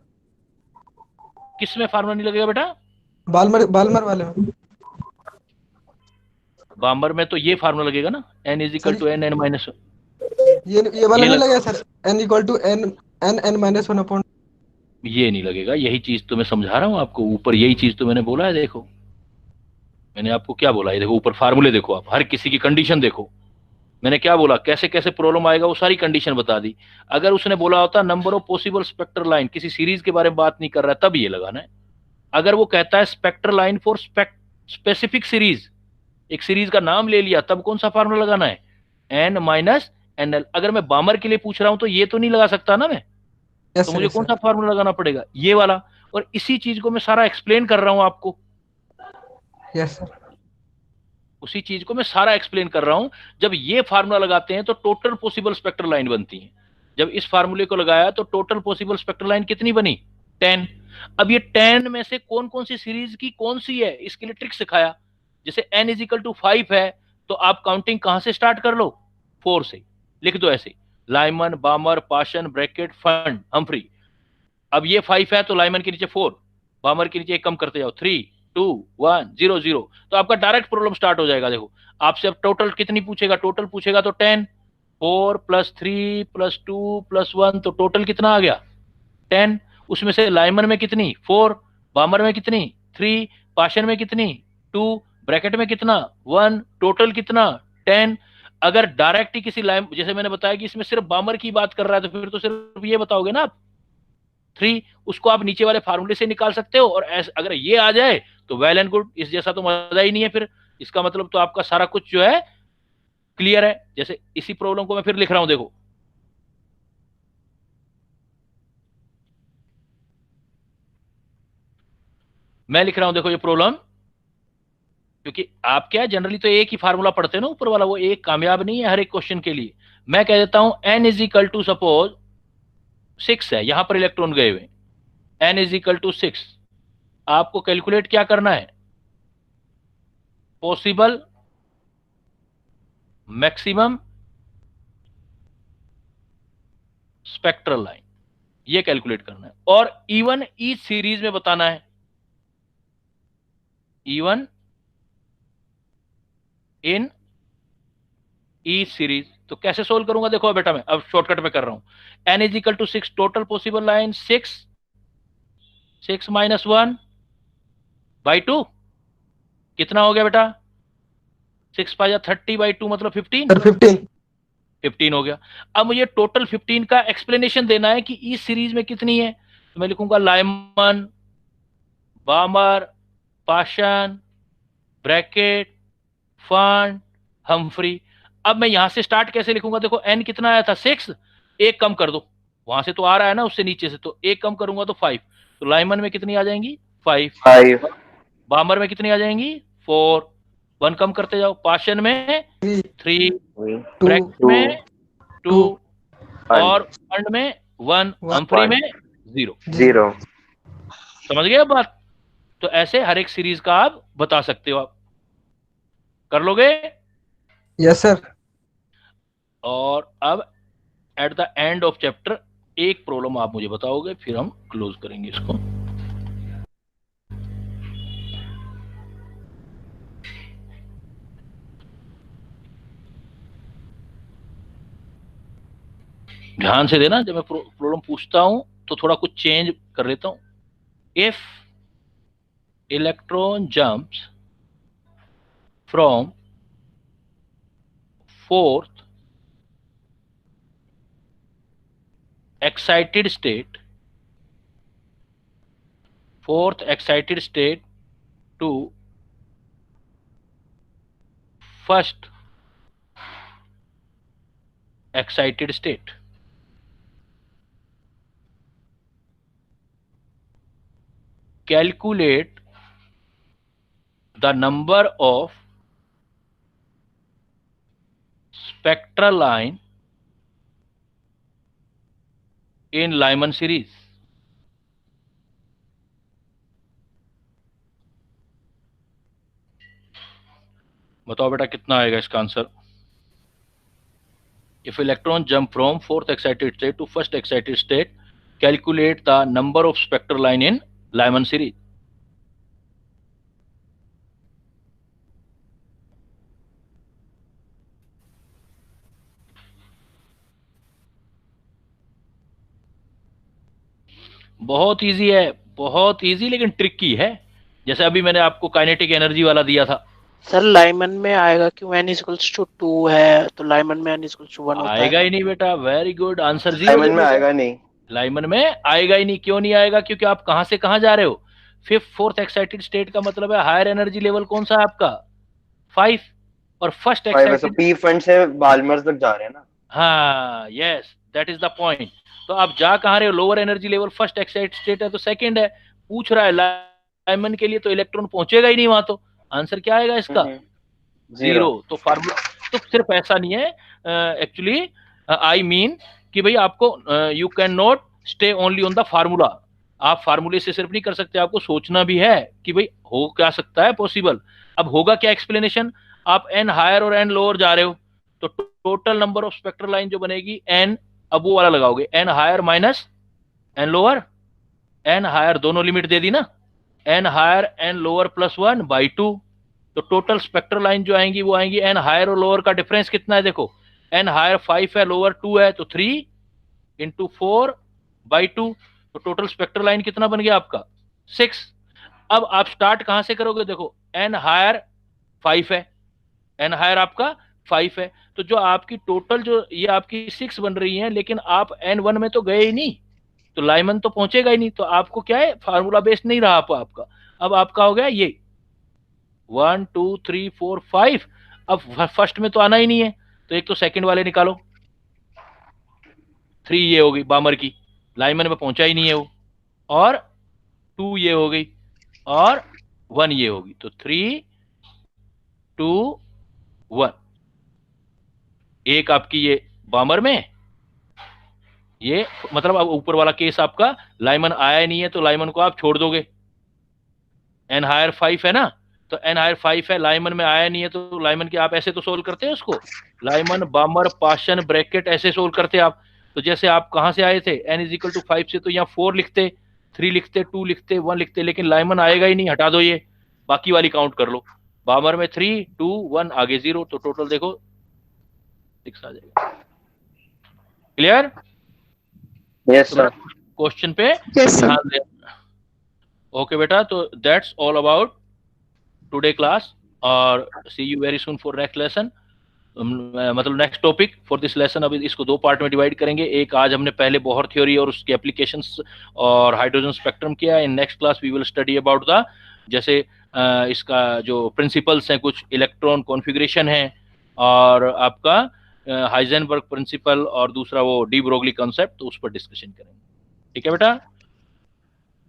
Speaker 1: किसमें फार्मूला नहीं लगेगा बेटा,
Speaker 6: बालमर बालमर वाले में।
Speaker 1: बामर में तो ये फार्मूला लगेगा ना, n is equal
Speaker 6: sir
Speaker 1: to n n minus.
Speaker 6: ये वाला
Speaker 1: ये
Speaker 6: नहीं
Speaker 1: लग,
Speaker 6: लगेगा sir? n equal to n n n minus 1 upon.
Speaker 1: ये नहीं लगेगा, यही चीज तो मैं समझा रहा हूं आपको, ऊपर यही चीज तो मैंने बोला है। देखो मैंने आपको क्या बोला है, देखो ऊपर फार्मूले देखो, आप हर किसी की कंडीशन देखो। मैंने क्या बोला, कैसे कैसे प्रॉब्लम आएगा वो सारी कंडीशन बता दी। अगर उसने बोला होता number of possible spectral line, किसी सीरीज के बारे में बात नहीं कर रहा है, तब ये लगाना है। अगर वो कहता है spectral line for specific series, एक सीरीज का नाम ले लिया, तब कौन सा फार्मूला लगाना है, n माइनस एन एल। अगर मैं बामर के लिए पूछ रहा हूं तो ये तो नहीं लगा सकता ना मैं,
Speaker 6: यस
Speaker 1: तो
Speaker 6: सर,
Speaker 1: मुझे
Speaker 6: यस
Speaker 1: कौन
Speaker 6: सर।
Speaker 1: सा फार्मूला लगाना पड़ेगा, ये वाला। और इसी चीज को मैं सारा एक्सप्लेन कर रहा हूं आपको,
Speaker 6: यस सर।
Speaker 1: उसी चीज को मैं सारा एक्सप्लेन कर रहा हूं। जब ये फार्मूला लगाते हैं तो टोटल पॉसिबल स्पेक्ट्रल लाइन बनती है। जब इस फार्मूले को लगाया तो टोटल पॉसिबल स्पेक्ट्रल लाइन कितनी बनी, 10। अब ये 10 में से कौन कौन सी सीरीज की कौन सी है, इसके लिए ट्रिक सिखाया। जैसे n इज इक्वल टू 5 है, तो आप काउंटिंग कहां से स्टार्ट कर लो, 4 से। लिख दो ऐसे, Lyman, Balmer, Paschen, Brackett, Pfund, Humphry. अब ये 5 है तो लाइमन के नीचे 4, बामर के नीचे एक कम करते जाओ, 3 2 1 0 0। तो आपका डायरेक्ट प्रॉब्लम स्टार्ट हो जाएगा। देखो आपसे अब टोटल कितनी पूछेगा, टोटल पूछेगा तो 10, 4 प्लस 3 प्लस 2 प्लस 1, तो टोटल कितना आ गया, 10। उसमें से लाइमन में कितनी, 4, बामर में कितनी, 3, पाशन में कितनी, 2, ब्रैकेट में कितना, 1, टोटल कितना, 10। अगर डायरेक्ट ही किसी लाइन, जैसे मैंने बताया कि इसमें सिर्फ बामर की बात कर रहा है, तो फिर तो सिर्फ ये बताओगे ना आप, 3। उसको आप नीचे वाले फार्मूले से निकाल सकते हो। और अगर ये आ जाए तो वेल एंड गुड, इस जैसा तो मजा ही नहीं है फिर। इसका मतलब तो आपका सारा कुछ जो है क्लियर है। जैसे इसी प्रॉब्लम को मैं फिर लिख रहा हूं, देखो मैं लिख रहा हूं, देखो ये प्रॉब्लम, क्योंकि आप क्या जनरली तो एक ही फार्मूला पढ़ते हैं ना ऊपर वाला, वो एक कामयाब नहीं है हर एक क्वेश्चन के लिए। मैं कह देता हूं n is equal to suppose 6 है, यहां पर इलेक्ट्रॉन गए हुए, n इज इक्वल टू 6। आपको कैलकुलेट क्या करना है, पॉसिबल मैक्सिमम स्पेक्ट्रल लाइन, ये कैलकुलेट करना है। और इवन ईच सीरीज में बताना है, इवन इन ईच सीरीज। तो कैसे सोल्व करूंगा, देखो बेटा मैं अब शॉर्टकट में कर रहा हूं। n is equal to 6, total possible line 6, 6 minus 1 by 2, कितना हो गया बेटा, 6 पाया 30 बाई 2 मतलब 15,
Speaker 6: सर 15।
Speaker 1: 15 हो गया। अब मुझे टोटल 15 का एक्सप्लेनेशन देना है कि इस सीरीज में कितनी है। तो मैं लिखूंगा Lyman, Balmer, Paschen, Brackett, Pfund, Humphry. अब मैं यहां से स्टार्ट कैसे लिखूंगा, देखो n कितना आया था 6, एक कम कर दो, वहां से तो आ रहा है ना उससे नीचे से, तो एक कम करूंगा तो 5। तो लाइमन में कितनी आ जाएंगी, 5।
Speaker 2: 5
Speaker 1: बामर में कितनी आ जाएंगी, 4। 1 कम करते जाओ, पाशन में 3,
Speaker 6: 2
Speaker 1: ब्रैकेट
Speaker 2: 2
Speaker 1: में 2,
Speaker 6: 2
Speaker 2: 1
Speaker 1: और फंड में 1,
Speaker 6: 1
Speaker 1: हम्फ्री
Speaker 2: 1
Speaker 1: में 0।
Speaker 6: 0।
Speaker 2: 0।
Speaker 1: समझ गए अब बात। तो ऐसे हर एक सीरीज का आप बता सकते हो, आप कर लोगे।
Speaker 6: Yes sir.
Speaker 1: और अब at the end of chapter एक प्रॉब्लम आप मुझे बताओगे, फिर हम क्लोज करेंगे इसको। ध्यान से देना, जब मैं प्रॉब्लम पूछता हूं तो थोड़ा कुछ चेंज कर लेता हूं। If electron jumps from fourth excited state fourth excited state to first excited state. Calculate the number of spectral line in Lyman series. बताओ बेटा कितना आएगा इसका answer? If electron jump from fourth excited state to first excited state, calculate the number of spectral line in Lyman series. बहुत easy है, बहुत easy, लेकिन tricky है। जैसे अभी मैंने आपको काइनेटिक एनर्जी वाला दिया था।
Speaker 7: सर लाइमन में आएगा क्यों? n इक्वल्स टू 2 है तो लाइमन में n इक्वल्स टू 1 होता है।
Speaker 1: आएगा ही नहीं बेटा, वेरी गुड आंसर।
Speaker 2: लाइमन में आएगा नहीं,
Speaker 1: लाइमन में आएगा ही नहीं। क्यों नहीं आएगा? क्योंकि आप कहां से कहां जा रहे हो? फिफ्थ फोर्थ एक्साइटेड स्टेट का मतलब है हायर एनर्जी लेवल कौन सा है आपका? 5। और फर्स्ट एक्साइटेड
Speaker 2: पी फंड से बाल्मर्स तक जा रहे हैं ना।
Speaker 1: हाँ, yes, that is the point. तो आप जा कहां रहे हो? Lower energy level, first excited state है तो सेकंड है। पूछ रहा है लाइमन के लिए, तो इलेक्ट्रॉन पहुंचेगा ही नहीं वहां। तो आंसर क्या आएगा इसका? 0। तो फार्मूला तो सिर्फ ऐसा नहीं है, एक्चुअली आई मीन कि भाई आपको you can not stay only on the formula. आप फार्मूले से सिर्फ नहीं कर सकते, आपको सोचना भी है कि भाई हो क्या सकता है पॉसिबल। अब होगा क्या एक्सप्लेनेशन? आप एन हायर और एन लोअर जा रहे हो तो total number of spectral line जो बनेगी एन, अब वो वाला लगाओगे, n higher minus n lower. N higher दोनों लिमिट दे दी ना, n higher n lower plus 1/2। तो टोटल स्पेक्ट्रल लाइन जो आएंगी वो आएंगी, एन हायर और लोअर का डिफरेंस कितना है देखो, एन हायर 5 है, लोअर 2 है, तो 3 × 4/2। तो टोटल स्पेक्ट्रल लाइन कितना बन गया आपका? 6। अब आप स्टार्ट कहां से करोगे? देखो एन हायर 5 है, एन हायर आपका 5 है, तो जो आपकी टोटल जो ये आपकी 6 बन रही है, लेकिन आप N1 में तो गए ही नहीं, तो लाइमन तो पहुंचेगा ही नहीं। तो आपको क्या है, फार्मूला बेस्ड नहीं रहा आपका। अब आपका हो गया ये 1 2 3 4 5। अब फर्स्ट में तो आना ही नहीं है, तो एक तो सेकंड वाले निकालो। 3 ये हो गई बामर की, लाइमन में पहुंचा ही नहीं है वो, और 2 ये हो गई, और 1 ये होगी। तो 3 2 1। एक आपकी ये बामर में, ये मतलब अब ऊपर वाला केस आपका लाइमन आया ही नहीं है, तो लाइमन को आप छोड़ दोगे। एन हायर 5 है ना, तो एन हायर 5 है, लाइमन में आया नहीं है, तो लाइमन के आप ऐसे तो सोल्व करते हैं उसको, लाइमन बामर पाशन ब्रैकेट ऐसे सोल्व करते आप। तो जैसे आप कहां से आए थे, n = 5 से, तो यहाँ 4 लिखते, 3 लिखते, 2 लिखते, 1 लिखते, लेकिन लाइमन आएगा ही नहीं, हटा दो ये, बाकी वाली काउंट कर लो। बामर में 3 2 1, आगे 0, तो टोटल देखो 6 आ जाएगा। क्लियर?
Speaker 2: Yes sir.
Speaker 1: क्वेश्चन पे ध्यान दें। ओके बेटा, तो that's all about today class, और see you very soon for next lesson, मतलब next topic for this lesson. अभी इसको 2 पार्ट में डिवाइड करेंगे। एक आज हमने पहले बहुत थ्योरी और उसके एप्लीकेशंस और हाइड्रोजन स्पेक्ट्रम किया। In next class we will study about the, जैसे इसका जो प्रिंसिपल्स हैं, कुछ इलेक्ट्रॉन कॉन्फ़िगरेशन है, और आपका हाइजेनबर्ग प्रिंसिपल, और दूसरा वो डी ब्रोगली कॉन्सेप्ट, तो उस पर डिस्कशन करेंगे। ठीक है बेटा?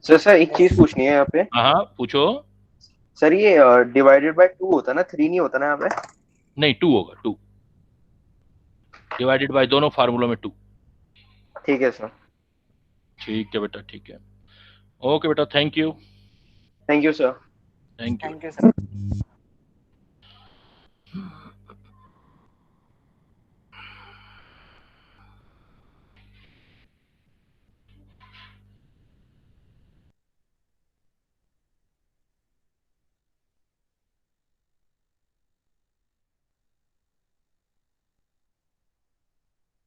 Speaker 2: सर एक चीज पूछनी है यहाँ पे।
Speaker 1: हाँ पूछो।
Speaker 2: सर ये डिवाइडेड बाय 2 होता है ना, 3 नहीं होता ना यहाँ पे?
Speaker 1: नहीं, 2 होगा, 2 डिवाइडेड बाय दोनों फार्मूलों में 2।
Speaker 2: ठीक है सर।
Speaker 1: ठीक है बेटा, ठीक है। ओके बेटा, thank you.
Speaker 2: Thank you sir.
Speaker 1: Thank you.
Speaker 5: Thank you sir.